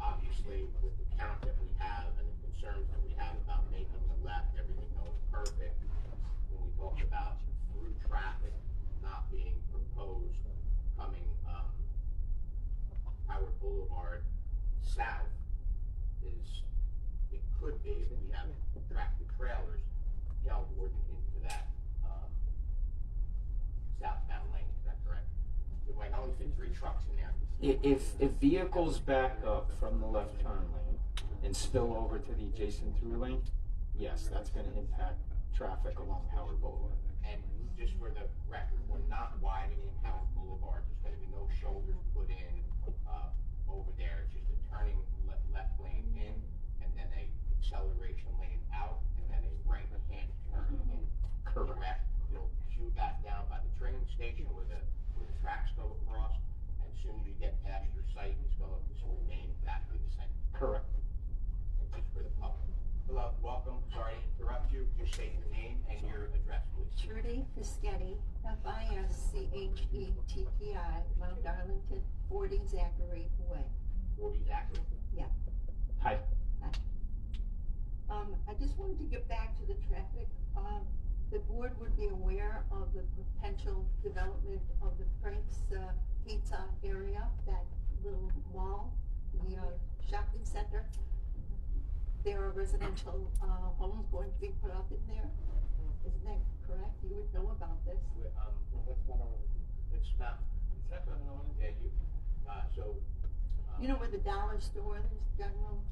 obviously, with the count that we have and the concerns that we have about making the left, everything going perfect, when we talked about through traffic not being proposed coming Howard Boulevard south is, it could be, if we have tractor trailers, Warden into that southbound lane, is that correct? It might only fit 3 trucks in there. If vehicles back up from the left turn lane and spill over to the adjacent through lane, yes, that's going to impact traffic along Howard Boulevard. And just for the record, we're not widening Howard Boulevard. There's going to be no shoulders put in over there. It's just a turning left lane in, and then a acceleration lane out, and then a right-hand turn in. Correct. It'll shoot back down by the train station where the tracks go across, and as soon as you get past your site, it's going to remain exactly the same. Correct. And just for the public. Hello, welcome. Sorry to interrupt you. Just state your name and your address, please. Trudy Fischetti, Fischetti, Mount Darlington, 40 Zachary Way. 40 Zachary. Yeah. Hi. I just wanted to get back to the traffic. The board would be aware of the potential development of the Frank's Pizza area, that little mall, the shopping center. There are residential homes going to be put up in there. Isn't that correct? You would know about this. It's not. Yeah, you. You know where the dollar store is, General?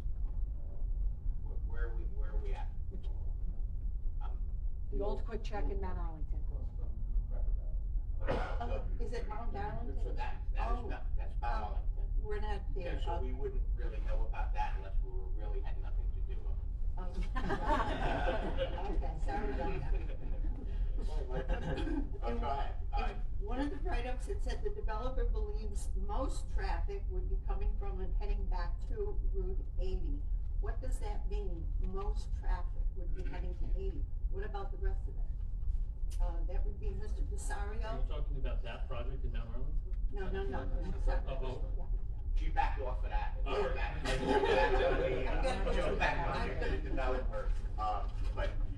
Where are we at? The old Quick Check in Mount Arlington. Is it Mount Darlington? So that's Mount Arlington. We're not there. Yeah, so we wouldn't really know about that unless we really had nothing to do with it. Okay, sorry about that. Go ahead. In one of the write-ups, it said the developer believes most traffic would be coming from and heading back to Route 80. What does that mean, most traffic would be heading to 80? What about the rest of it? That would be Mr. Desario? Are you talking about that project in Mount Arlington? No. Oh. She backed off of that. All right. Jump back on to the developer.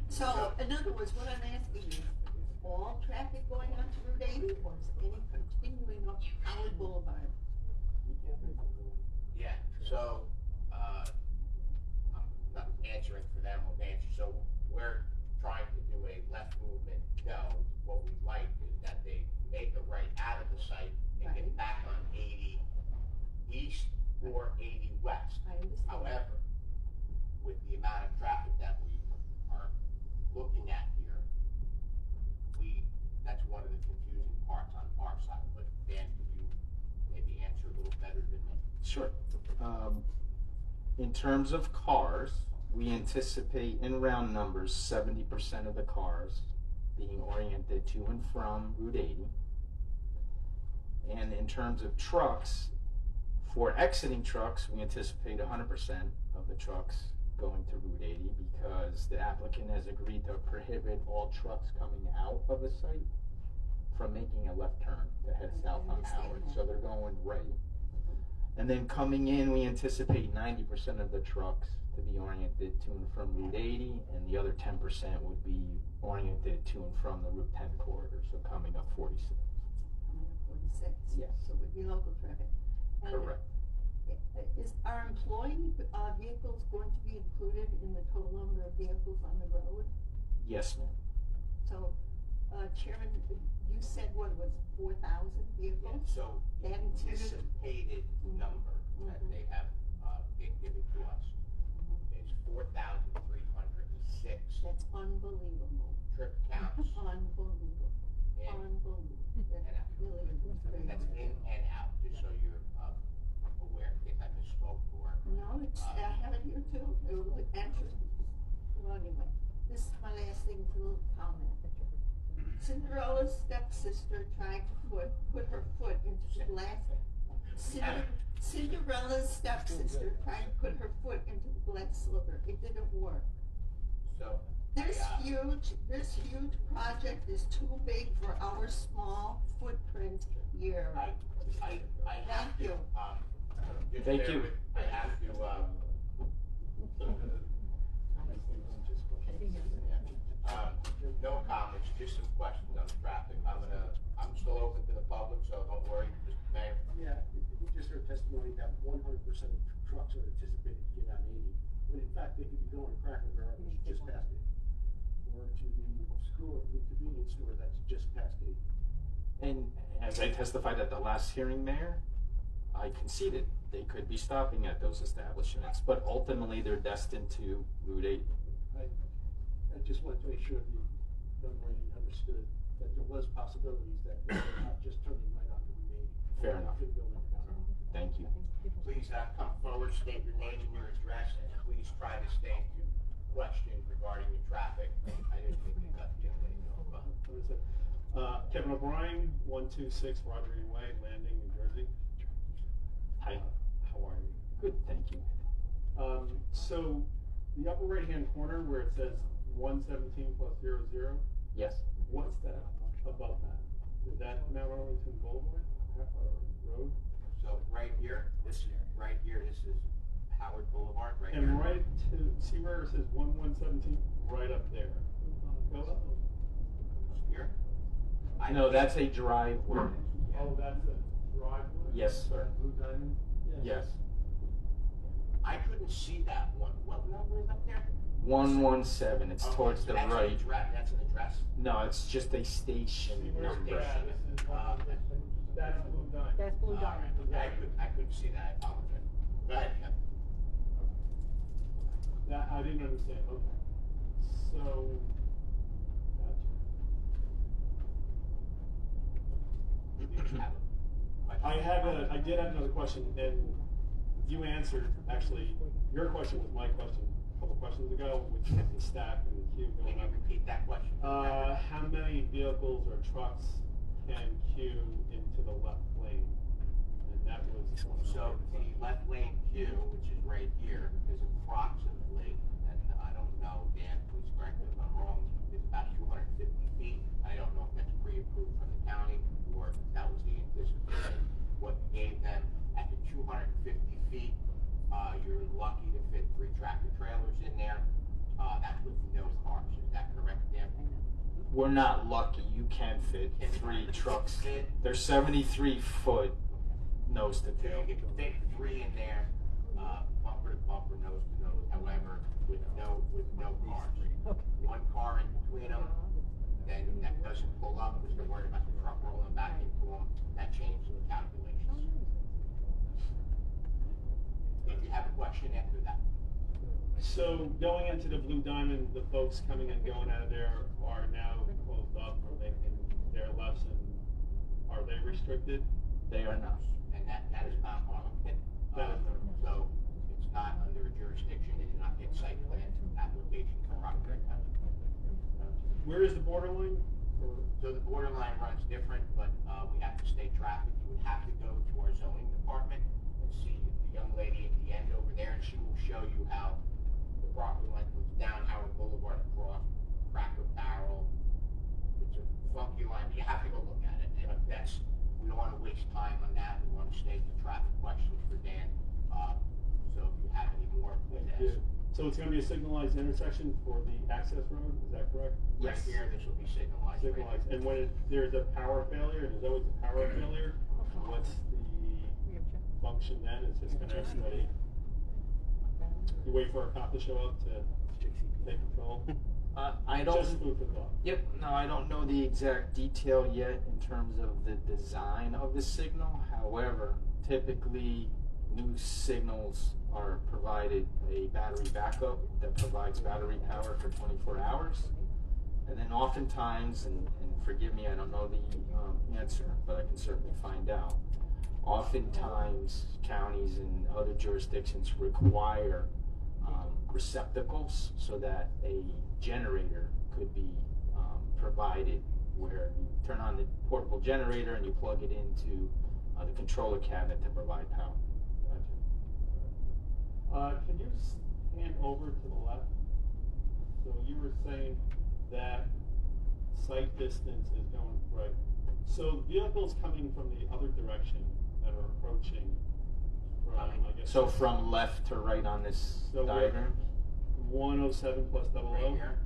So, in other words, what I'm asking is, all traffic going on to Route 80, or is any continuing up Howard Boulevard? Yeah, so, I'm not answering for them, we'll answer, so we're trying to do a left movement, no, what we'd like is that they make a right out of the site and get back on 80 east or 80 west. I understand. However, with the amount of traffic that we are looking at here, that's one of the confusing parts on our side, but Dan, could you maybe answer a little better than me? Sure. In terms of cars, we anticipate in round numbers 70% of the cars being oriented to and from Route 80. And in terms of trucks, for exiting trucks, we anticipate 100% of the trucks going to Route 80 because the applicant has agreed to prohibit all trucks coming out of the site from making a left turn to head south on Howard. So they're going right. And then coming in, we anticipate 90% of the trucks to be oriented to and from Route 80, and the other 10% would be oriented to and from the Route 10 corridor, so coming up 46. Coming up 46? Yes. So it would be local traffic. And Correct. Are employee vehicles going to be included in the total number of vehicles on the road? Yes, ma'am. So, Chairman, you said what was 4,000 vehicles? Yeah, so the That included? anticipated number that they have given to us is 4,306 That's unbelievable. trip counts. Unbelievable. In Unbelievable. and out. That's really And that's in and out, just so you're aware, in case I misspoke, or. No, it's, I have it here too, it was answered. Well, anyway, this is my last thing, it's a little comment. Cinderella's stepsister tried to put her foot into the glass. Cinderella's stepsister tried to put her foot into the glass sliver, it didn't work. So. This huge project is too big for our small footprint here. I have Thank to, you. just Thank bear you. with- I have to, no comments, just some questions on the traffic. I'm still open to the public, so don't worry, Mr. Mayor. Yeah, we just heard testimony that 100% of trucks are anticipated to get on 80, when in fact they could be going to Cracker Barrel, which is just past 80, or to the convenience store that's just past 80. And as I testified at the last hearing, Mayor, I conceded they could be stopping at those establishments, but ultimately they're destined to Route 8. I just wanted to make sure the young lady understood that there was possibilities that they're not just turning right onto Route 80. Fair enough. Could go into town. Thank you. Please come forward, state your name and your address, and please try to stay to questions regarding the traffic. I didn't think you got the young lady off, but. Kevin O'Brien, 126 Rodriguez Way, Landing, New Jersey. Hi. How are you? Good, thank you. So the upper right-hand corner where it says 117 plus 00, Yes. what's that above that? Is that Mount Arlington Boulevard Road? So right here, this is Howard Boulevard, right here. And right to, see where it says 1117? Right up there. Go up. Here? No, that's a driveway. Oh, that's a driveway? Yes, sir. Blue Diamond? Yes. I couldn't see that one. What number is up there? 117, it's Oh, towards so the that's an right. That's an address? No, it's just a station See where number. it's at? This is that's Blue Diamond. That's Blue All right. Diamond. I couldn't see that, I apologize. Go ahead, Kevin. That, I didn't understand, okay. So, gotcha. I did have another question, and you answered, actually, your question was my question a couple questions ago, which is the stack and the queue Can going you up. repeat that question? How many vehicles or trucks can queue into the left lane? And that was one of So my- the left lane queue, which is right here, is approximately, and I don't know, Dan, please correct me if I'm wrong, it's about 250 feet. I don't know if that's pre-approved from the county or if that was the anticipated, what you gave them. At the 250 feet, you're lucky to fit 3 tractor trailers in there. That's with no cars, is that correct, Dan? We're not lucky, you can fit 3 trucks. They're 73 foot nose to So tail. you can fit 3 in there, bumper to bumper, nose to nose, however, with no cars. 1 car in between them, then that doesn't pull up because they're worried about the truck rolling back into them. That changes the calculations. If you have a question after that. So going into the Blue Diamond, the folks coming and going out of there are now closed up, or they can, their lefts, and are they restricted? They are not. And that is not Arlington. That is not. So it's not under jurisdiction, they did not get site plan application from Roxbury Township. Where is the borderline? So the borderline runs different, but we have to stay traffic. You would have to go to our zoning department and see the young lady at the end over there, and she will show you how the property line goes down Howard Boulevard across Cracker Barrel. It's a funky line, but you have to go look at it. And that's, we don't want to waste time on that. We want to stay to traffic questions for Dan. So if you have any more, please ask. So it's gonna be a signalized intersection for the access road, is that correct? Right here, this will be signalized. right Signalized, here. and when there's a power failure, there's always a power failure, what's the function then? It's just gonna everybody, you wait for a cop to show up to take control? I don't. Just food for thought. Yep, no, I don't know the exact detail yet in terms of the design of the signal. However, typically new signals are provided a battery backup that provides battery power for 24 hours. And then oftentimes, and forgive me, I don't know the answer, but I can certainly find out. Oftentimes, counties and other jurisdictions require receptacles so that a generator could be provided, where you turn on the portable generator and you plug it into the controller cabinet to provide power. Can you stand over to the left? So you were saying that sight distance is going right. So vehicles coming from the other direction that are approaching from, I guess. So from left to right on this diagram? 107 plus 00? Right here?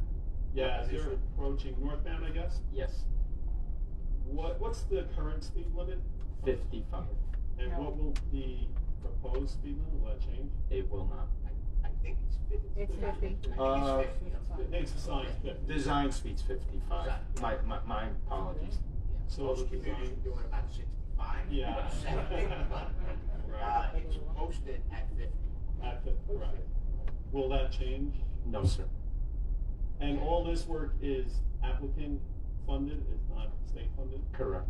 Yeah, as they're approaching northbound, I guess? Yes. What's the current speed limit? 55. And what will the proposed speed limit, will that change? It will not. I think it's 50. It's 50. I think it's 50. It's assigned 50. Design speed's 55. My apologies. So Most the communities design, are doing about 65. Yeah. 70, but, Right. it's posted at 50. at 50, right. Will that change? No, sir. And all this work is applicant funded, it's not state funded? Correct.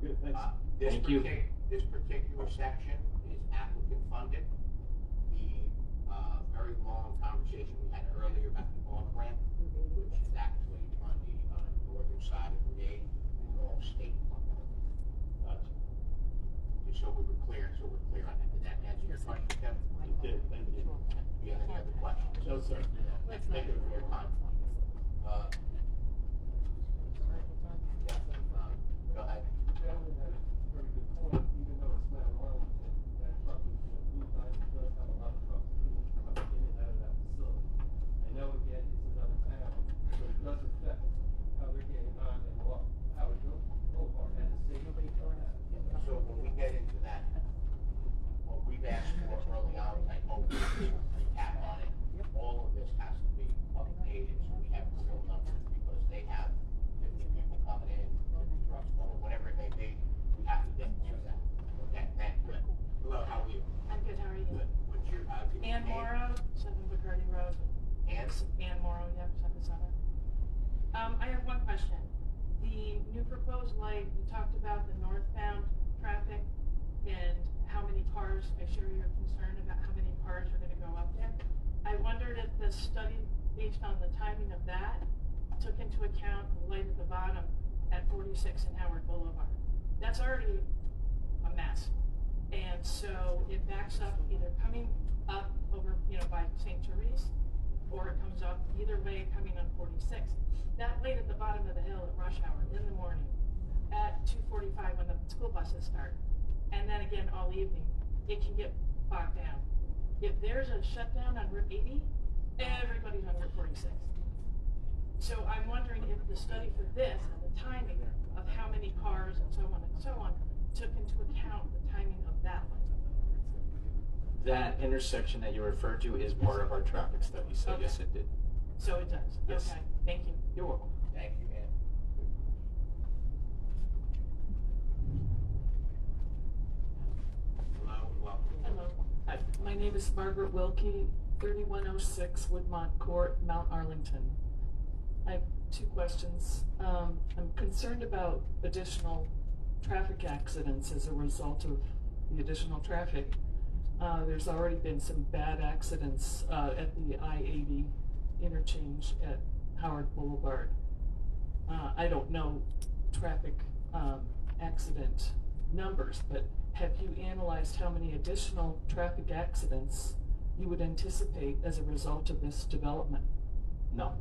Good, thanks. Thank you. This particular section is applicant funded. The very long conversation we had earlier about the on-ramp, which is actually on the northern side of the gate, is all state funded. Gotcha. Just so we're clear on that. Did that answer your question, Kevin? It did, thank you. Do you have any other questions? No, sir. Thank you for your time. Go ahead. Gentleman had a very good point, even though it's Mount Arlington, that trucking, Route 9 does have a lot of trucks coming in and out of that facility. I know, again, it's another town, so it does affect how they're getting on and off Howard Boulevard and the safety for that. So when we get into that, what we've asked for early on, I hope we cap on it, all of this has to be updated so we have real numbers, because they have 50 people coming in, 50 trucks going, whatever it may be, we have to get to that. Okay, thank you. Hello, how are you? I'm good, how are you? Good. What's your, give me Ann your name? Morrow, 7 McCarty Road. Ann? Ann Morrow, yep, 7-7. I have one question. The new proposed light, you talked about the northbound traffic and how many cars, I share your concern about how many cars are gonna go up there. I wondered if the study, based on the timing of that, took into account the light at the bottom at 46 and Howard Boulevard. That's already a mess. And so it backs up either coming up over, by St. Therese, or it comes up either way coming on 46. That light at the bottom of the hill at rush hour in the morning at 2:45 when the school buses start, and then again all evening, it can get bogged down. If there's a shutdown on Route 80, everybody's on Route 46. So I'm wondering if the study for this and the timing of how many cars and so on took into account the timing of that light. That intersection that you referred to is part of our traffic study, so Okay. yes, it did. So it does. Yes. Okay, thank you. You're welcome. Thank you, Ann. Hello and welcome. Hello. Hi. My name is Margaret Wilkie, 3106 Woodmont Court, Mount Arlington. I have two questions. I'm concerned about additional traffic accidents as a result of the additional traffic. There's already been some bad accidents at the I-80 interchange at Howard Boulevard. I don't know traffic accident numbers, but have you analyzed how many additional traffic accidents you would anticipate as a result of this development? No.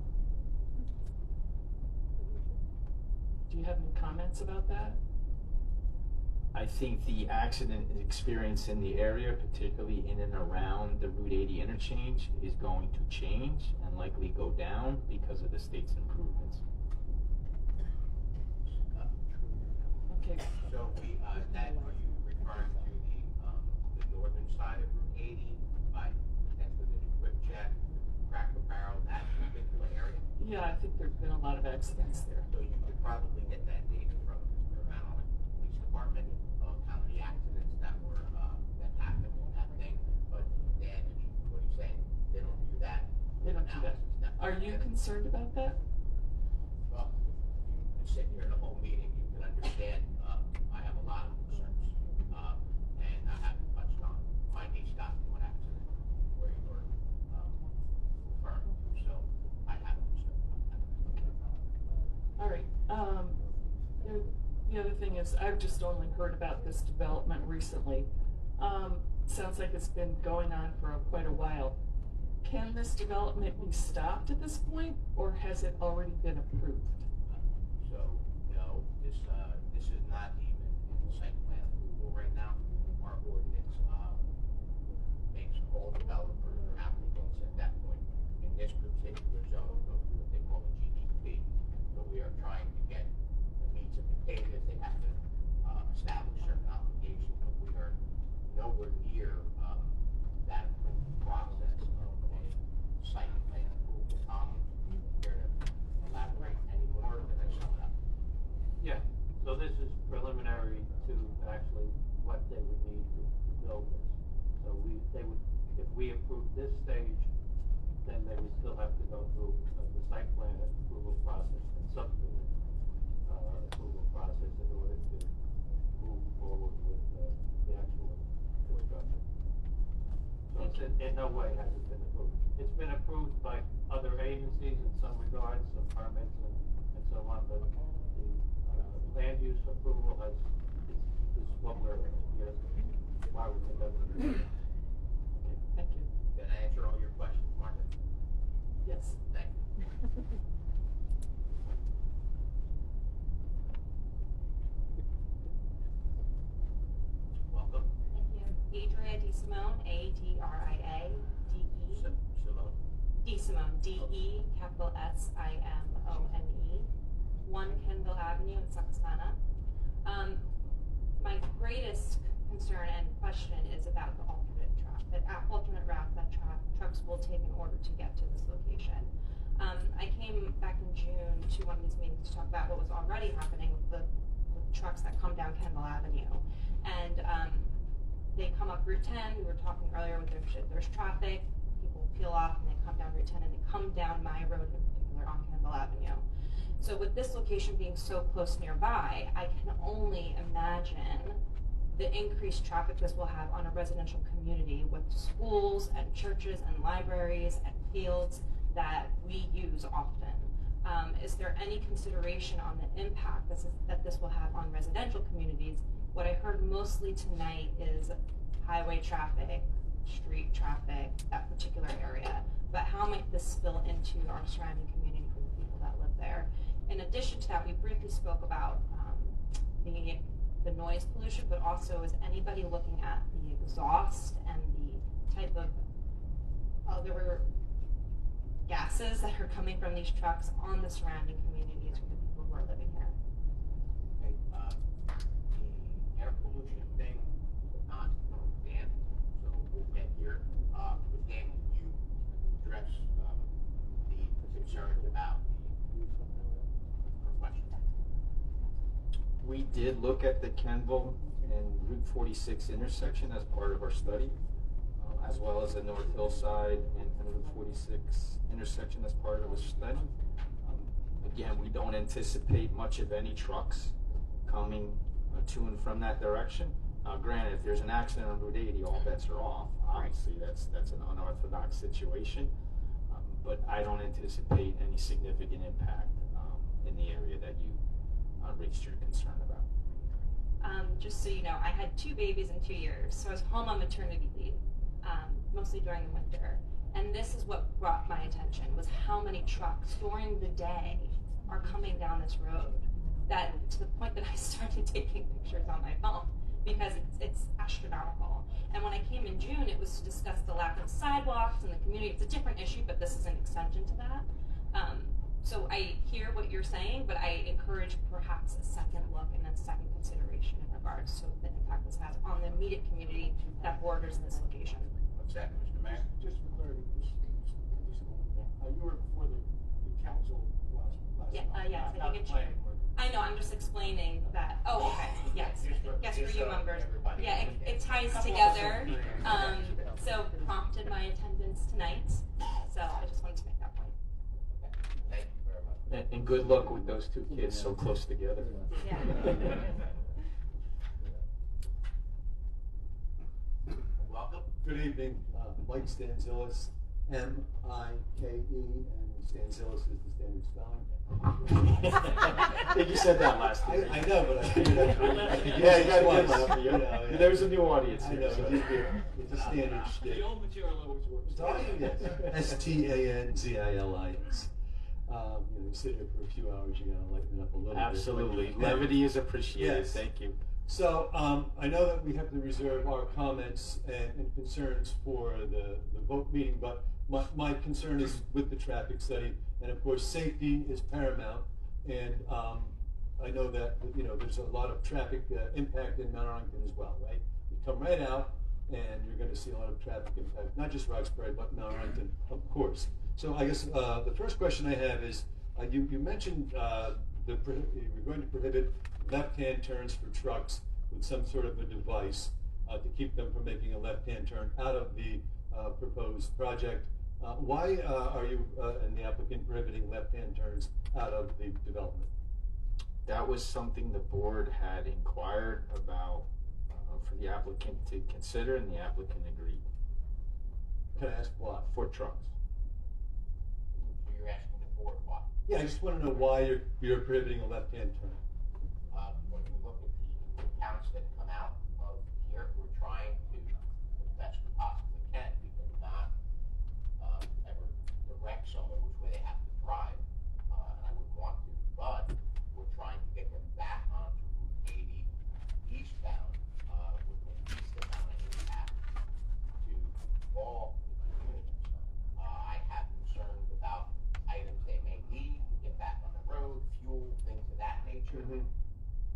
Do you have any comments about that? I think the accident experience in the area, particularly in and around the Route 80 interchange, is going to change and likely go down because of the state's improvements. Okay. So are you referring to the northern side of Route 80 by potentially the Whipjack, Cracker Barrel, that particular area? Yeah, I think there've been a lot of accidents there. So you could probably get that data from the Mount Arlington Police Department of how many accidents that happened on that thing. But Dan, what he's saying, they don't do that. They don't do that. analysis. Are you concerned about that? Well, you've been sitting here the whole meeting, you can understand, I have a lot of concerns. The other thing is, I've just only heard about this development recently. Sounds like it's been going on for quite a while. Can this development be stopped at this point, or has it already been approved? So, no, this is not even in site plan approval right now. Our ordinance, makes all developers or applicants at that point in this particular zone go through what they call a GDP. So we are trying to get the meets and potatoes, they have to, establish certain obligations, but we are nowhere near, that process of a site plan approval. Here to elaborate any more, than I sum it up. Yeah, so this is preliminary to actually what they would need to build this. So they would, if we approve this stage, then they would still have to go through the site plan approval process and subdivision approval process in order to move forward with the actual construction. So it's in no way has it been approved. It's been approved by other agencies in some regards, some permits and so on, but the land use approval is what we're here, why we conducting. Okay, thank you. Did I answer all your questions, Martha? Yes. Thank you. Welcome. Thank you. Adria DeSimone, A-D-R-I-A-D-E. Simone. DeSimone, D-E, capital S-I-M-O-N-E. 1 Kenville Avenue in Susquehanna. My greatest concern and question is about the alternate route that trucks will take in order to get to this location. I came back in June to one of these meetings to talk about what was already happening with the trucks that come down Kenville Avenue. And they come up Route 10, we were talking earlier with there's traffic, people peel off and they come down Route 10 and they come down my road in particular on Kenville Avenue. So with this location being so close nearby, I can only imagine the increased traffic this will have on a residential community with schools and churches and libraries and fields that we use often. Is there any consideration on the impact that this will have on residential communities? What I heard mostly tonight is highway traffic, street traffic, that particular area. But how might this spill into our surrounding community for the people that live there? In addition to that, we briefly spoke about the noise pollution, but also is anybody looking at the exhaust and the type of other gases that are coming from these trucks on the surrounding communities for the people who are living here? Okay, the air pollution thing is not Dan, so we'll get here. But Dan, can you address the concerns about the question? We did look at the Kenville and Route 46 intersection as part of our study, as well as the North Hillside and Route 46 intersection as part of a study. Again, we don't anticipate much of any trucks coming to and from that direction. Granted, if there's an accident on Route 80, all bets are off. Obviously, that's an unorthodox situation, but I don't anticipate any significant impact in the area that you raised your concern about. Just so you know, I had 2 babies in 2 years, so I was home on maternity leave, mostly during the winter. And this is what brought my attention, was how many trucks during the day are coming down this road. That, to the point that I started taking pictures on my phone, because it's astronomical. And when I came in June, it was to discuss the lack of sidewalks in the community. It's a different issue, but this is an extension to that. So I hear what you're saying, but I encourage perhaps a second look and a second consideration in regards to the impact this has on the immediate community that borders this location. What's that, Mr. Mayor? Just for clarity, you were before the council last Yeah, month. yes, I think it changed. I know, I'm just explaining that. Oh, okay, yes. Yes, for you members. Yeah, it ties together. So prompted my attendance tonight. So I just wanted to make that point. Thank you very much. And good luck with those 2 kids so close together. Yeah. Welcome. Good evening, Mike Stanzilis, M-I-K-E, and Stanzillis is the standard spelling. I think you said that last time. I know, but I figured I could use Yeah, it you got a good twice, laugh. you know, yeah. There's a new audience I here. know, so. it's a standard shtick. The old material always works. Stanzillis. You sit here for a few hours, you gotta lighten it up a little Absolutely. bit. Levity is appreciated. Yes. Thank you. So, I know that we have to reserve our comments and concerns for the vote meeting, but my concern is with the traffic study, and of course, safety is paramount, and, I know that, there's a lot of traffic impact in Mount Arlington as well, right? You come right out, and you're gonna see a lot of traffic impact, not just Roxbury, but Mount Arlington, of course. So I guess, the first question I have is, you mentioned, you're going to prohibit left-hand turns for trucks with some sort of a device to keep them from making a left-hand turn out of the proposed project. Why are you and the applicant prohibiting left-hand turns out of the development? That was something the board had inquired about for the applicant to consider, and the applicant agreed. Can I ask why? For trucks. So you're asking the board why? Yeah, I just want to know why you're prohibiting a left-hand turn. When you look at the counts that come out of here, we're trying to, as best we possibly can, we cannot ever direct someone which way they have to drive, and I wouldn't want to, but we're trying to get them back onto Route 80 eastbound with the least amount of impact to all the communities. I have concerns about items they may need to get back on the road, fuel, things of that nature.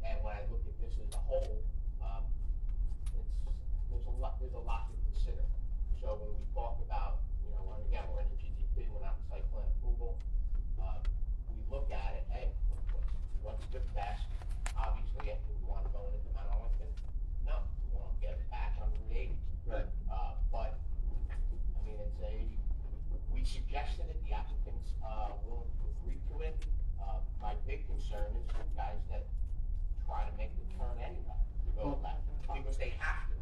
And when I look at this as a whole, there's a lot to consider. So when we talk about, when again, we're in the GTP, we're not in site plan approval, we look at it, hey, what's the best? Obviously, if we want to go into Mount Arlington, no, we want to get it back on Route 80. Right. But, I mean, we suggested it, the applicant's willing to agree to it. My big concern is the guys that try to make the turn anyway, to go left, because they have to.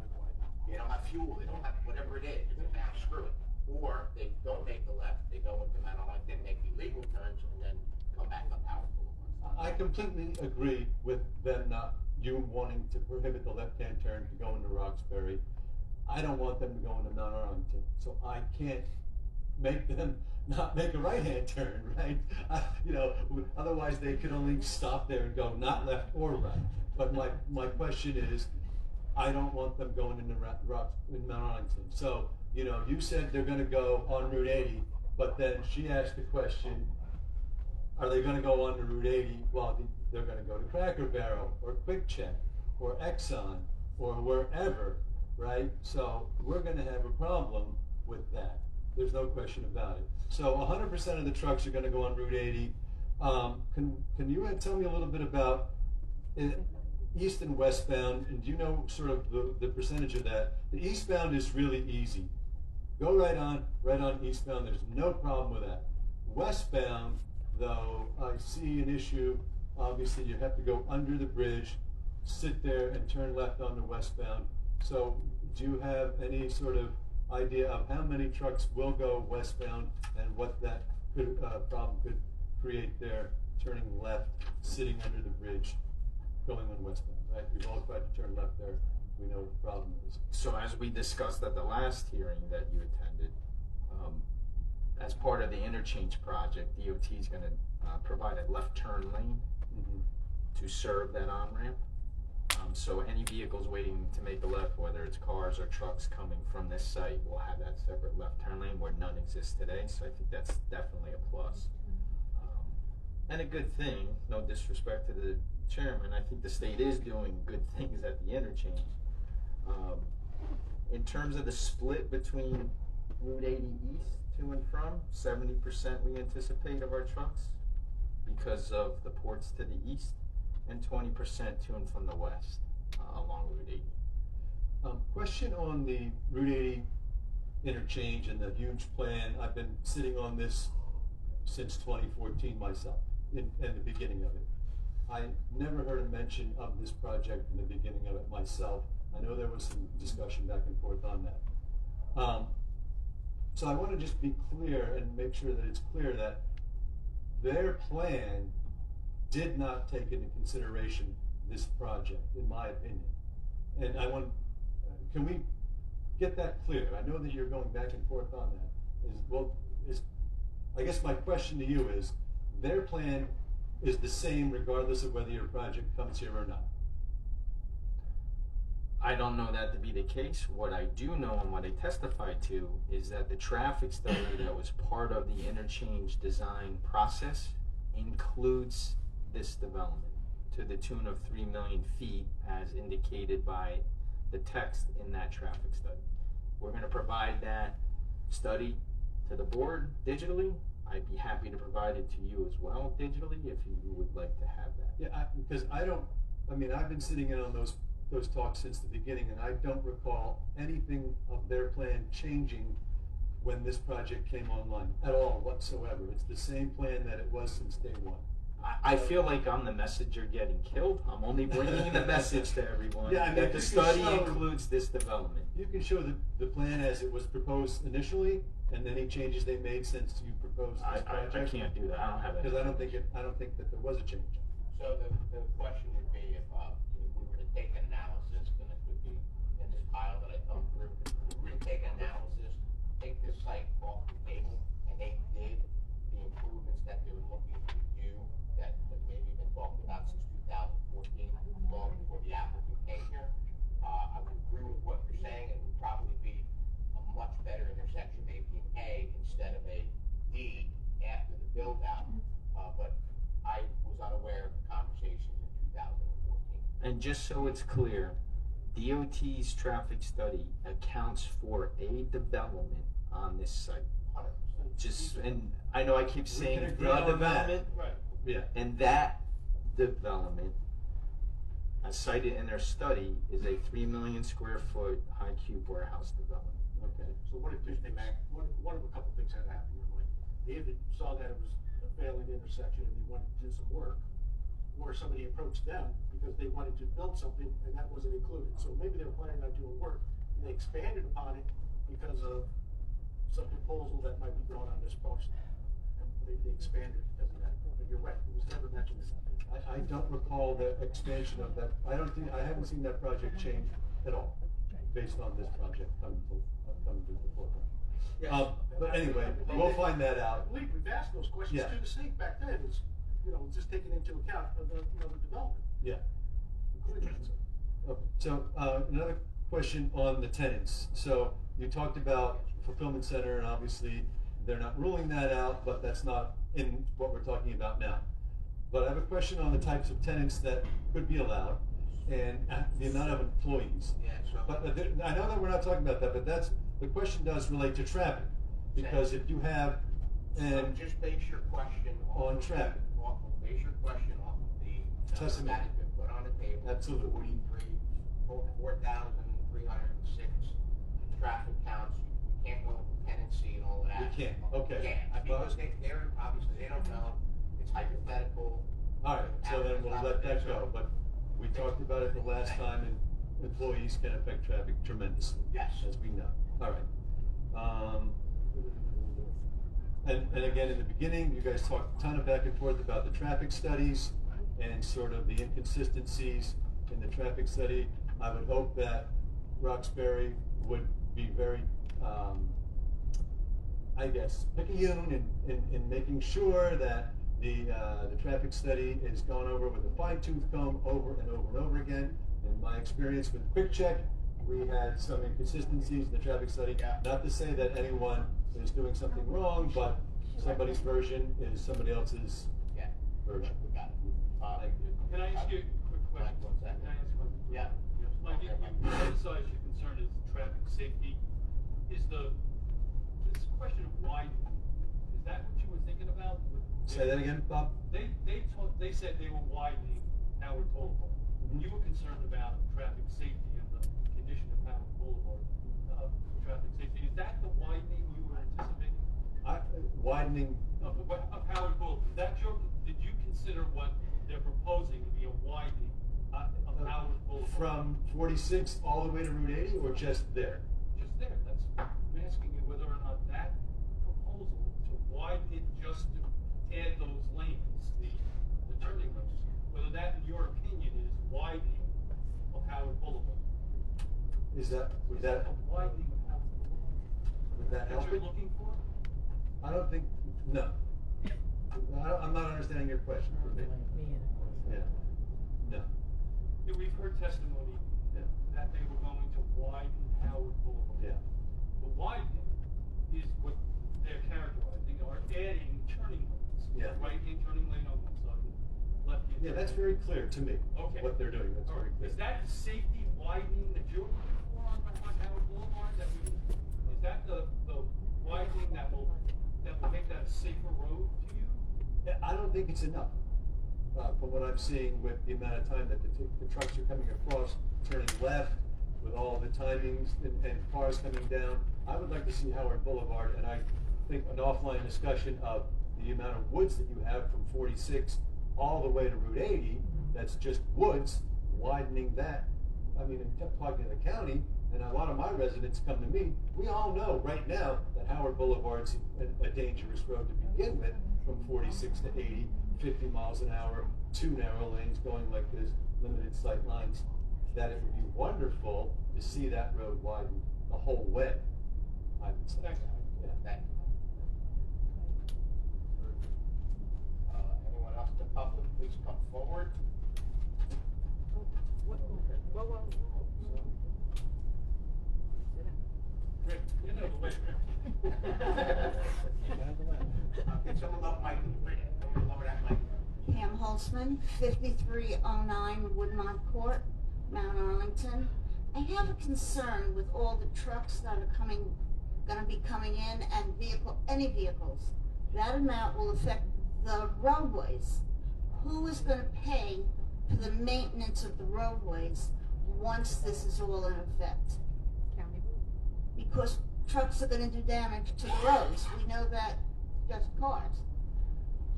They don't have fuel, they don't have whatever it is, they're now screw it. Or they don't make the left, they go into Mount Arlington, make illegal turns, and then come back up Howard Boulevard. I completely agree with them you wanting to prohibit the left-hand turn to go into Roxbury. I don't want them to go into Mount Arlington, so I can't make them not make a right-hand turn, right? Otherwise they could only stop there and go not left or right. But my question is, I don't want them going into Mount Arlington. So, you said they're gonna go on Route 80, but then she asked the question, are they gonna go on to Route 80? Well, they're gonna go to Cracker Barrel, or Quick Check, or Exxon, or wherever, right? So we're gonna have a problem with that. There's no question about it. So 100% of the trucks are gonna go on Route 80. Can you tell me a little bit about east and westbound, and do you know sort of the percentage of that? The eastbound is really easy. Go right on eastbound, there's no problem with that. Westbound, though, I see an issue. Obviously, you have to go under the bridge, sit there, and turn left onto westbound. So, do you have any sort of idea of how many trucks will go westbound and what that problem could create there, turning left, sitting under the bridge, going on westbound, right? We've all tried to turn left there. We know what the problem is. So as we discussed at the last hearing that you attended, as part of the interchange project, DOT is going to provide a left turn lane to serve that on-ramp. So any vehicles waiting to make a left, whether it's cars or trucks coming from this site, will have that separate left turn lane where none exists today. So I think that's definitely a plus. And a good thing, no disrespect to the chairman, I think the state is doing good things at the interchange. In terms of the split between Route 80 east to and from, 70% we anticipate of our trucks because of the ports to the east, and 20% to and from the west along Route 80. Question on the Route 80 interchange and the huge plan. I've been sitting on this since 2014 myself, in the beginning of it. I never heard a mention of this project in the beginning of it myself. I know there was some discussion back and forth on that. So I want to just be clear and make sure that it's clear that their plan did not take into consideration this project, in my opinion. And I want, can we get that clear? I know that you're going back and forth on that. I guess my question to you is, their plan is the same regardless of whether your project comes here or not? I don't know that to be the case. What I do know and what I testified to is that the traffic study that was part of the interchange design process includes this development to the tune of 3 million feet as indicated by the text in that traffic study. We're going to provide that study to the board digitally. I'd be happy to provide it to you as well digitally if you would like to have that. Yeah, because I've been sitting in on those talks since the beginning, and I don't recall anything of their plan changing when this project came online at all whatsoever. It's the same plan that it was since day one. I feel like I'm the messenger getting killed. I'm only bringing the message to everyone that the study includes this development. You can show the plan as it was proposed initially, and any changes they made since you proposed this project. I can't do that. I don't have that. Because I don't think that there was a change. So the question would be if we were to take an analysis, and it would be in this pile that I thumbed through, if we were to take an analysis, take this site off the table, and they did the improvements that they were looking to do that maybe been talked about since 2014, long before the applicant came here. I would agree with what you're saying. It would probably be a much better intersection, maybe an A instead of a D after the build out. But I was unaware of the conversations in 2014. And just so it's clear, DOT's traffic study accounts for a development on this site. 100%. And I know I keep saying the development, Right. Yeah. and that development, as cited in their study, is a 3 million square foot high cube warehouse development. Okay, so what if, one of a couple things had to happen here, Mike. They either saw that it was a failing intersection and they wanted to do some work, or somebody approached them because they wanted to build something and that wasn't included. So maybe they were planning on doing work and they expanded upon it because of some proposal that might be brought on this parcel. And maybe they expanded because of that, but you're right, it was never mentioned. I don't recall the expansion of that. I haven't seen that project change at all, based on this project coming to the forefront. Yes. But anyway, we'll find that out. I believe we've asked those questions to the state back then. It's, just taking into account the development. Yeah. Including that. So another question on the tenants. So you talked about fulfillment center, and obviously they're not ruling that out, but that's not in what we're talking about now. But I have a question on the types of tenants that could be allowed and the amount of employees. Yeah, so. But I know that we're not talking about that, but the question does relate to traffic. Because if you have, So just base your question on traffic. Base your question off of the Testimony. that has been put on the table. Absolutely. 4,306 traffic counts. We can't go into tenancy and all of that. We can't, okay. Yeah, because they're obviously, they don't know. It's hypothetical. All right, so then we'll let that go. But we talked about it the last time, and employees can affect traffic tremendously. Yes. As we know. All right. And again, in the beginning, you guys talked a ton of back and forth about the traffic studies and sort of the inconsistencies in the traffic study. I would hope that Roxbury would be very, picayune in making sure that the traffic study is gone over with a fine-tooth comb over and over and over again. In my experience with Quick Check, we had some inconsistencies in the traffic study. Not to say that anyone is doing something wrong, but somebody's version is somebody else's version. We got it. Thank you. Can I ask you a quick question? One second. Can I ask one? Yeah. Mike, you emphasize your concern is traffic safety. Is this question of widening, is that what you were thinking about? Say that again, Bob? They said they were widening Howard Boulevard. You were concerned about traffic safety and the condition of Howard Boulevard, traffic safety. Is that the widening we were anticipating? Widening. Of Howard Boulevard. Did you consider what they're proposing to be a widening of Howard Boulevard? From 46 all the way to Route 80, or just there? Just there. I'm asking you whether or not that widening of Howard Boulevard. Would that A widening of Howard Boulevard. would that help That you're it? looking for? I don't think, no. I'm not understanding your question. Yeah, no, Yeah, we've heard testimony yeah, that they were going to widen Howard Boulevard. yeah. The widening is what they're characterizing, or adding turning lanes. Yeah. Right-hand turning lane on one side, left-hand. Yeah, that's very clear to me, Okay. what they're doing, that's All very right. clear. Is that safety widening that you're looking for on Howard Boulevard? Is that the widening that will make that a safer road to you? Yeah, I don't think it's enough, from what I'm seeing with the amount of time that the trucks are coming across, turning left, with all the timings and cars coming down. I would like to see Howard Boulevard, and I think an offline discussion of the amount of woods that you have from 46 all the way to Route 80, that's just woods, widening that. I mean, talking to the county, and a lot of my residents come to me, we all know right now that Howard Boulevard's a dangerous road to begin with, from 46 to 80, 50 miles an hour, 2 narrow lanes going like this, limited sight lines, that it would be wonderful to see that road widen the whole way, I would say. Thanks. Yeah. Thank you. Anyone else in the public, please come forward. Rick, you know the way. Can someone lower mic, Rick, lower that mic. Pam Holzman, 5309 Woodmont Court, Mount Arlington. I have a concern with all the trucks that are gonna be coming in, and any vehicles. That amount will affect the roadways. Who is gonna pay for the maintenance of the roadways once this is all in effect? County. Because trucks are gonna do damage to the roads. We know that, just cars.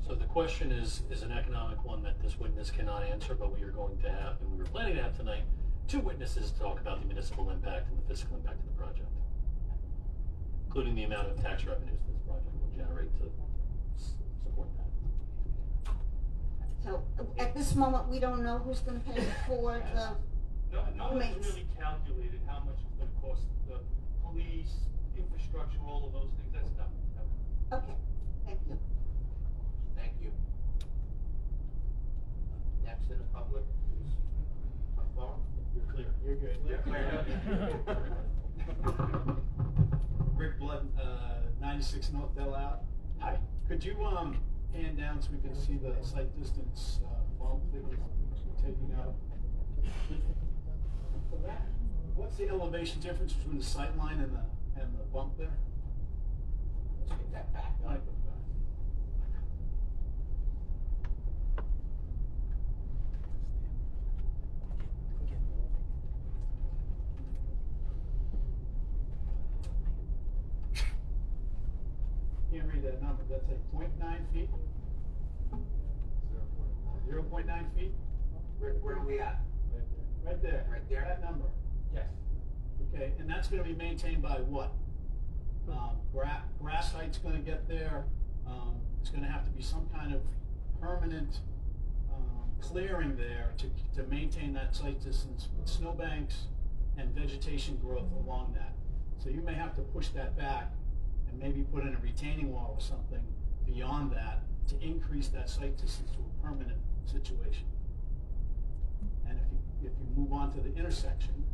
So the question is an economic one that this witness cannot answer, but we are going to have, and we were planning to have tonight, 2 witnesses to talk about the municipal impact and the fiscal impact of the project, including the amount of tax revenues this project will generate to support that. So at this moment, we don't know who's gonna pay for the No one's maintenance. really calculated how much it's gonna cost the police, infrastructure, all of those things. That's not. Okay, thank you. Thank you. Next in the public, please come forward. You're clear. You're good. You're clear. Rick Blood, 96 North Dell Ave. Hi. Could you pan down so we can see the site distance bump that you're taking out? What's the elevation difference between the sight line and the bump there? Let's get that back. All right. Can't read that number. That's like 0.9 feet? 0.9 feet? Where are we at? Right there. Right there? That number. Yes. Okay, and that's gonna be maintained by what? Grass height's gonna get there, it's gonna have to be some kind of permanent, clearing there to maintain that site distance with snowbanks and vegetation growth along that. So you may have to push that back and maybe put in a retaining wall or something beyond that to increase that site distance to a permanent situation. And if you move on to the intersection,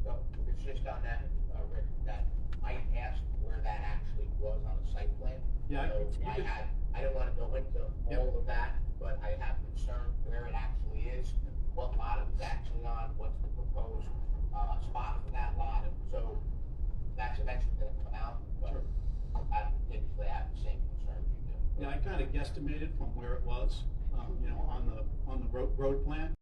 So, it's just on that, Rick, that I asked where that actually was on the site plan. Yeah, So you could- I don't wanna go into Yep. all of that, but I have concern where it actually is, what lot it was actually on, what's the proposed, spot for that lot, and so that's eventually gonna come out, but Sure. I typically have the same concerns you do. yeah, I kinda guesstimated from where it was, on the road plan.